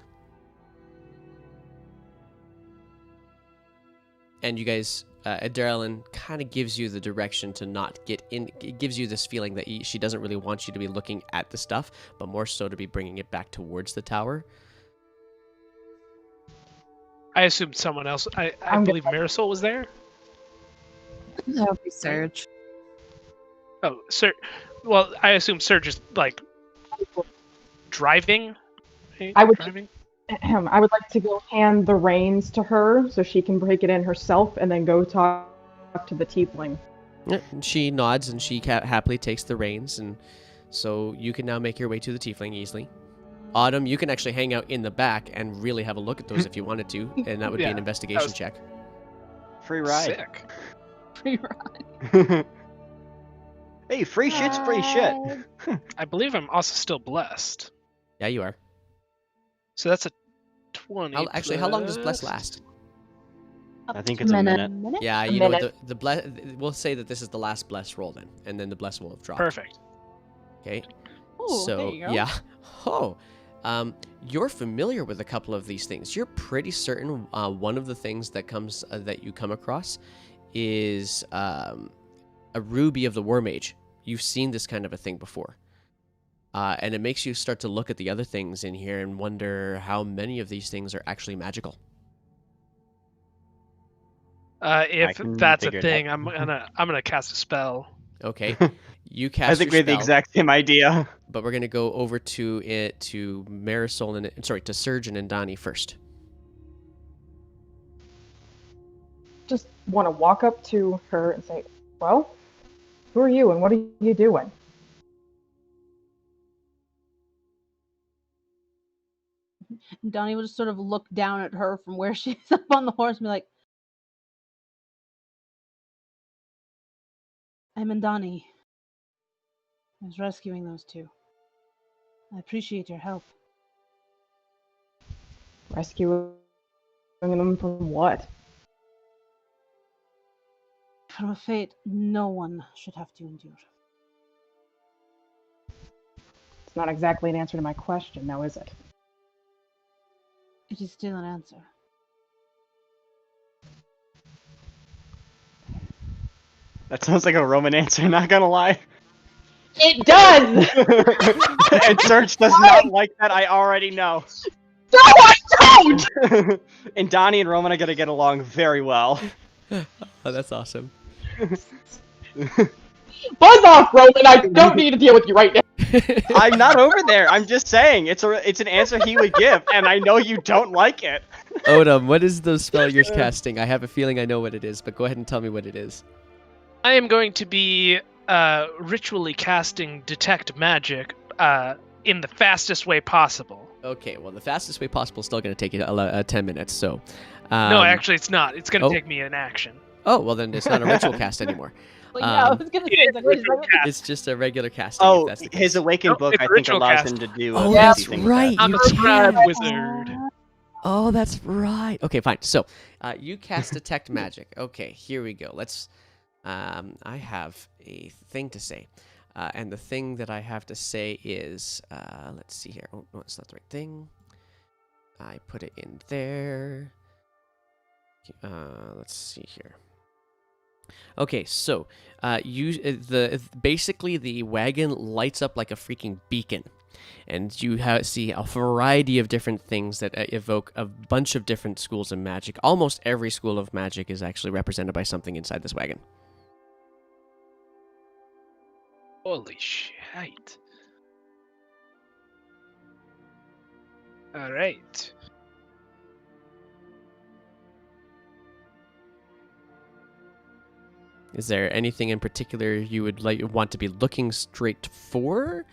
And you guys, Darylin kind of gives you the direction to not get in. It gives you this feeling that she doesn't really want you to be looking at the stuff, but more so to be bringing it back towards the tower. I assumed someone else. I believe Marisol was there. That would be Serge. Oh, Sir. Well, I assume Serge is like driving. I would- Driving. I would like to go hand the reins to her so she can break it in herself and then go talk to the tiefling. Yeah, and she nods and she happily takes the reins, and so you can now make your way to the tiefling easily. Autumn, you can actually hang out in the back and really have a look at those if you wanted to, and that would be an Yeah, investigation check. Free ride. Sick. Free ride. Hey, free shit's free shit. I believe I'm also still blessed. Yeah, you are. So that's a 20. Actually, how long does bless plus- last? I think it's a minute. Yeah, A you know what, minute. the bless. We'll say that this is the last bless roll then, and then the bless will have dropped. Perfect. Okay. Oh, So there you go. yeah. Oh, you're familiar with a couple of these things. You're pretty certain one of the things that comes that you come across is a ruby of the War Mage. You've seen this kind of a thing before. And it makes you start to look at the other things in here and wonder how many of these things are actually magical. If can that's a figure it thing, out. I'm gonna cast a spell. Okay, you cast. I think we your had the spell, exact same idea. But we're gonna go over to Marisol to Serge and Indani first. Just want to walk up to her and say, well, who are you and what are you doing? And Donnie will just sort of look down at her from where she's up on the horse and be like, I'm Indani. I was rescuing those two. I appreciate your help. Rescuing them from what? From a fate no one should have to endure. It's not exactly an answer to my question, now is it? It is still an answer. That sounds like a Roman answer, not gonna lie. It does! And Serge does not like that, I already know. No, I don't! And Donnie and Roman are gonna get along very well. Oh, that's awesome. Buzz off, Roman! I don't need to deal with you right now. I'm not over there, I'm just saying, it's an answer he would give, and I know you don't like it. Odom, what is the spell you're casting? I have a feeling I know what it is, but go ahead and tell me what it is. I am going to be ritually casting Detect Magic in the fastest way possible. Okay, well, the fastest way possible is still going to take you 10 minutes, so... No, actually, it's not. It's going to oh. take me an action. Oh, well, then it's not a ritual cast anymore. Like, yeah, I Um, was gonna say, Yeah, it's like, wait a second. It's just a regular casting. If Oh, that's the his case. awakened Nope, book, it's I think, ritual allows cast. him to do Oh, a that's fancy thing with right. that. I'm You a scribe can. wizard. Oh, that's right. Okay, fine. So, you cast detect magic. Okay, here we go. Let's. I have a thing to say, and the thing that I have to say is, let's see here. Oh no, it's not the right thing. I put it in there. Let's see here. Okay, so basically the wagon lights up like a freaking beacon, and you see a variety of different things that evoke a bunch of different schools of magic. Almost every school of magic is actually represented by something inside this wagon. Holy shit. All right. Is there anything in particular you would want to be looking straight for?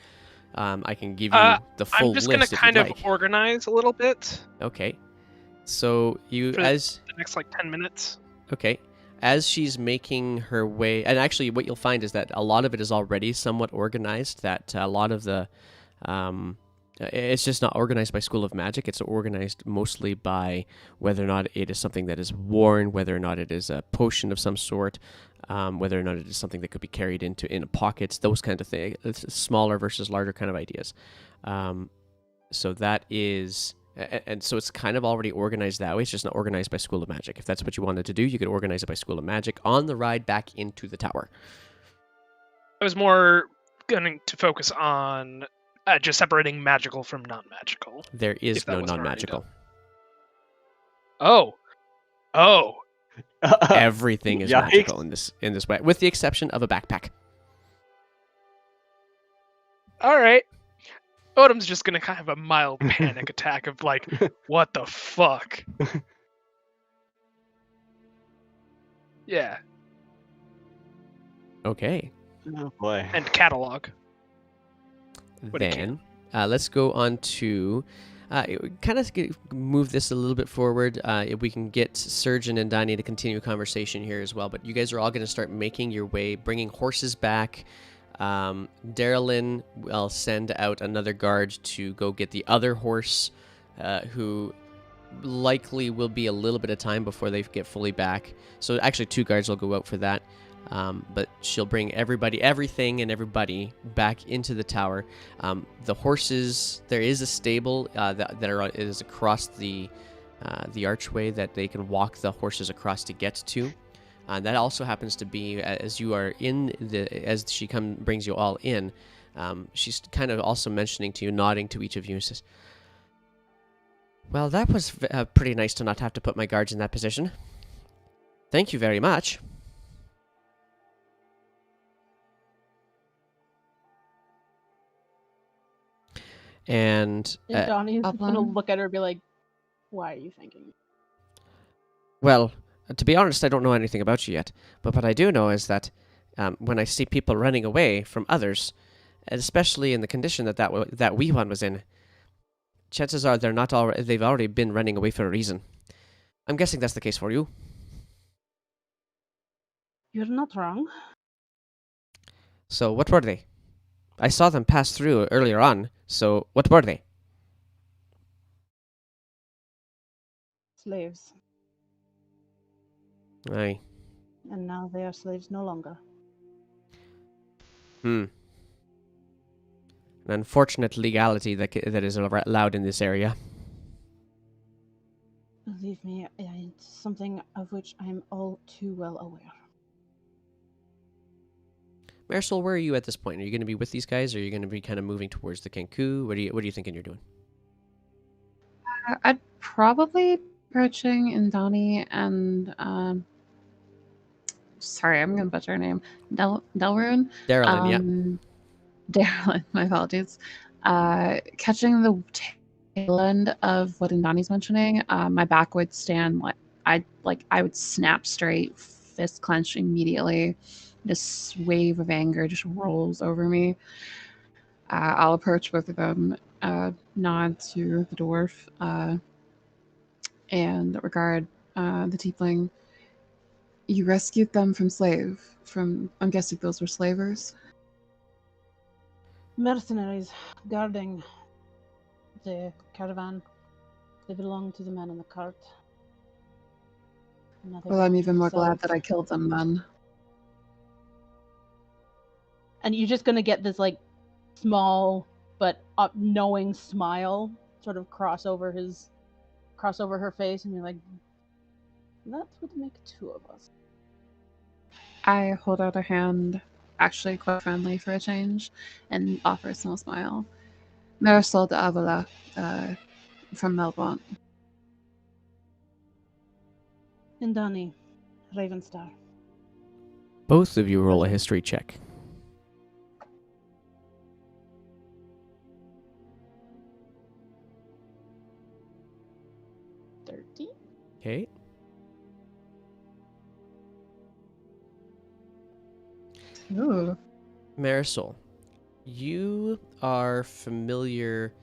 I can give you the full I'm just gonna list if kind you'd of like. organize a little bit Okay. So you for as the next like 10 minutes. okay, as she's making her way, and actually what you'll find is that a lot of it is already somewhat organized. That a lot of the it's just not organized by School of Magic. It's organized mostly by whether or not it is something that is worn, whether or not it is a potion of some sort, whether or not it is something that could be carried in pockets, those kind of things, smaller versus larger kind of ideas. So that is, and so it's kind of already organized that way. It's just not organized by School of Magic. If that's what you wanted to do, you could organize it by School of Magic on the ride back into the tower. I was more going to focus on just separating magical from non-magical. There is If that no wasn't already non-magical. Oh. Everything is Yikes. magical in this way, with the exception of a backpack. All right. Odom's just gonna kind of have a mild panic attack of like, what the fuck? Yeah. Okay. Oh boy. And catalog. What it Then let's go on to kind of move this a little bit forward. If we can get Surgeon and Donnie to continue a conversation here as well. But you guys are all going to start making your way, bringing horses back. Darylyn will send out another guard to go get the other horse, who likely will be a little bit of time before they get fully back. So actually 2 guards will go out for that. But she'll bring everything and everybody back into the tower. The horses, there is a stable that is across the archway that they can walk the horses across to get to. That also happens to be as you are as she brings you all in. She's kind of also mentioning to you, nodding to each of you, and says, "Well, that was pretty nice to not have to put my guards in that position. Thank you very much." And Donnie is gonna Upland? look at her and be like, "Why are you thanking me?" well, to be honest, I don't know anything about you yet. But what I do know is that when I see people running away from others, especially in the condition that wee one was in, chances are they've already been running away for a reason. I'm guessing that's the case for you. You're not wrong. So what were they? I saw them pass through earlier on. So what were they? Slaves. Aye. And now they are slaves no longer. An unfortunate legality that is allowed in this area. Believe me, it's something of which I'm all too well aware. Marisol, where are you at this point? Are you going to be with these guys, or are you going to be kind of moving towards the Kenku? What are you thinking you're doing? I'd probably be approaching Indani and sorry, I'm gonna butcher her name. Delrune. Darylyn, yeah. Darylyn, my apologies. Catching the tail end of what Indani's mentioning, my back would stand I would snap straight, fist clench immediately. This wave of anger just rolls over me. I'll approach both of them, nod to the dwarf, and regard the tiefling. You rescued them from, I'm guessing those were slavers? Mercenaries guarding the caravan. They belong to the man in the cart. Well, I'm even more glad Yourself. that I killed them then. And you're just gonna get this like small but knowing smile sort of cross over her face, and you're like, that would make two of us. I hold out a hand, actually quite friendly for a change, and offer a small smile. Marisol de Avila, from Melbourne. And Donnie, Ravenstar. Both of you roll a history check. Okay. Ooh. Marisol, you are familiar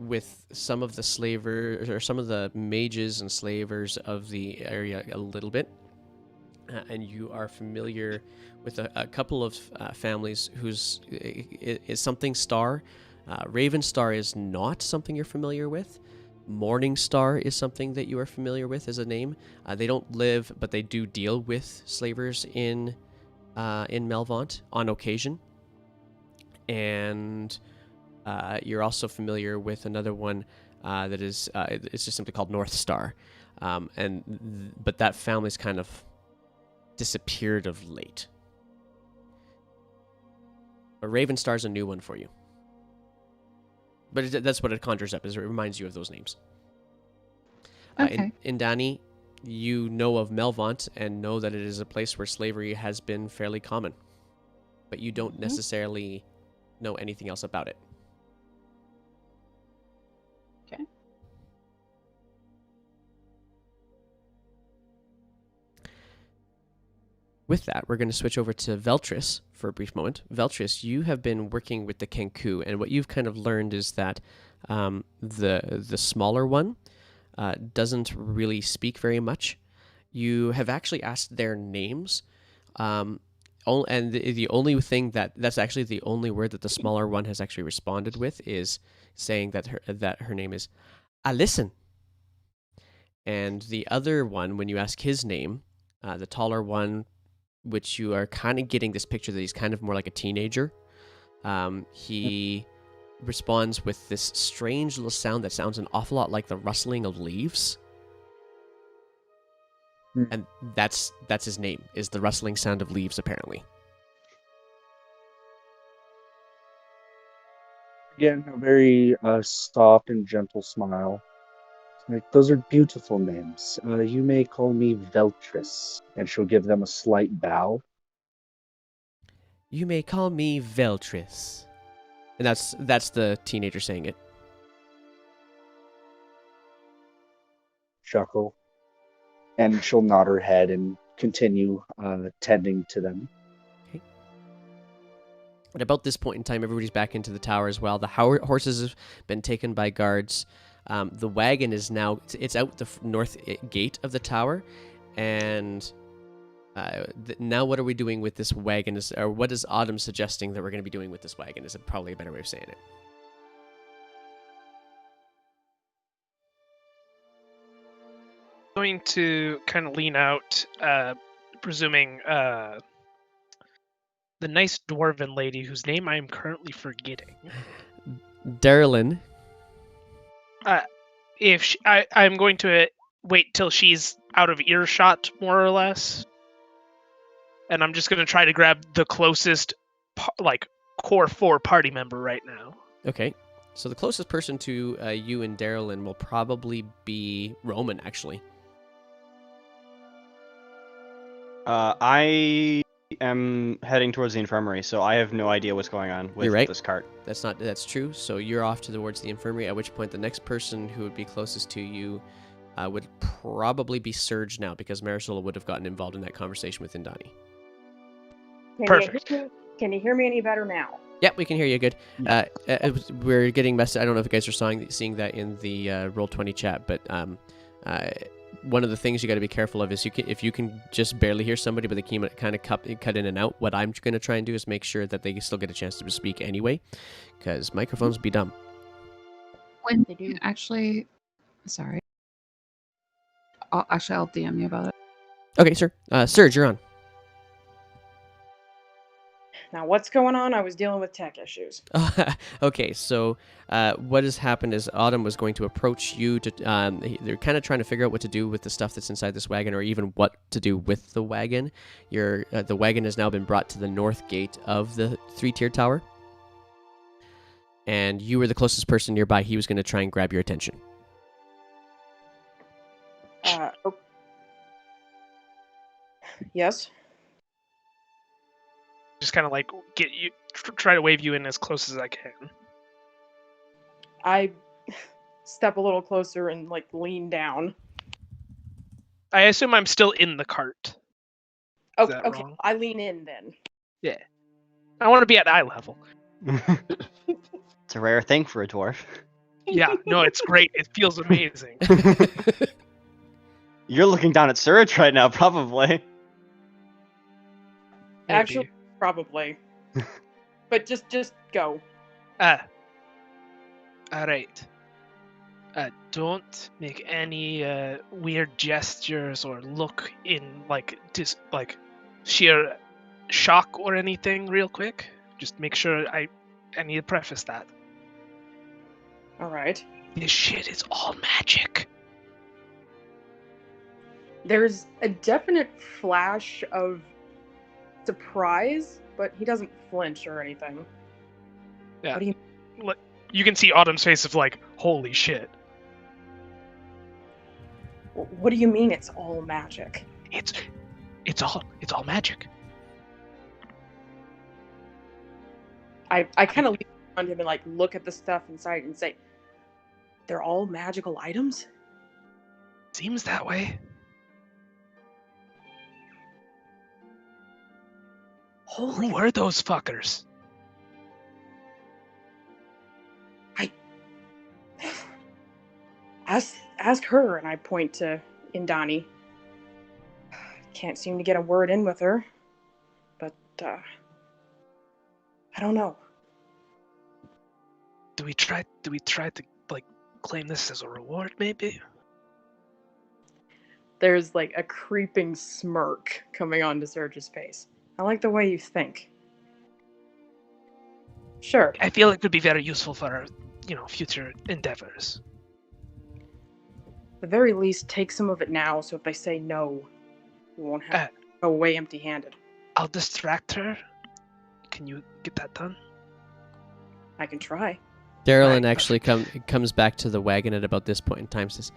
with some of the slavers or some of the mages and slavers of the area a little bit, and you are familiar with a couple of families whose is something Star. Raven Star is not something you're familiar with. Morning Star is something that you are familiar with as a name. They don't live, but they do deal with slavers in Melvaunt on occasion. And you're also familiar with another one that is it's just simply called North Star, but that family's kind of disappeared of late. But Raven Star's a new one for you. But that's what it conjures up, is it reminds you of those names. Okay. In Dani, you know of Melvaunt and know that it is a place where slavery has been fairly common. But you don't necessarily know anything else about it. Okay. With that, we're going to switch over to Veltris for a brief moment. Veltris, you have been working with the Kenku, and what you've kind of learned is that the smaller one doesn't really speak very much. You have actually asked their names, and the only thing that's actually the only word that the smaller one has actually responded with is saying that her name is Alison. And the other one, when you ask his name, the taller one, which you are kind of getting this picture that he's kind of more like a teenager. He responds with this strange little sound that sounds an awful lot like the rustling of leaves. And that's his name, is the rustling sound of leaves, apparently. Again, a very soft and gentle smile. Like, those are beautiful names. You may call me Veltris. And she'll give them a slight bow. You may call me Veltris. And that's the teenager saying it. Chuckle. And she'll nod her head and continue tending to them. Okay. At about this point in time, everybody's back into the tower as well. The horses have been taken by guards. The wagon is now, it's out the north gate of the tower, and now what are we doing with this wagon? Or what is Autumn suggesting that we're going to be doing with this wagon? Is probably a better way of saying it. Going to kind of lean out, presuming the nice dwarven lady whose name I am currently forgetting. Darylyn. I'm going to wait till she's out of earshot, more or less, and I'm just going to try to grab the closest, core 4 party member right now. Okay, so the closest person to you and Darylyn will probably be Roman, actually. I am heading towards the infirmary, so I have no idea what's going on with this cart. That's true. So you're off towards the infirmary, at which point the next person who would be closest to you would probably be Serge now, because Marisol would have gotten involved in that conversation with Indani. Perfect. Can you hear me any better now? Yep, we can hear you good. We're getting message. I don't know if you guys are seeing that in the Roll20 chat, but one of the things you got to be careful of is if you can just barely hear somebody, but they can kind of cut in and out. What I'm going to try and do is make sure that they still get a chance to speak anyway, because microphones be dumb. When They do. actually, sorry. I'll DM you about it. Okay, sir. Serge, you're on. Now, what's going on? I was dealing with tech issues. Okay, so what has happened is Autumn was going to approach you to. They're kind of trying to figure out what to do with the stuff that's inside this wagon, or even what to do with the wagon. The wagon has now been brought to the north gate of the 3-tiered tower, and you were the closest person nearby. He was going to try and grab your attention. Oh. Yes. Just kind of like get you, try to wave you in as close as I can. I step a little closer and like lean down. I assume I'm still in the cart. Oh, that okay. wrong? I lean in then. Yeah. I want to be at eye level. It's a rare thing for a dwarf. Yeah, no, it's great. It feels amazing. You're looking down at Surge right now, probably. Maybe. Actually, probably. But just go. All right. Don't make any weird gestures or look in like sheer shock or anything. Real quick, just make sure I need to preface that. All right. This shit is all magic. There's a definite flash of surprise, but he doesn't flinch or anything. Yeah. What do you? You can see Autumn's face of like, holy shit. What do you mean? It's all magic. It's all magic. I kind of lean around him and like look at the stuff inside and say, "They're all magical items." Seems that way. Holy! Who were those fuckers? Ask her, and I point to Indani. Can't seem to get a word in with her, but I don't know. Do we try to like claim this as a reward, maybe? There's like a creeping smirk coming onto Surge's face. I like the way you think. Sure. I feel it could be very useful for our, future endeavors. At the very least, take some of it now, so if they say no, we won't have to go away empty-handed. I'll distract her. Can you get that done? I can try. Darylyn actually comes back to the wagon at about this point in time. Says,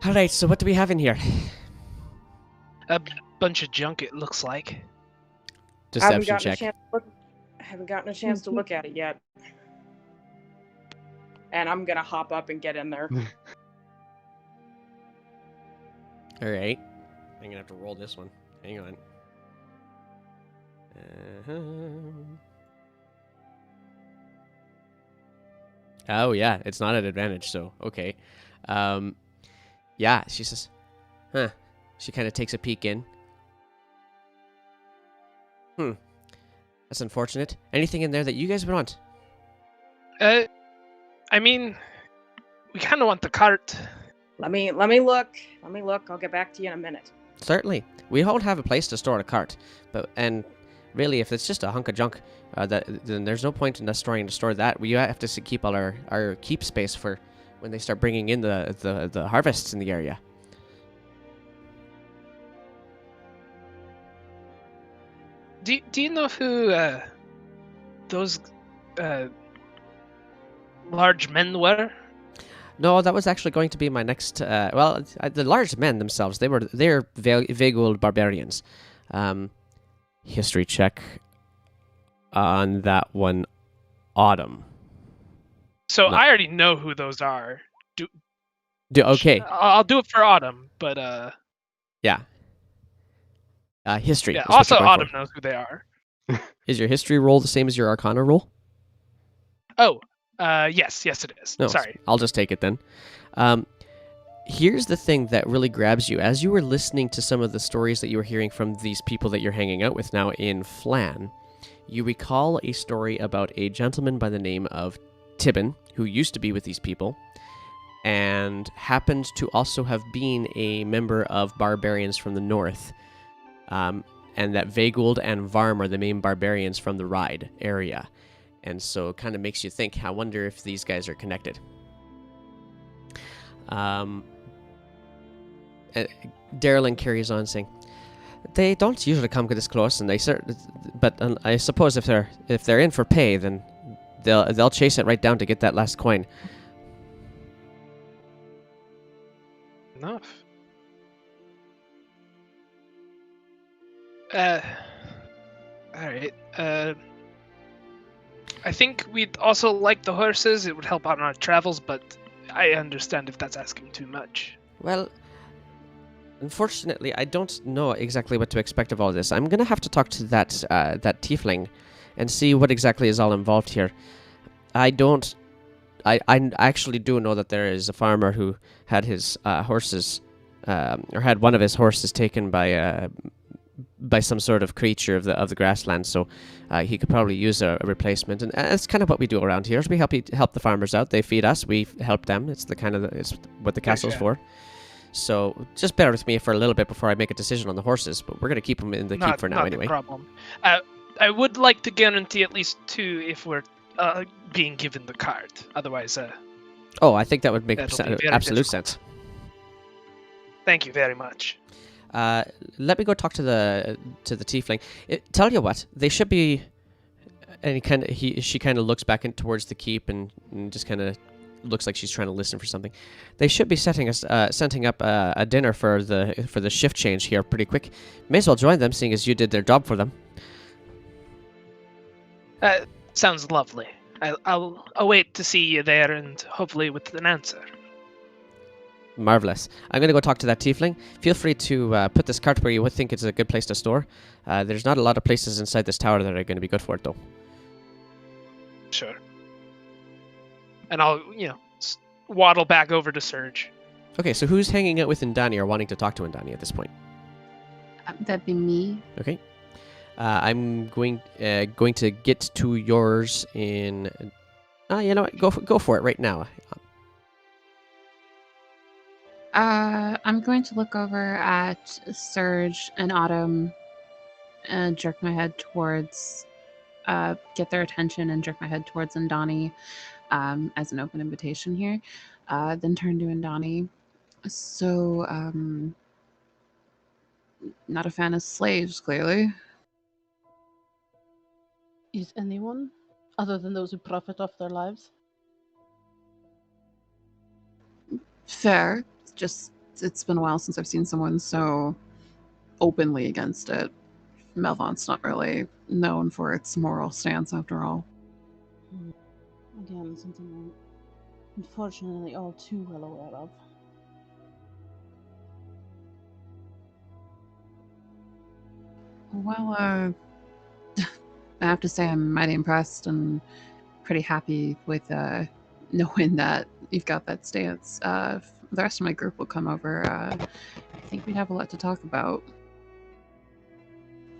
"All right, so what do we have in here?" A bunch of junk, it looks like. Deception check. I haven't gotten a chance to look at it yet. And I'm gonna hop up and get in there. All right. I'm gonna have to roll this one. Hang on. Oh yeah, it's not an advantage, so okay. Yeah, she says, huh. She kind of takes a peek in. That's unfortunate. Anything in there that you guys would want? I mean, we kind of want the cart. Let me look. I'll get back to you in a minute. Certainly. We don't have a place to store a cart, and really, if it's just a hunk of junk, then there's no point in us trying to store that. We have to keep all our keep space for when they start bringing in the harvests in the area. Do you know who those large men were? No, that was actually going to be my next. The large men themselves, they're vague old barbarians. History check on that one, Autumn. So No. I already know who those are. Okay. I'll do it for Autumn, but Yeah. History. yeah. is what Also, you're going Autumn for. knows who they are. Is your history roll the same as your Arcana roll? Oh, yes, it is. No, Sorry. I'll just take it then. here's the thing that really grabs you. As you were listening to some of the stories that you were hearing from these people that you're hanging out with now in Flan, you recall a story about a gentleman by the name of Tibin, who used to be with these people, and happened to also have been a member of barbarians from the north. And that Vagold and Varm are the main barbarians from the Ride area. And so it kind of makes you think, I wonder if these guys are connected. Darylin carries on saying, they don't usually come this close, and but I suppose if they're in for pay, then they'll chase it right down to get that last coin. Enough. All right. I think we'd also like the horses. It would help out on our travels, but I understand if that's asking too much. Well, unfortunately, I don't know exactly what to expect of all this. I'm gonna have to talk to that tiefling and see what exactly is all involved here. I actually do know that there is a farmer who had his horses, or had one of his horses taken by some sort of creature of the grassland. So he could probably use a replacement, and that's kind of what we do around here. Is we help the farmers out. They feed us. We help them. It's it's what the castle's for. So just bear with me for a little bit before I make a decision on the horses. But we're gonna keep them in the keep for now anyway. No problem. I would like to guarantee at least 2 if we're being given the card. Otherwise, oh, I think that would make that'll be absolute difficult. sense. Thank you very much. Let me go talk to the tiefling. Tell you what, they should be. And she kind of looks back towards the keep and just kind of looks like she's trying to listen for something. They should be setting up a dinner for the shift change here pretty quick. May as well join them, seeing as you did their job for them. Sounds lovely. I'll wait to see you there, and hopefully with an answer. Marvelous. I'm going to go talk to that tiefling. Feel free to put this cart where you would think it's a good place to store. There's not a lot of places inside this tower that are going to be good for it, though. Sure. And I'll, waddle back over to Surge. Okay, so who's hanging out with Indani or wanting to talk to Indani at this point? That'd be me. Okay. I'm going to get to yours in... you know what? Go for it right now. I'm going to look over at Surge and Autumn and jerk my head towards, get their attention and jerk my head towards Indani as an open invitation here. Then turn to Indani. So, not a fan of slaves, clearly. Is anyone, other than those who profit off their lives? Fair. It's been a while since I've seen someone so openly against it. Melvont's not really known for its moral stance, after all. Again, something I'm unfortunately all too well aware of. Well, I have to say I'm mighty impressed and pretty happy with knowing that you've got that stance. The rest of my group will come over. I think we'd have a lot to talk about.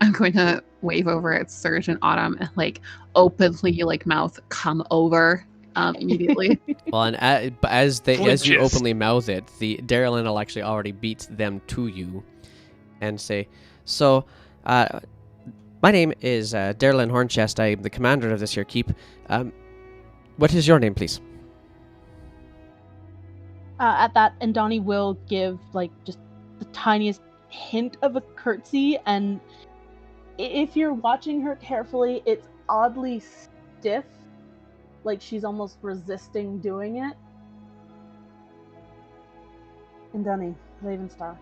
I'm going to wave over at Surge and Autumn and openly mouth come over immediately. Well, and as you Flinches. openly mouth it, the Darylin will actually already beat them to you, and say, "So, my name is Darylin Hornchest. I am the commander of this here keep. What is your name, please?" At that, Indani will give just the tiniest hint of a curtsy, and if you're watching her carefully, it's oddly stiff, like she's almost resisting doing it. Indani, Ravenstar.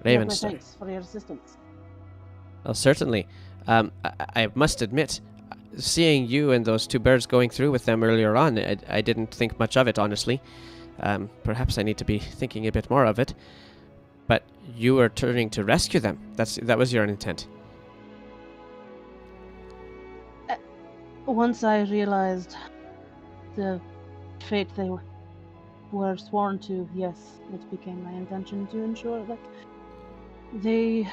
Ravenstar. Thanks for your assistance. Well, certainly. I must admit, seeing you and those 2 birds going through with them earlier on, I didn't think much of it, honestly. Perhaps I need to be thinking a bit more of it. But you were turning to rescue them. That was your intent. Once I realized the fate they were sworn to, yes, it became my intention to ensure that they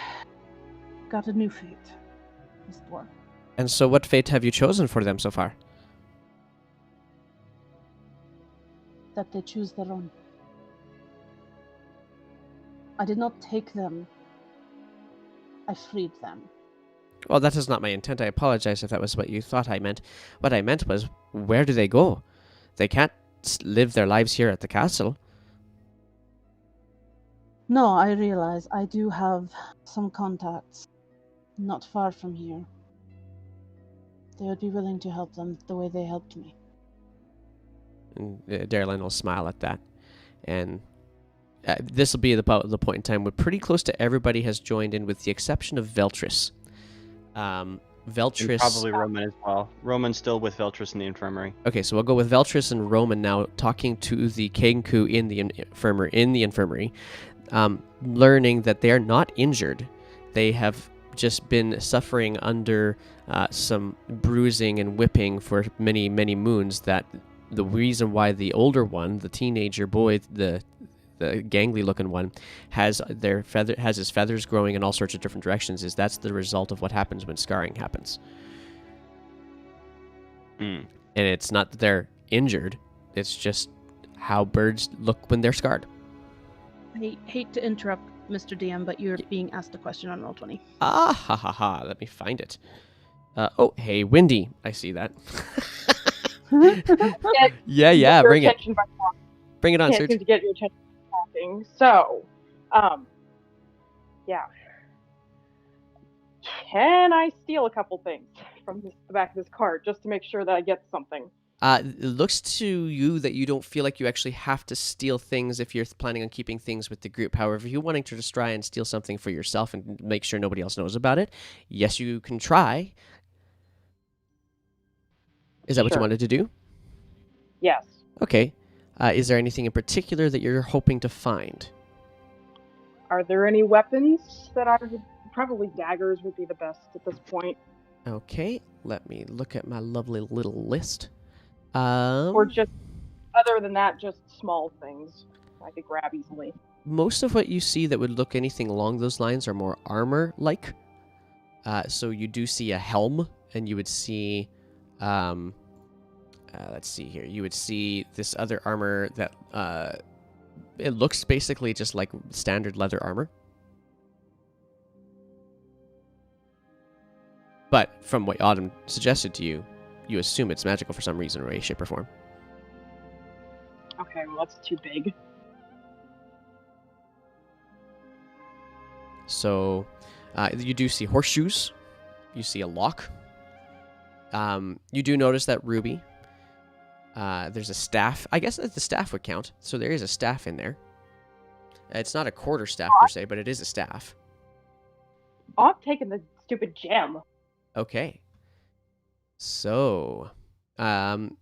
got a new fate, as it were. And so what fate have you chosen for them so far? That they choose their own. I did not take them. I freed them. Well, that is not my intent. I apologize if that was what you thought I meant. What I meant was, where do they go? They can't live their lives here at the castle. No, I realize I do have some contacts not far from here. They would be willing to help them the way they helped me. And Darylyn will smile at that. And this will be about the point in time where pretty close to everybody has joined in, with the exception of Veltris. Veltris... And probably Roman as well. Roman's still with Veltris in the infirmary. Okay, so we'll go with Veltris and Roman now, talking to the Kenku in the infirmary, learning that they are not injured. They have just been suffering under some bruising and whipping for many, many moons. That the reason why the older one, the teenager boy, the gangly-looking one, has his feathers growing in all sorts of different directions, is that's the result of what happens when scarring happens. Mm. And it's not that they're injured; it's just how birds look when they're scarred. I hate to interrupt, Mr. DM, but you're being asked a question on Roll20. Ah, ha, ha, ha. Let me find it. Oh, hey, Windy. I see that. Yeah, bring it. Bring it on, Can't Serge. seem to get your attention by talking. So, yeah. Can I steal a couple things from the back of this cart just to make sure that I get something? It looks to you that you don't feel like you actually have to steal things if you're planning on keeping things with the group. However, if you're wanting to just try and steal something for yourself and make sure nobody else knows about it, yes, you can try. Is that what you Sure. wanted to do? Yes. Okay. Is there anything in particular that you're hoping to find? Are there any weapons that I would... Probably daggers would be the best at this point. Okay, let me look at my lovely little list. Or just, other than that, just small things I could grab easily. Most of what you see that would look anything along those lines are more armor-like. So you do see a helm, and you would see... let's see here. You would see this other armor that... it looks basically just like standard leather armor. But from what Autumn suggested to you, you assume it's magical for some reason, or way, shape, or form. Okay, well that's too big. So, you do see horseshoes. You see a lock. You do notice that ruby. There's a staff. I guess the staff would count. So there is a staff in there. It's not a quarter staff per se, but it is a staff. Oh, I'm taking the stupid gem. Okay. So, and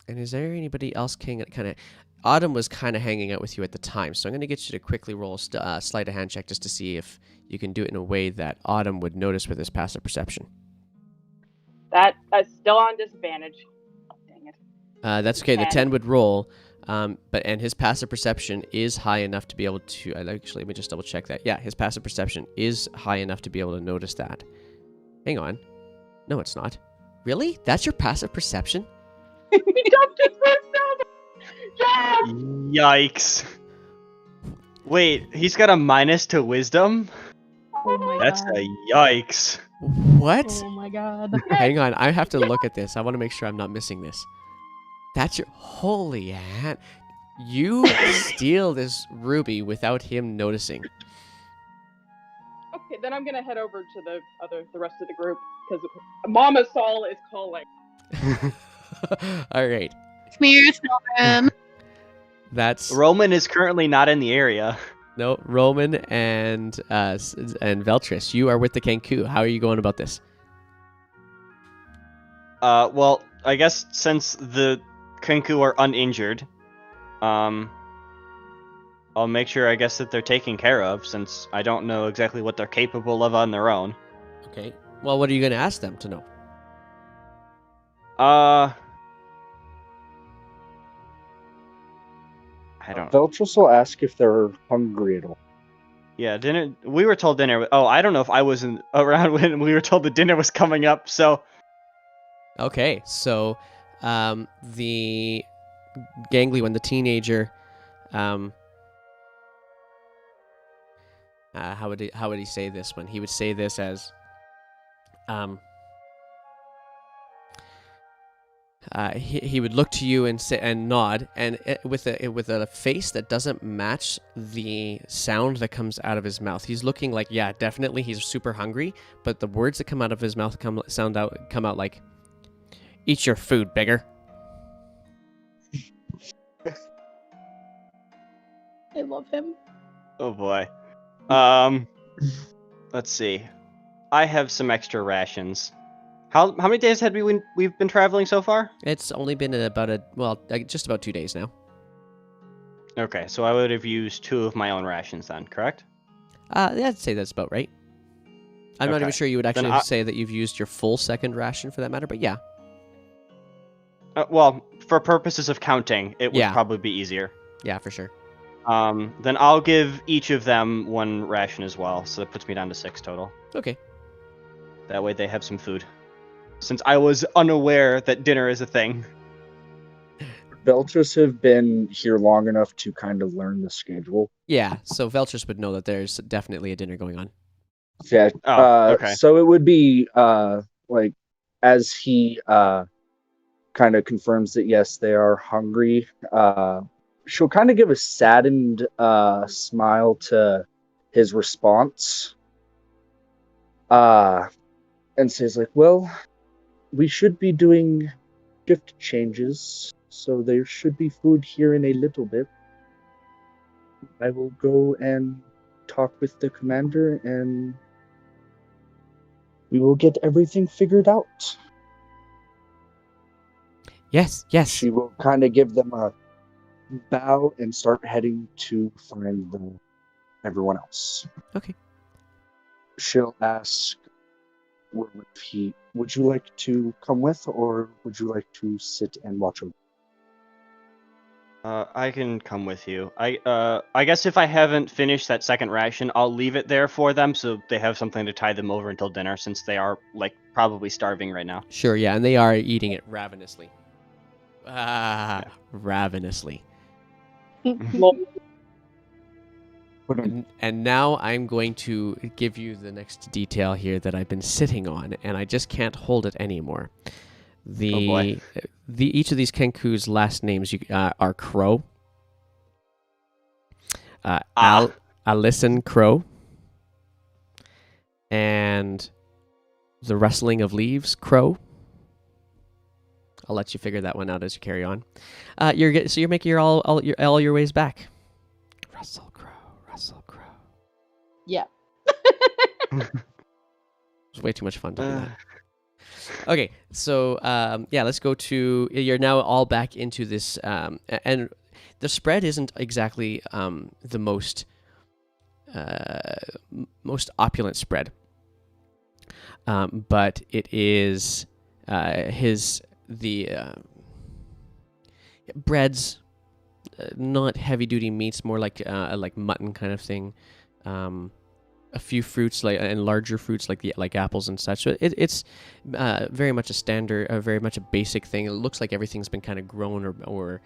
is there anybody else kind of... Autumn was kind of hanging out with you at the time, so I'm going to get you to quickly roll a sleight of hand check just to see if you can do it in a way that Autumn would notice with his passive perception. That's still on disadvantage. Dang it. That's okay. The 10 would roll, and his passive perception is high enough to be able to... Actually, let me just double check that. Yeah, his passive perception is high enough to be able to notice that. Hang on. No, it's not. Really? That's your passive perception? Yikes. Wait, he's got a minus to wisdom? Oh my That's god. a yikes. What? Oh my god. Hang on, I have to look at this. I want to make sure I'm not missing this. That's your... Holy hat. You steal this ruby without him noticing. Okay, then I'm gonna head over to the rest of the group because Mama Saul is calling. All right. Come here, children. That's... Roman is currently not in the area. No, Roman and Veltris, you are with the Kenku. How are you going about this? Well, I guess since the Kenku are uninjured, I'll make sure, I guess, that they're taken care of, since I don't know exactly what they're capable of on their own. Okay. Well, what are you going to ask them to know? I don't. Veltros will ask if they're hungry at all. Yeah, dinner. We were told dinner. Oh, I don't know if I wasn't around when we were told the dinner was coming up. So Okay, so the gangly one, the teenager, how would he say this one? He would say this as he would look to you and say and nod, and with a face that doesn't match the sound that comes out of his mouth. He's looking like, yeah, definitely he's super hungry, but the words that come out of his mouth come out like, "Eat your food, beggar." I love him. oh boy. Let's see. I have some extra rations. How many days had we've been traveling so far? It's only been just about 2 days now. Okay, so I would have used 2 of my own rations then, correct? Yeah, I'd say that's about right. I'm not even Okay. sure you would Then actually say that you've used your full second ration for that matter, but yeah. Well, for purposes of counting, it would Yeah. probably be easier. Yeah, for sure. Then I'll give each of them 1 ration as well, so that puts me down to 6 total. Okay. That way they have some food. Since I was unaware that dinner is a thing. Veltros have been here long enough to kind of learn the schedule. Yeah, so Veltros would know that there's definitely a dinner going on. Yeah. Oh, okay. So it would be like as he kind of confirms that yes, they are hungry. She'll kind of give a saddened smile to his response. And says like, well, we should be doing shift changes, so there should be food here in a little bit. I will go and talk with the commander, and we will get everything figured out. Yes. She will kind of give them a bow and start heading to find everyone else. Okay. She'll ask, would you like to come with, or would you like to sit and watch over? I can come with you. I guess if I haven't finished that second ration, I'll leave it there for them so they have something to tide them over until dinner, since they are like probably starving right now. Sure, yeah, and they are eating it ravenously. Ravenously. And now I'm going to give you the next detail here that I've been sitting on, and I just can't hold it anymore. Each of these Kenku's last names are Crow. Alison Crow. And the rustling of leaves Crow. I'll let you figure that one out as you carry on. You're making all your ways back. Russell Crow. Yeah. It's way too much fun to do that. Okay, so let's go to. You're now all back into this, and the spread isn't exactly the most opulent spread, but it is breads, not heavy duty meats, more like mutton kind of thing. A few fruits and larger fruits like apples and such. So it's very much a standard, very much a basic thing. It looks like everything's been kind of grown or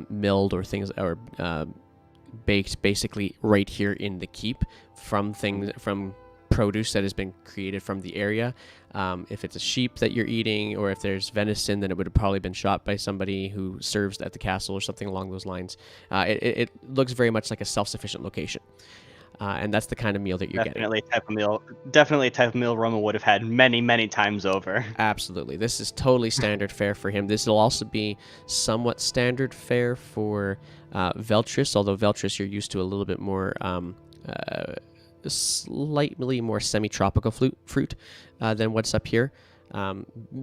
milled or things or baked basically right here in the keep from produce that has been created from the area. If it's a sheep that you're eating, or if there's venison, then it would have probably been shot by somebody who serves at the castle or something along those lines. It looks very much like a self-sufficient location. And that's the kind of meal that you're getting. Definitely a type of meal Roma would have had many, many times over. Absolutely. This is totally standard fare for him. This will also be somewhat standard fare for Veltris, although Veltris you're used to a little bit more, slightly more semi-tropical fruit than what's up here.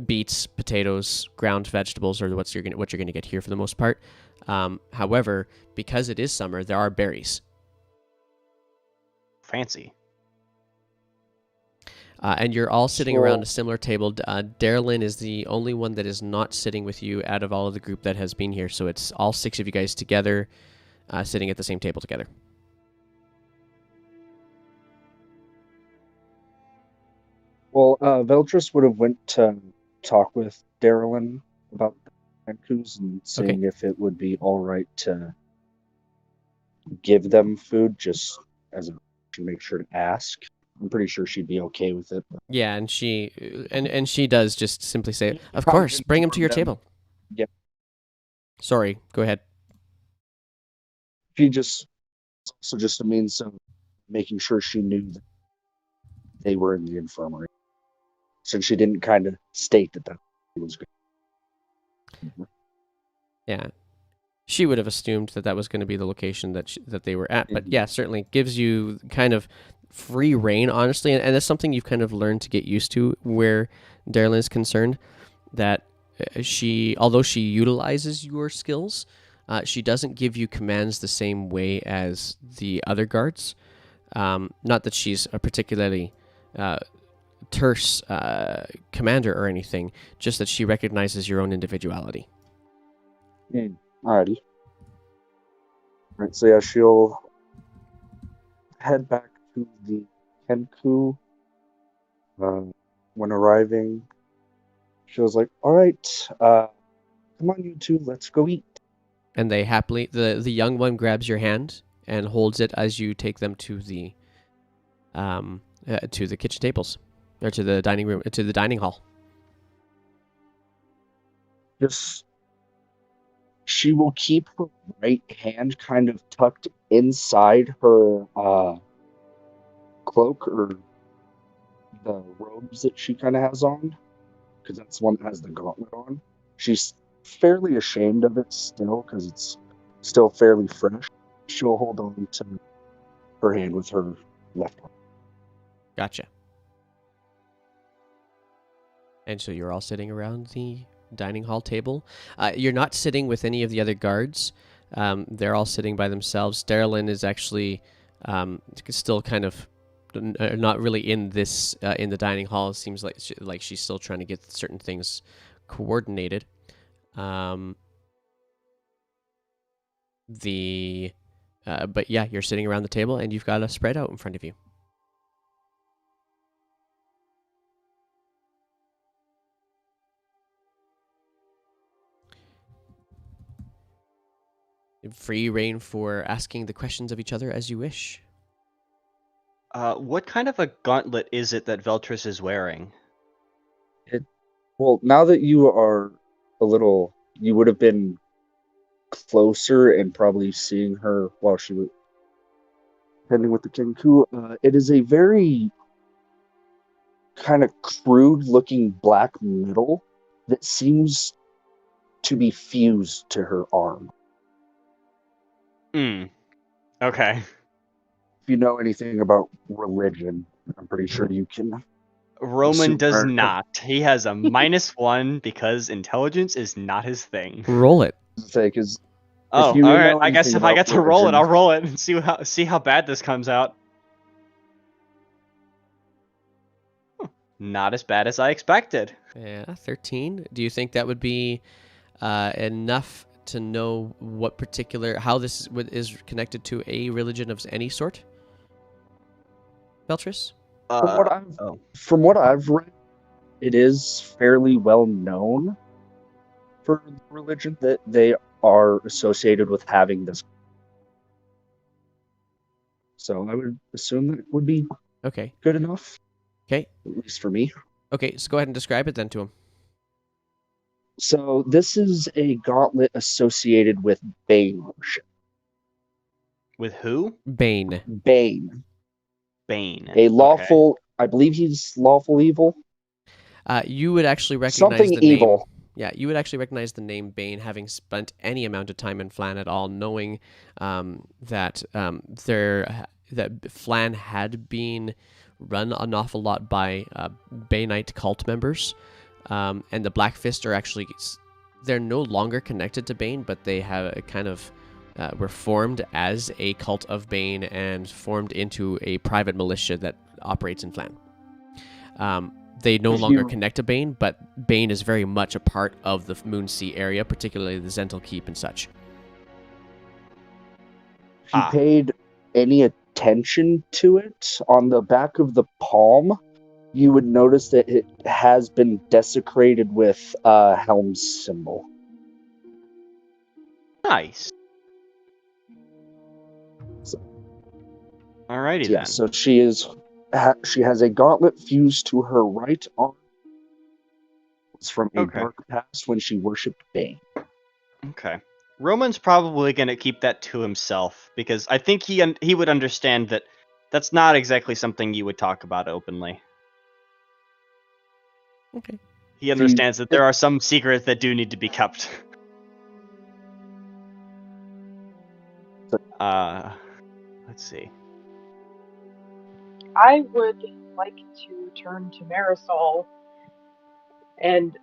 Beets, potatoes, ground vegetables are what you're going to get here for the most part. However, because it is summer, there are berries. Fancy. And you're all sitting around a similar table. Darylyn is the only one that is not sitting with you out of all of the group that has been here. So it's all 6 of you guys together. sitting at the same table together. Well, Veldris would have went to talk with Darylin about the Kenkus and seeing if it would be all right to give them food, just as a to make sure to ask. I'm pretty sure she'd be okay with it. Yeah, and she does just simply say, "Of Probably course, bring him to your table." Yep. Sorry, go ahead. She just also just a means of making sure she knew that they were in the infirmary, since she didn't kind of state that was good. Yeah, she would have assumed that was going to be the location that they were at. But yeah, certainly gives you kind of free reign, honestly, and that's something you've kind of learned to get used to where Darylin is concerned. That although she utilizes your skills, she doesn't give you commands the same way as the other guards. Not that she's a particularly terse commander or anything, just that she recognizes your own individuality. Alrighty. Alright, so yeah, she'll head back to the Kenku. When arriving, she was like, "Alright, come on, you two, let's go eat." And they happily, the young one grabs your hand and holds it as you take them to the kitchen tables, or to the dining room, to the dining hall. She will keep her right hand kind of tucked inside her cloak or the robes that she kind of has on, because that's the one that has the gauntlet on. She's fairly ashamed of it still, because it's still fairly fresh. She'll hold on to her hand with her left arm. Gotcha. And so you're all sitting around the dining hall table. You're not sitting with any of the other guards. They're all sitting by themselves. Darylin is actually still kind of not really in this in the dining hall. It seems like she's still trying to get certain things coordinated. But yeah, you're sitting around the table and you've got a spread out in front of you. Free reign for asking the questions of each other as you wish. What kind of a gauntlet is it that Veltris is wearing? Well, now that you are you would have been closer and probably seeing her while she was heading with the Kenku. It is a very kind of crude-looking black metal that seems to be fused to her arm. Okay. If you know anything about religion, I'm pretty sure you can. Roman does not. He has a -1 because intelligence is not his thing. Roll it. Because all right. I guess if I get to roll it, I'll roll it and see how bad this comes out. Not as bad as I expected. Yeah, 13. Do you think that would be enough to know how this is connected to a religion of any sort? Beltris? From what I've read, it is fairly well known for the religion that they are associated with having this. So I would assume that it would be good enough. Okay. At least for me. Okay, so go ahead and describe it then to him. So this is a gauntlet associated with Bane worship. With who? Bane. A lawful, I believe he's lawful evil. You would actually recognize something the evil. Name. Yeah, you would actually recognize the name Bane, having spent any amount of time in Flan at all, knowing that Flan had been run an awful lot by Baneite cult members, and the Black Fist are actually, they're no longer connected to Bane, but they have kind of were formed as a cult of Bane and formed into a private militia that operates in Flan. They no longer connect to Bane, but Bane is very much a part of the Moonsea area, particularly the Zental Keep and such. if you paid any attention to it, on the back of the palm, you would notice that it has been desecrated with Helm's symbol. Nice. Alrighty Yeah, then. so she has a gauntlet fused to her right arm. It's from a dark past when she worshipped Bane. Okay. Roman's probably going to keep that to himself because I think he would understand that that's not exactly something you would talk about openly. Okay. He understands that there are some secrets that do need to be kept. Let's see. I would like to turn to Marisol and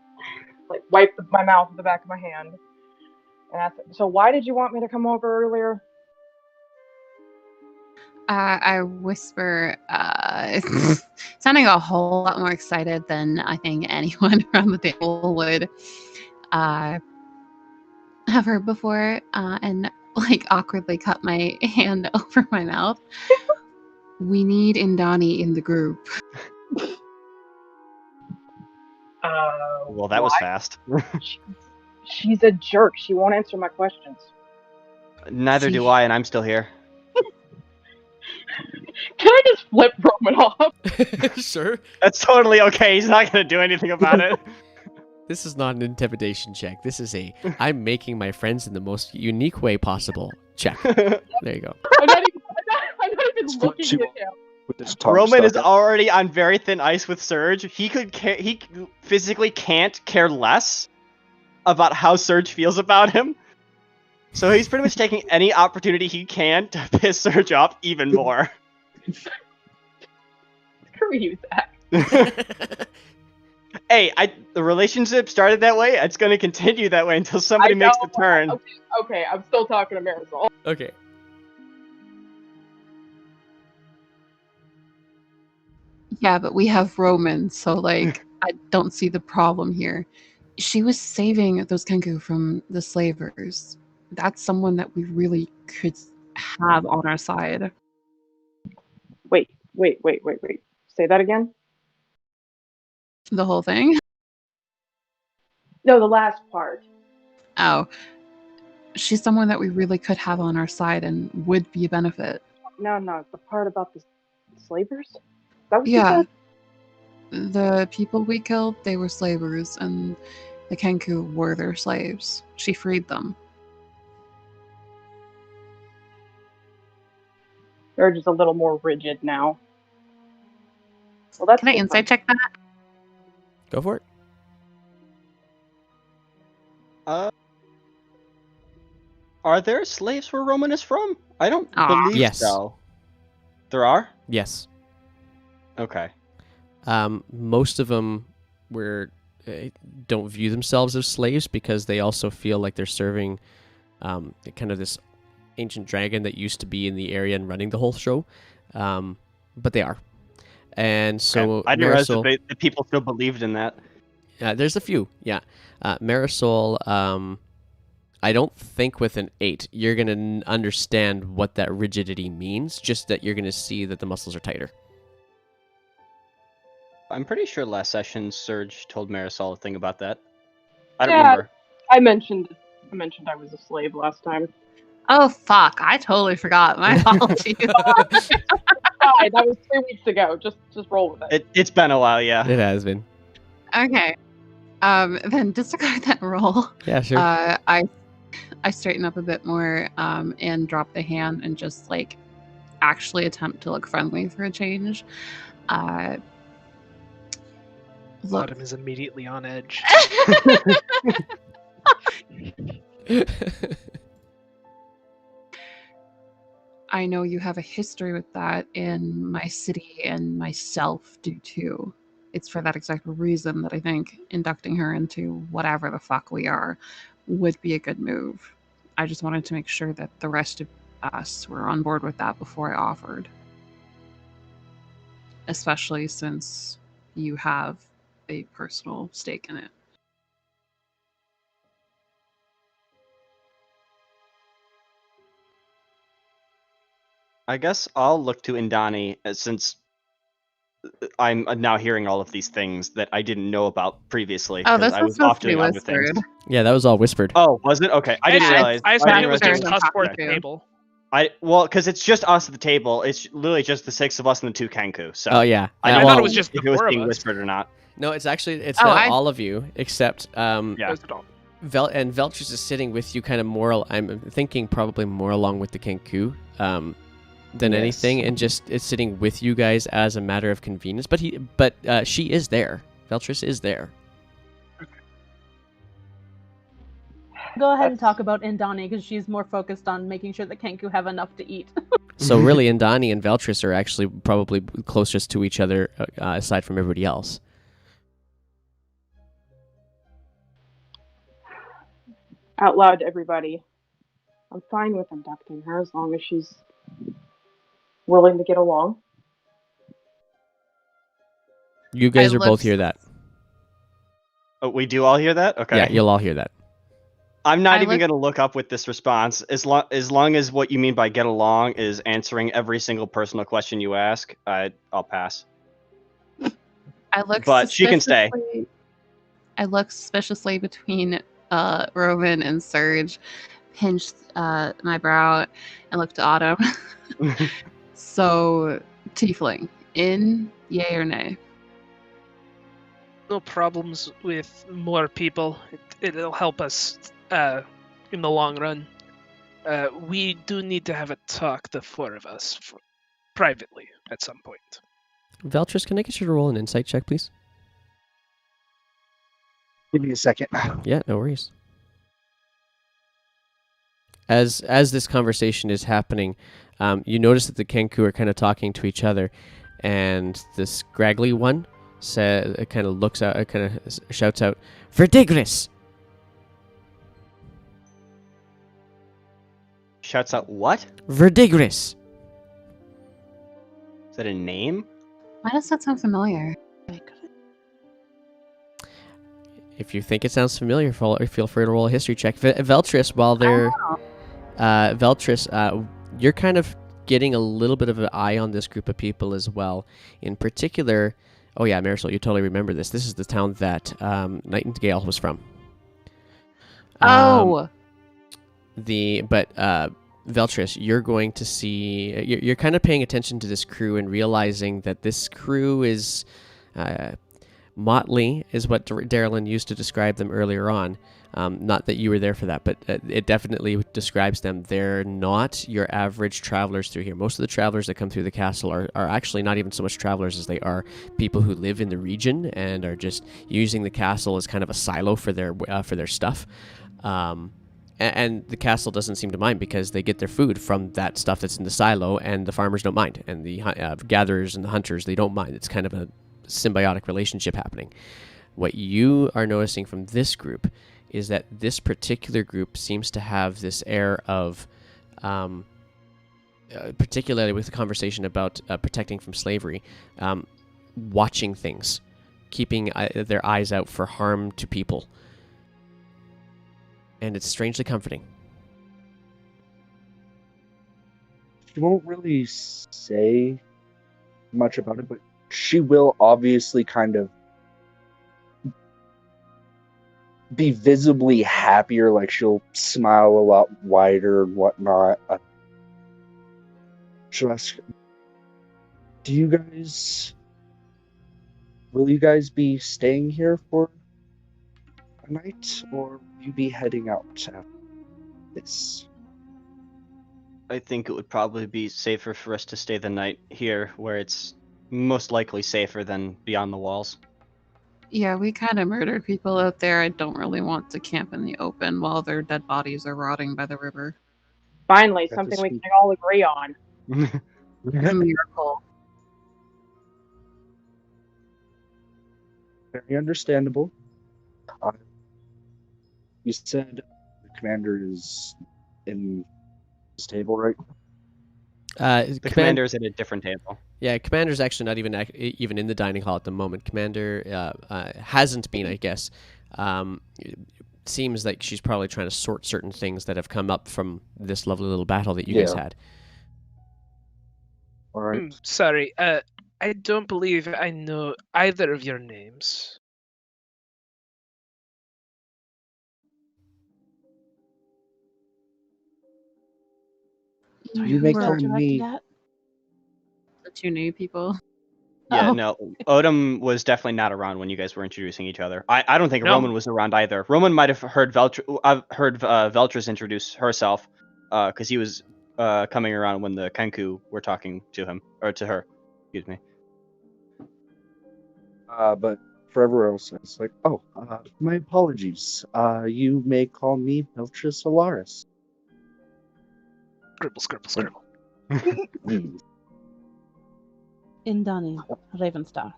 like wipe my mouth with the back of my hand and ask, so why did you want me to come over earlier? I whisper, sounding a whole lot more excited than I think anyone around the table would have heard before, and like awkwardly cut my hand over my mouth. We need Indani in the group. Well, that was fast. She's a jerk. She won't answer my questions. Neither do I, and I'm still here. Can I just flip Roman off? Sure. That's totally okay. He's not going to do anything about it. This is not an intimidation check. This is I'm making my friends in the most unique way possible check. There you go. I'm not even looking at him. With this tongue Roman is stuck already on very thin ice with Surge. He physically can't care less about how Surge feels about him. So he's pretty much taking any opportunity he can to piss Surge off even more. Screw you, Zach. Hey, the relationship started that way. It's going to continue that way until somebody makes the turn. Okay, I'm still talking to Marisol. Okay. Yeah, but we have Roman, so like I don't see the problem here. She was saving those Kenku from the slavers. That's someone that we really could have on our side. Wait. Say that again? The whole thing? No, the last part. Oh. She's someone that we really could have on our side and would be a benefit. No, the part about the slavers? Is that what you Yeah. said? The people we killed, they were slavers, and the Kenku were their slaves. She freed them. They're just a little more rigid now. Well, that's Can I insight check that? Go for it. Are there slaves where Roman is from? I don't believe Yes. so. There are? Yes. Okay. Most of them don't view themselves as slaves because they also feel like they're serving kind of this ancient dragon that used to be in the area and running the whole show. But they are. And so I didn't realize Marisol, that people still believed in that. there's a few, yeah. Marisol, I don't think with an 8 you're going to understand what that rigidity means, just that you're going to see that the muscles are tighter. I'm pretty sure last session Surge told Marisol a thing about that. I don't remember. I mentioned I was a slave last time. Oh, fuck. I totally forgot. My apologies. Fine, that was 3 weeks ago. Just roll with it. It's been a while, yeah. It has been. Okay. Then disregard that roll. Yeah, sure. I straighten up a bit more and drop the hand and just like actually attempt to look friendly for a change. Look. Autumn is immediately on edge. I know you have a history with that, and my city and myself do too. It's for that exact reason that I think inducting her into whatever the fuck we are would be a good move. I just wanted to make sure that the rest of us were on board with that before I offered. Especially since you have a personal stake in it. I guess I'll look to Indani since I'm now hearing all of these things that I didn't know about previously Oh, because this I was was supposed off to be doing other things. whispered. Yeah, that was all whispered. Oh, was it? Okay, I didn't Yeah, realize. I I assumed didn't it was realize just Vathar us four at talking the to. table. because it's just us at the table. It's literally just the 6 of us and the 2 Kenku. So Oh yeah. I I didn't thought know it was just if the it was 4 of being us. whispered or not. No, it's Oh, not I- all of you except Yeah. Was it all? and Veltris is sitting with you, kind of more. I'm thinking probably more along with the Kenku than Yes. anything, and just is sitting with you guys as a matter of convenience. But she is there. Veltris is there. Go ahead and talk about Indani because she's more focused on making sure that Kenku have enough to eat. So really, Indani and Veltris are actually probably closest to each other aside from everybody else. Out loud to everybody. I'm fine with abducting her as long as she's willing to get along. You guys I are both looked- hear that. Oh, we do all hear that? Okay. Yeah, you'll all hear that. I'm not I even looked- going to look up with this response. As long as what you mean by get along is answering every single personal question you ask, I'll pass. I looked But she can stay. suspiciously- I looked suspiciously between Rowan and Surge, pinched my brow, and looked to Autumn. So, Tiefling, in, yay or nay? No problems with more people. It'll help us in the long run. We do need to have a talk, the 4 of us, privately at some point. Veltris, can I get you to roll an insight check, please? Give me a second. Yeah, no worries. As this conversation is happening, you notice that the Kenku are kind of talking to each other, and this scraggly one kind of looks out, kind of shouts out, "Verdigris!" Shouts out, what? Verdigris! Is that a name? Why does that sound familiar? If you think it sounds familiar, feel free to roll a history check. Veltris, while they're Veltris, you're kind of getting a little bit of an eye on this group of people as well. In particular, oh yeah, Marisol, you totally remember this. This is the town that Nightingale was from. Veltris, you're going to see. You're kind of paying attention to this crew and realizing that this crew is motley, is what Darylyn used to describe them earlier on. Not that you were there for that, but it definitely describes them. They're not your average travelers through here. Most of the travelers that come through the castle are actually not even so much travelers as they are people who live in the region and are just using the castle as kind of a silo for their stuff. And the castle doesn't seem to mind because they get their food from that stuff that's in the silo, and the farmers don't mind, and the gatherers and the hunters, they don't mind. It's kind of a symbiotic relationship happening. What you are noticing from this group is that this particular group seems to have this air of, particularly with the conversation about protecting from slavery, watching things, keeping their eyes out for harm to people. And it's strangely comforting. She won't really say much about it, but she will obviously kind of be visibly happier, like she'll smile a lot wider and whatnot. She'll ask, will you guys be staying here for a night, or will you be heading out after this? I think it would probably be safer for us to stay the night here, where it's most likely safer than beyond the walls. Yeah, we kind of murdered people out there. I don't really want to camp in the open while their dead bodies are rotting by the river. Finally, That something is we sweet. can all agree on. A miracle. Very understandable. You said the commander is in this table, right? The commander is at a different table. Yeah, Commander's actually not even in the dining hall at the moment. Commander hasn't been, I guess. It seems like she's probably trying to sort certain things that have come up from this lovely little battle that you guys Yeah. had. All right. Sorry, I don't believe I know either of your names. You may call directed me. at? The two new people. Yeah, Oh. no. Odom was definitely not around when you guys were introducing each other. I don't think No. Roman was around either. Roman might have heard I've heard Veltris introduce herself, because he was coming around when the Kenku were talking to him or to her. Excuse me. But for everyone else, it's like, oh, my apologies. You may call me Beltris Alaris. Scribble, scribble, scribble. Indani, Ravenstar.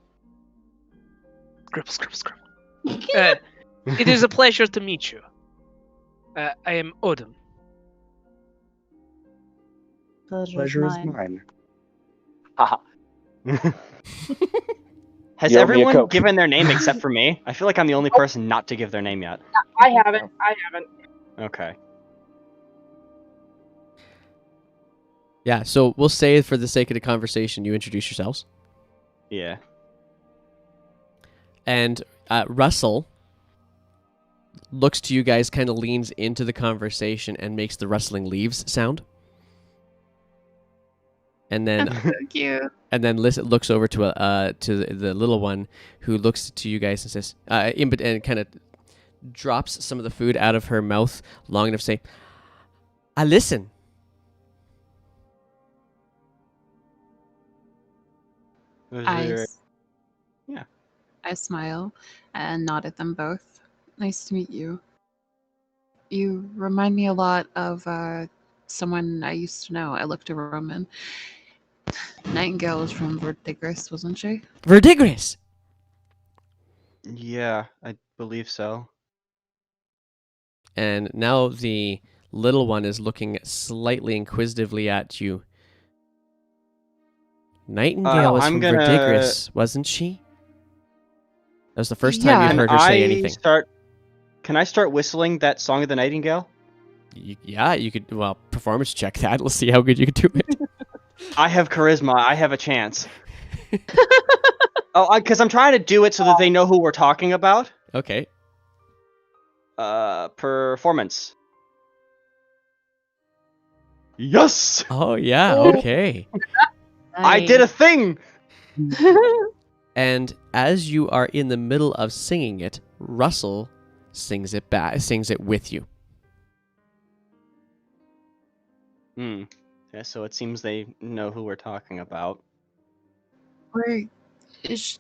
Scribble, scribble, scribble. It is a pleasure to meet you. I am Odom. Pleasure is mine. Haha. Has You owe me a everyone Coke. given their name except for me? I feel like I'm the only person not to give their name yet. I haven't. Okay. Yeah, so we'll say for the sake of the conversation, you introduce yourselves. Yeah. And Russell looks to you guys, kind of leans into the conversation and makes the rustling leaves sound. And then So cute. and then looks over to the little one, who looks to you guys and says, and kind of drops some of the food out of her mouth long enough to say, "I listen." I Yeah. I smile and nod at them both. Nice to meet you. You remind me a lot of someone I used to know. I looked at Roman. Nightingale was from Verdigris, wasn't she? Verdigris. Yeah, I believe so. And now the little one is looking slightly inquisitively at you. Nightingale was I'm from gonna- Verdigris, wasn't she? That was the first time Yeah. you heard her say anything. Can I start whistling that Song of the Nightingale? Yeah, you could. Well, performance check that. Let's see how good you can do it. I have charisma. I have a chance. Because I'm trying to do it so that they know who we're talking about. Okay. Performance. Yes! Oh yeah. Oh. Okay. I did a thing! And as you are in the middle of singing it, Russell sings it back. Sings it with you. Yeah, so it seems they know who we're talking about.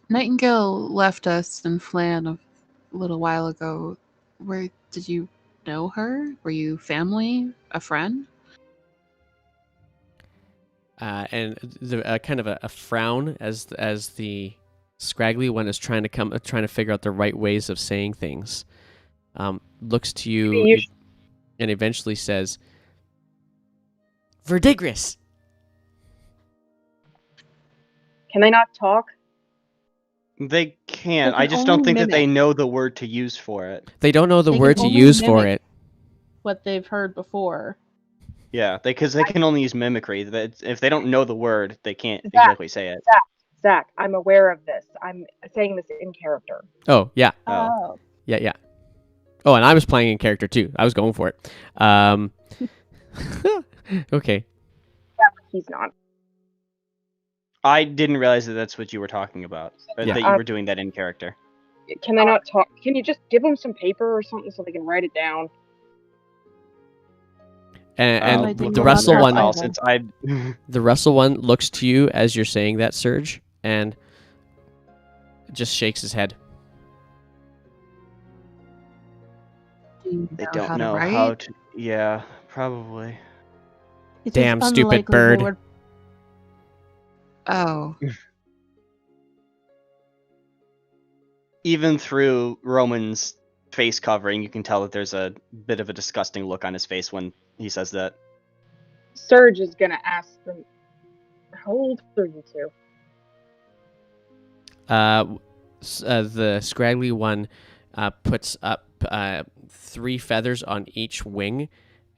Nightingale left us in Flan a little while ago. Where did you know her? Were you family? A friend? And the kind of a frown as the scraggly one is trying to figure out the right ways of saying things. Looks to you and eventually says, "Verdigris." Can they not talk? They can. They I can just don't only think that they mimic. know the word to use for it. They don't know the They word can to only use for mimic it. what they've heard before. Yeah, because they can only use mimicry. If they don't know the word, they can't Zach. exactly say it. Zach, I'm aware of this. I'm saying this in character. Oh yeah, Oh. yeah. Oh, and I was playing in character too. I was going for it. Okay. He's not. I didn't realize that that's what you were talking about. Yeah. That you were doing that in character. Can they not talk? Can you just give them some paper or something so they can write it down? And I didn't the know Russell that one, either. Since I the Russell one looks to you as you're saying that, Serge, and just shakes his head. Do you they know don't how know to write? how to. Yeah, probably. It is Damn stupid unlikely they bird. would- Oh, Even through Roman's face covering, you can tell that there's a bit of a disgusting look on his face when he says that. Serge is gonna ask them, "How old are you two?" The scraggly one puts up 3 feathers on each wing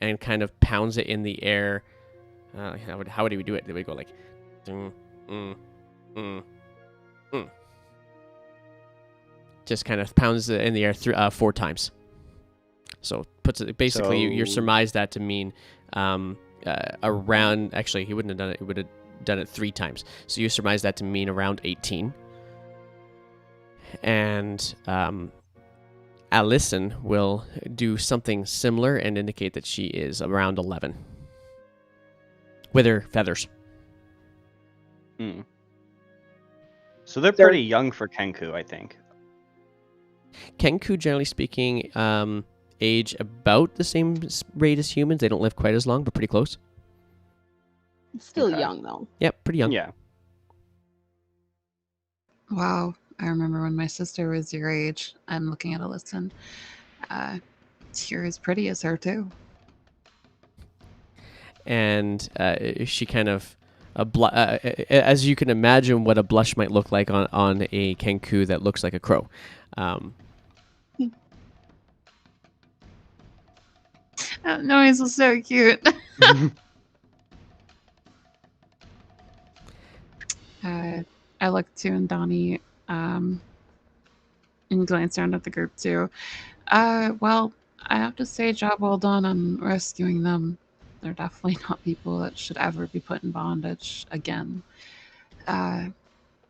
and kind of pounds it in the air. How would we do it? Did we go like Mm, mm, mm, mm. Just kind of pounds it in the air 4 times. So puts it basically. You So- surmise that to mean around. Actually, he wouldn't have done it. He would have done it 3 times. So you surmise that to mean around 18. And Allison will do something similar and indicate that she is around 11 with her feathers. So they're They're- pretty young for Kenku, I think. Kenku, generally speaking, age about the same rate as humans. They don't live quite as long, but pretty close. Still Okay. young though. Yep, pretty young. Yeah. Wow, I remember when my sister was your age. I'm looking at Alyssa. You're as pretty as her too. And she kind of, as you can imagine, what a blush might look like on a Kenku that looks like a crow. That noise was so cute. I looked to and Donnie and glanced around at the group too. Well, I have to say, job well done on rescuing them. They're definitely not people that should ever be put in bondage again. On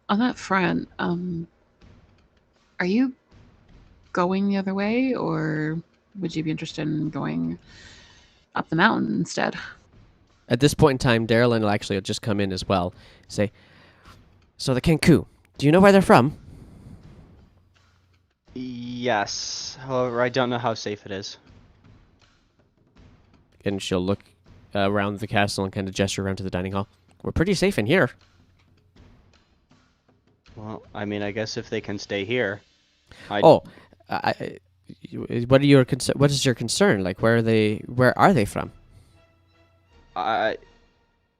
that front, are you going the other way, or would you be interested in going up the mountain instead? At this point in time, Daryl will actually just come in as well. Say, so the Kenku, do you know where they're from? Yes. However, I don't know how safe it is. And she'll look around the castle and kind of gesture around to the dining hall. We're pretty safe in here. Well, I mean, I guess if they can stay here. What are your what is your concern? Like, where are they from?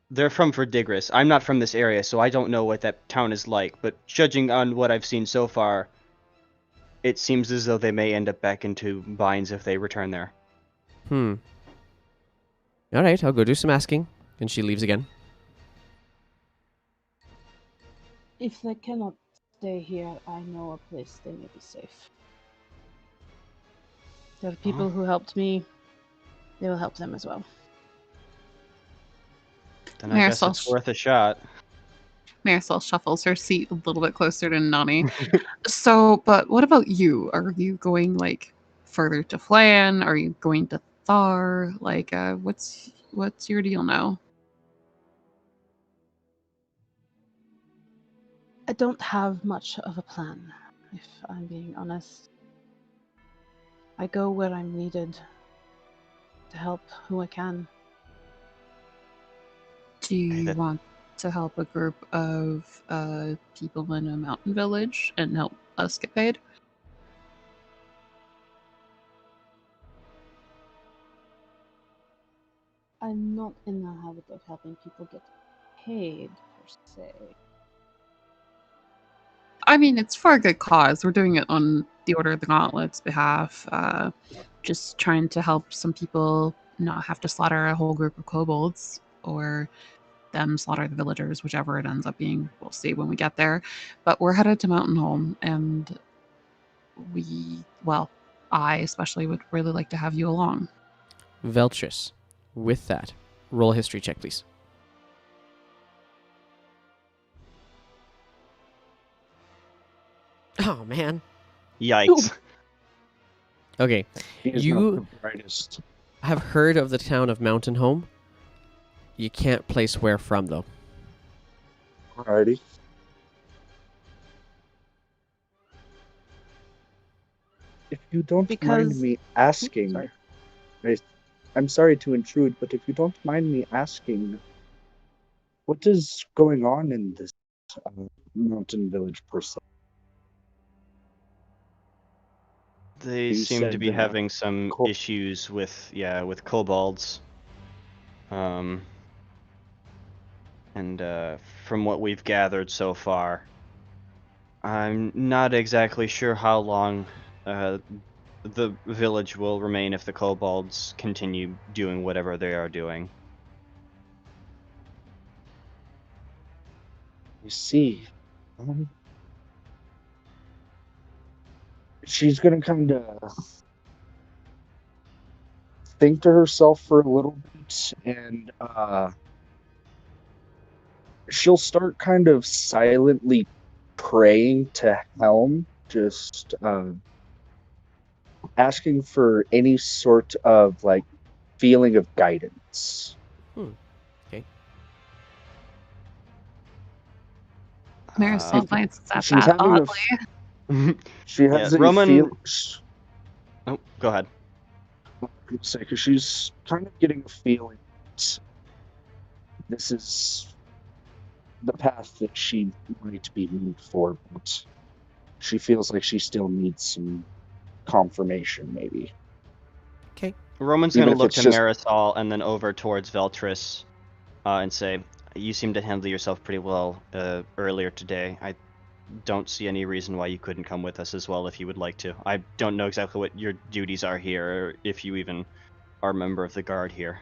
They're from Verdigris. I'm not from this area, so I don't know what that town is like. But judging on what I've seen so far, it seems as though they may end up back into Vines if they return there. All right, I'll go do some asking. And she leaves again. If they cannot stay here, I know a place they may be safe. The people who helped me, they will help them as well. Then I guess Marisol it's worth a shot. Marisol shuffles her seat a little bit closer to Nani. So, but what about you? Are you going like further to Flan? Are you going to Thar? Like, what's your deal now? I don't have much of a plan, if I'm being honest. I go where I'm needed to help who I can. Do you want to help a group of people in a mountain village and help us get paid? I'm not in the habit of helping people get paid, per se. I mean, it's for a good cause. We're doing it on the Order of the Gauntlet's behalf. Just trying to help some people not have to slaughter a whole group of kobolds, or them slaughter the villagers, whichever it ends up being. We'll see when we get there. But we're headed to Mountain Home, and I especially would really like to have you along. Veltris, with that, roll a history check, please. Oh, man. Yikes. Okay, He is You- not the brightest. have heard of the town of Mountain Home. You can't place where from, though. Alrighty. If you don't Because- mind me asking, Sorry. I'm sorry to intrude, but if you don't mind me asking, what is going on in this mountain village per se? They You seem to said, be having some col- issues with kobolds. And from what we've gathered so far, I'm not exactly sure how long the village will remain if the kobolds continue doing whatever they are doing. You see, um, she's gonna kind of think to herself for a little bit, and she'll start kind of silently praying to Helm, just asking for any sort of like feeling of guidance. Okay. Marisol Uh, glances at She's that having oddly. she Yeah, has a Roman- feel. oh, go ahead. Say, because she's kind of getting a feeling that this is the path that she might be moved for, but she feels like she still needs some confirmation, maybe. Okay. Roman's Even gonna if look it's to just- Marisol and then over towards Veltris, and say, "You seem to handle yourself pretty well earlier today. I don't see any reason why you couldn't come with us as well if you would like to. I don't know exactly what your duties are here, or if you even are a member of the guard here."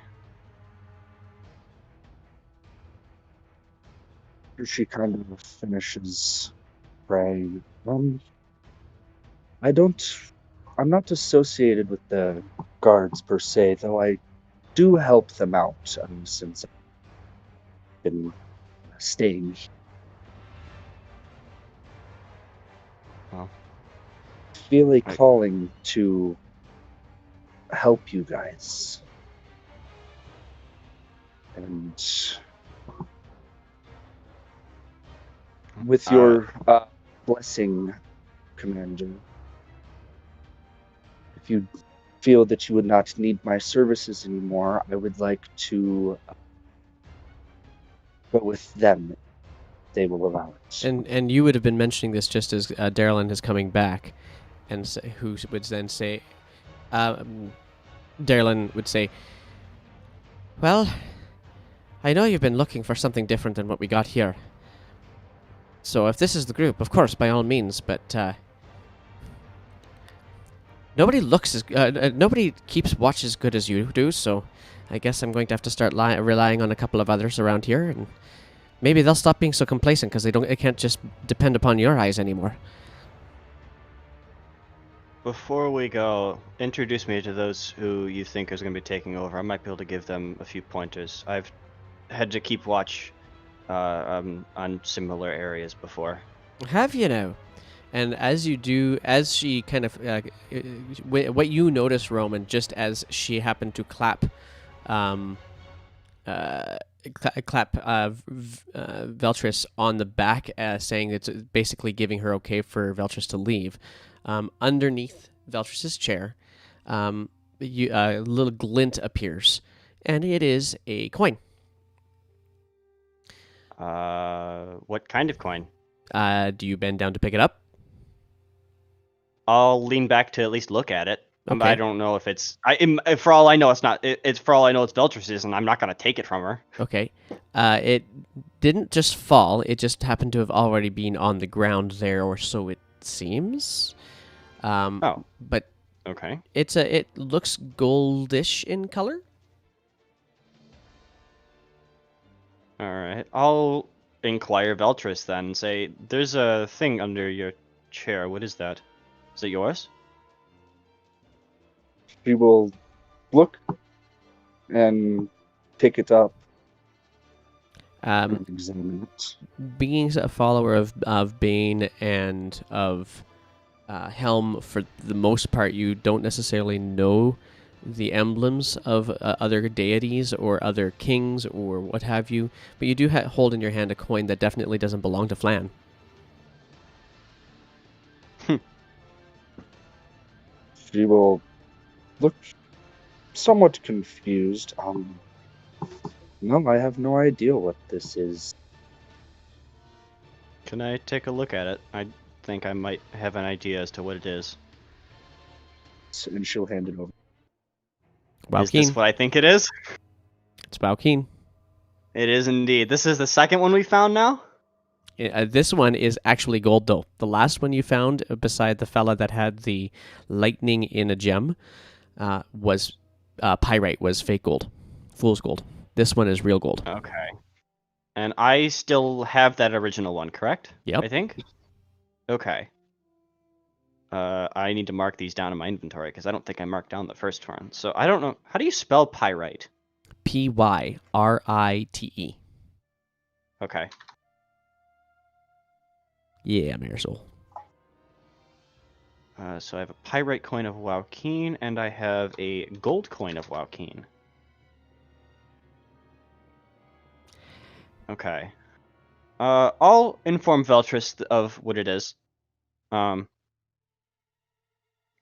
She kind of finishes praying. I don't. I'm not associated with the guards per se, though I do help them out since I've been staying. Well, Feel a calling to help you guys. And with your blessing, Commander, if you feel that you would not need my services anymore, I would like to go with them. They will allow it. And you would have been mentioning this just as Darylyn is coming back, and who would then say, Darylyn would say, "Well, I know you've been looking for something different than what we got here. So if this is the group, of course, by all means, but nobody keeps watch as good as you do, so I guess I'm going to have to start relying on a couple of others around here, and maybe they'll stop being so complacent because they can't just depend upon your eyes anymore." before we go, introduce me to those who you think is going to be taking over. I might be able to give them a few pointers. I've had to keep watch on similar areas before. Have you now? And as you do, as she kind of, what you notice, Roman, just as she happened to clap, Veltris on the back, saying it's basically giving her okay for Veltris to leave. Underneath Veltris's chair, a little glint appears, and it is a coin. What kind of coin? Do you bend down to pick it up? I'll lean back to at least look at it. Okay. I don't know if it's. For all I know, it's not. It's for all I know, it's Veltris's, and I'm not gonna take it from her. Okay. It didn't just fall. It just happened to have already been on the ground there, or so it seems. Oh. But Okay. it looks goldish in color. All right. I'll inquire Veltris then and say, "There's a thing under your chair. What is that? Is it yours?" She will look and pick it up and examine it. Being a follower of Bane and of Helm, for the most part, you don't necessarily know the emblems of other deities or other kings or what have you, but you do hold in your hand a coin that definitely doesn't belong to Flan. She will look somewhat confused. No, I have no idea what this is. Can I take a look at it? I think I might have an idea as to what it is. And she'll hand it over. Wow, Is this what I think it is? It's Valkeen. It is indeed. This is the second one we found now? This one is actually gold, though. The last one you found, beside the fella that had the lightning in a gem, was pyrite, was fake gold. Fool's gold. This one is real gold. Okay. And I still have that original one, correct? Yep. I think. Okay. I need to mark these down in my inventory because I don't think I marked down the first one. So I don't know. How do you spell pyrite? Pyrite. Okay. Yeah, Marisol. So I have a pyrite coin of Waukeen, and I have a gold coin of Waukeen. Okay. I'll inform Veltris of what it is.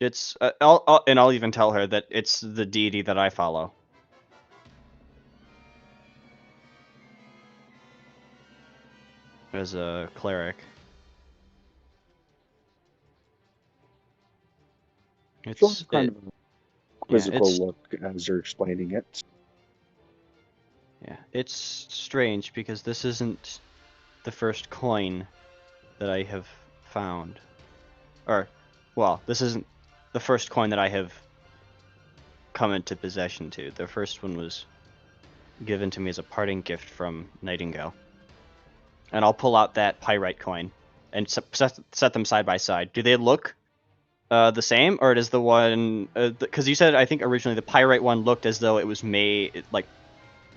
It's I'll even tell her that it's the deity that I follow. As a cleric. She'll It's have kind it, of a yeah, quizzical it's look as you're explaining it. yeah, it's strange because this isn't the first coin that I have found. Or, well, this isn't the first coin that I have come into possession to. The first one was given to me as a parting gift from Nightingale. And I'll pull out that pyrite coin and set them side by side. Do they look the same, or does the one? Because you said I think originally the pyrite one looked as though it was made like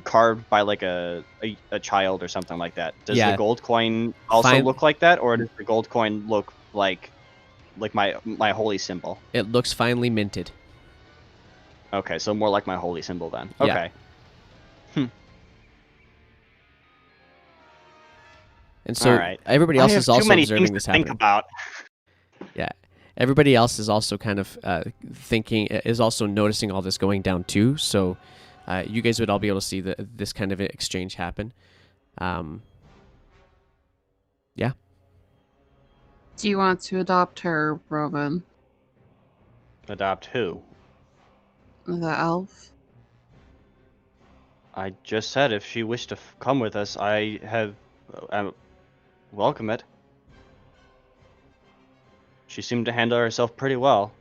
carved by like a child or something like that. Does Yeah. the gold coin also look like that, or does the gold coin look like my holy symbol? It looks finely minted. Okay, so more like my holy symbol then. Yeah. Okay. And so Alright. everybody I else have is too also many observing things this to think happening. about. Yeah. Everybody else is also kind of is also noticing all this going down too. So you guys would all be able to see this kind of exchange happen. Yeah. Do you want to adopt her, Roman? Adopt who? The elf? I just said if she wished to come with us, I welcome it. She seemed to handle herself pretty well.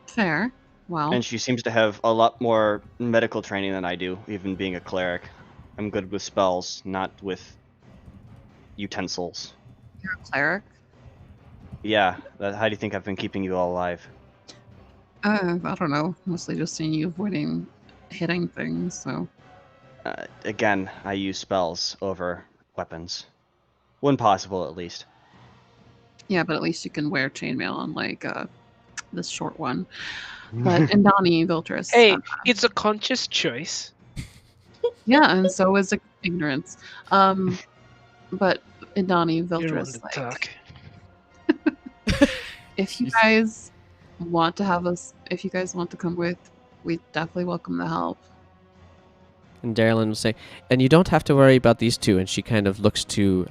Fair. Well, And she seems to have a lot more medical training than I do, even being a cleric. I'm good with spells, not with utensils. you're a cleric. Yeah, how do you think I've been keeping you all alive? I don't know. Mostly just seeing you avoiding hitting things, so. Again, I use spells over weapons. When possible, at least. Yeah, but at least you can wear chainmail unlike this short one. But Indani Viltris. Hey, it's a conscious choice. Yeah, and so is ignorance. But Indani You're one Viltris, to like, talk. if you guys want to have us, if you guys want to come with, we definitely welcome the help. And Darylyn will say, and you don't have to worry about these two. And she kind of looks to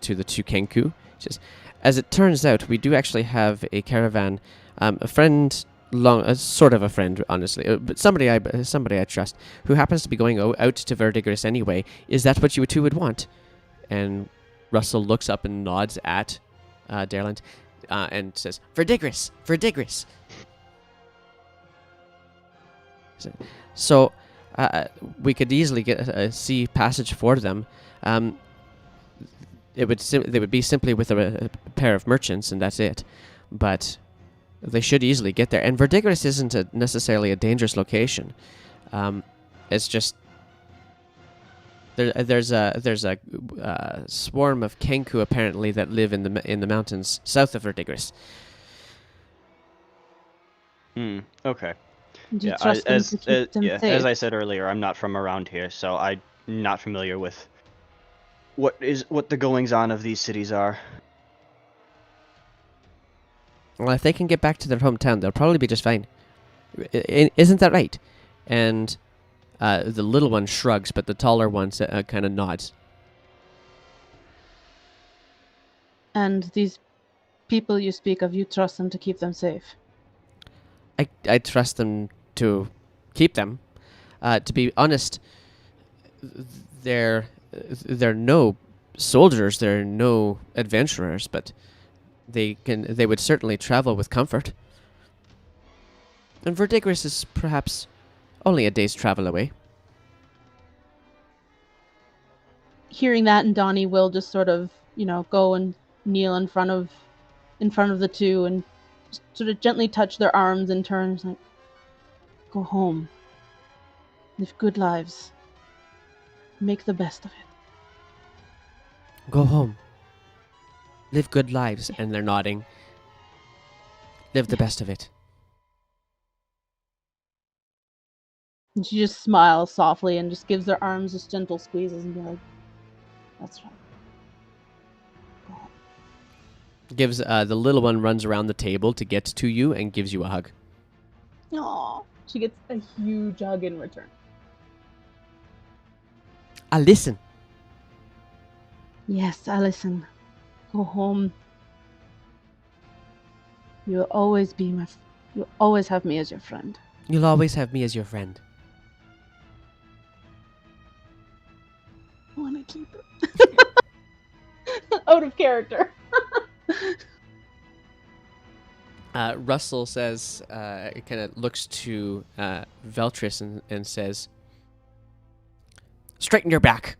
the two Kenku. She says, as it turns out, we do actually have a caravan, a friend, sort of a friend, honestly, but somebody I trust, who happens to be going out to Verdigris anyway. Is that what you two would want? And Russell looks up and nods at Darylyn and says, Verdigris, Verdigris. So we could easily get a sea passage for them. They would be simply with a pair of merchants, and that's it. But they should easily get there. And Verdigris isn't necessarily a dangerous location. It's just there's a swarm of Kenku apparently that live in the mountains south of Verdigris. Okay. Do you Yeah, trust them to keep them safe? as I said earlier, I'm not from around here, so I'm not familiar with what the goings on of these cities are. Well, if they can get back to their hometown, they'll probably be just fine. Isn't that right? And the little one shrugs, but the taller one kind of nods. And these people you speak of, you trust them to keep them safe? I trust them to keep them. To be honest, they're no soldiers, they're no adventurers, but they would certainly travel with comfort. And Verdigris is perhaps only a day's travel away. hearing that, and Donnie will just sort of, go and kneel in front of the two and sort of gently touch their arms and turns like, go home. Live good lives. Make the best of it. Go home. Live good lives. And they're nodding. Live the best of it. And she just smiles softly and just gives their arms just gentle squeezes and be like, that's right. Go home. Gives the little one runs around the table to get to you and gives you a hug. Aww. She gets a huge hug in return. Listen. Yes, Allison. Go home. You'll always be you'll always have me as your friend. You'll always have me as your friend. I want to keep it. Out of character. Russell says, kind of looks to Veltris and says, straighten your back.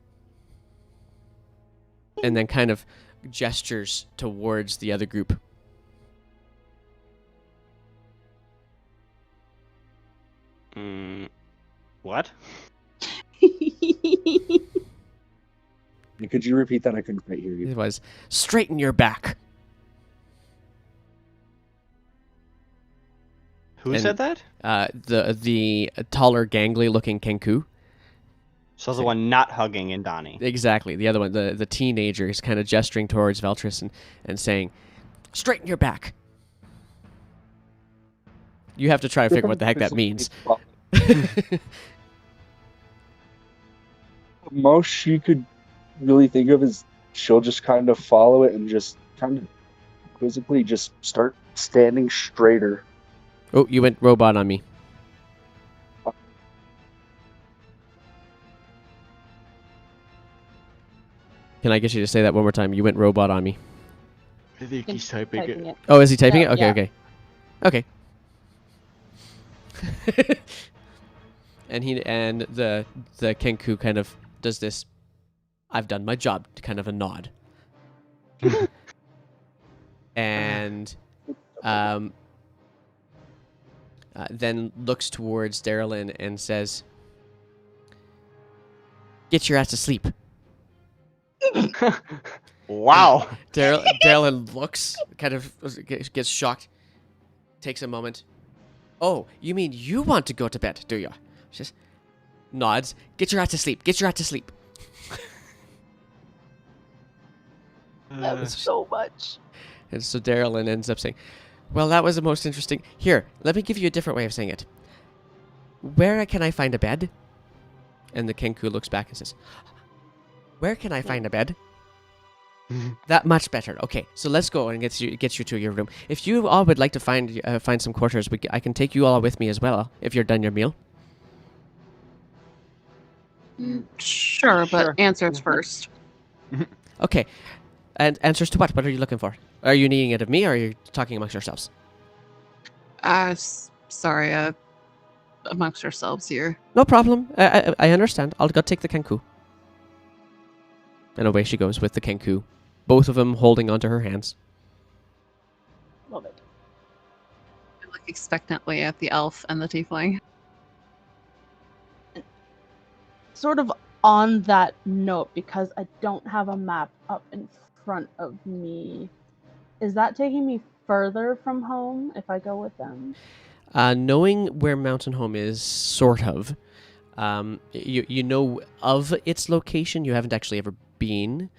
And then kind of gestures towards the other group. What? Could you repeat that? I couldn't quite hear you. It was, straighten your back. Who And, said that? The taller, gangly-looking Kenku. So the one not hugging in Donnie. Exactly. The other one, the teenager, is kind of gesturing towards Veltris and saying, straighten your back. You have to try to figure what the heck that means. Most she could really think of is she'll just kind of follow it and just kind of quizzically just start standing straighter. Oh, you went robot on me. Can I get you to say that one more time? You went robot on me. I think he's typing it. Oh, is he typing Yeah, it? Okay, yeah. okay. Okay. and the Kenku kind of does this, I've done my job, kind of a nod. And then looks towards Darylyn and says, get your ass to sleep. Wow. Darylyn looks, kind of gets shocked, takes a moment. Oh, you mean you want to go to bed, do you? She just nods. Get your ass to sleep. Get your ass to sleep. That was so much. And so Darylyn ends up saying, well, that was the most interesting. Here, let me give you a different way of saying it. Where can I find a bed? And the Kenku looks back and says, where can I find a bed? That much better. Okay, so let's go and get you to your room. If you all would like to find some quarters, I can take you all with me as well if you're done your meal. Sure, but Sure. answers first. Okay, and answers to what? What are you looking for? Are you needing it of me, or are you talking amongst yourselves? Sorry, amongst ourselves here. No problem. I understand. I'll go take the Kenku. And away she goes with the Kenku, both of them holding onto her hands. Love it. I look expectantly at the elf and the tiefling. Sort of on that note, because I don't have a map up in front of me, is that taking me further from home if I go with them? Knowing where Mountain Home is, sort of. You know of its location. You haven't actually ever been.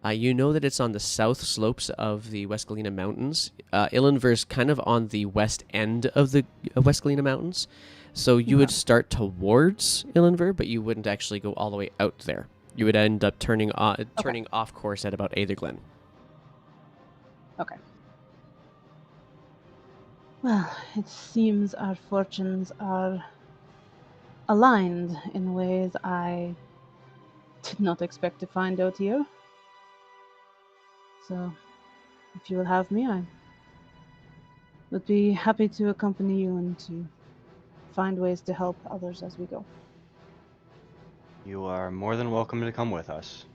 You know that it's on the south slopes of the West Galena Mountains. Ilinver's kind of on the west end of the West Galena Mountains. So you would start towards Ilinver, but you wouldn't actually go all the way out there. You would end up turning off course at about Aetherglen. Okay. Well, it seems our fortunes are aligned in ways I did not expect to find out here. So, if you will have me, I would be happy to accompany you and to find ways to help others as we go. You are more than welcome to come with us.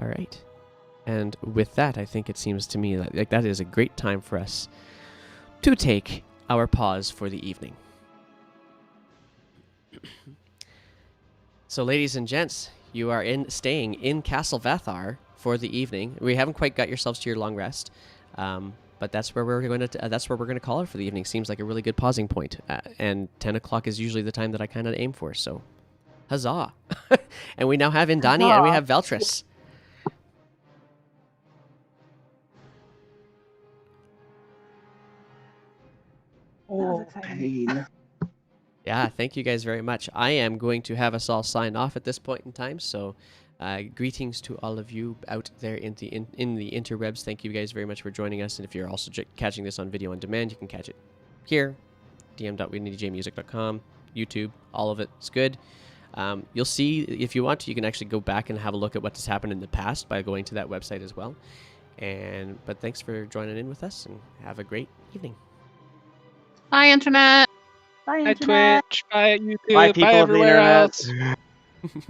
All right. And with that, I think it seems to me like that is a great time for us to take our pause for the evening. So, ladies and gents, you are staying in Castle Vathar for the evening. We haven't quite got yourselves to your long rest, but that's where we're going to call it for the evening. Seems like a really good pausing point. And 10 o'clock is usually the time that I kind of aim for. So, huzzah! And we now have Indani and we have Veltris. was Oh, exciting. pain. Yeah, thank you guys very much. I am going to have us all sign off at this point in time. So, greetings to all of you out there in the interwebs. Thank you guys very much for joining us. And if you're also catching this on video on demand, you can catch it here, dm.WindyJMusic.com, YouTube, all of it. It's good. You'll see, if you want to, you can actually go back and have a look at what has happened in the past by going to that website as well. But thanks for joining in with us, and have a great evening. Bye, Internet. Bye, Bye Internet. Twitch, bye YouTube, Bye, bye people of the everywhere internet. else.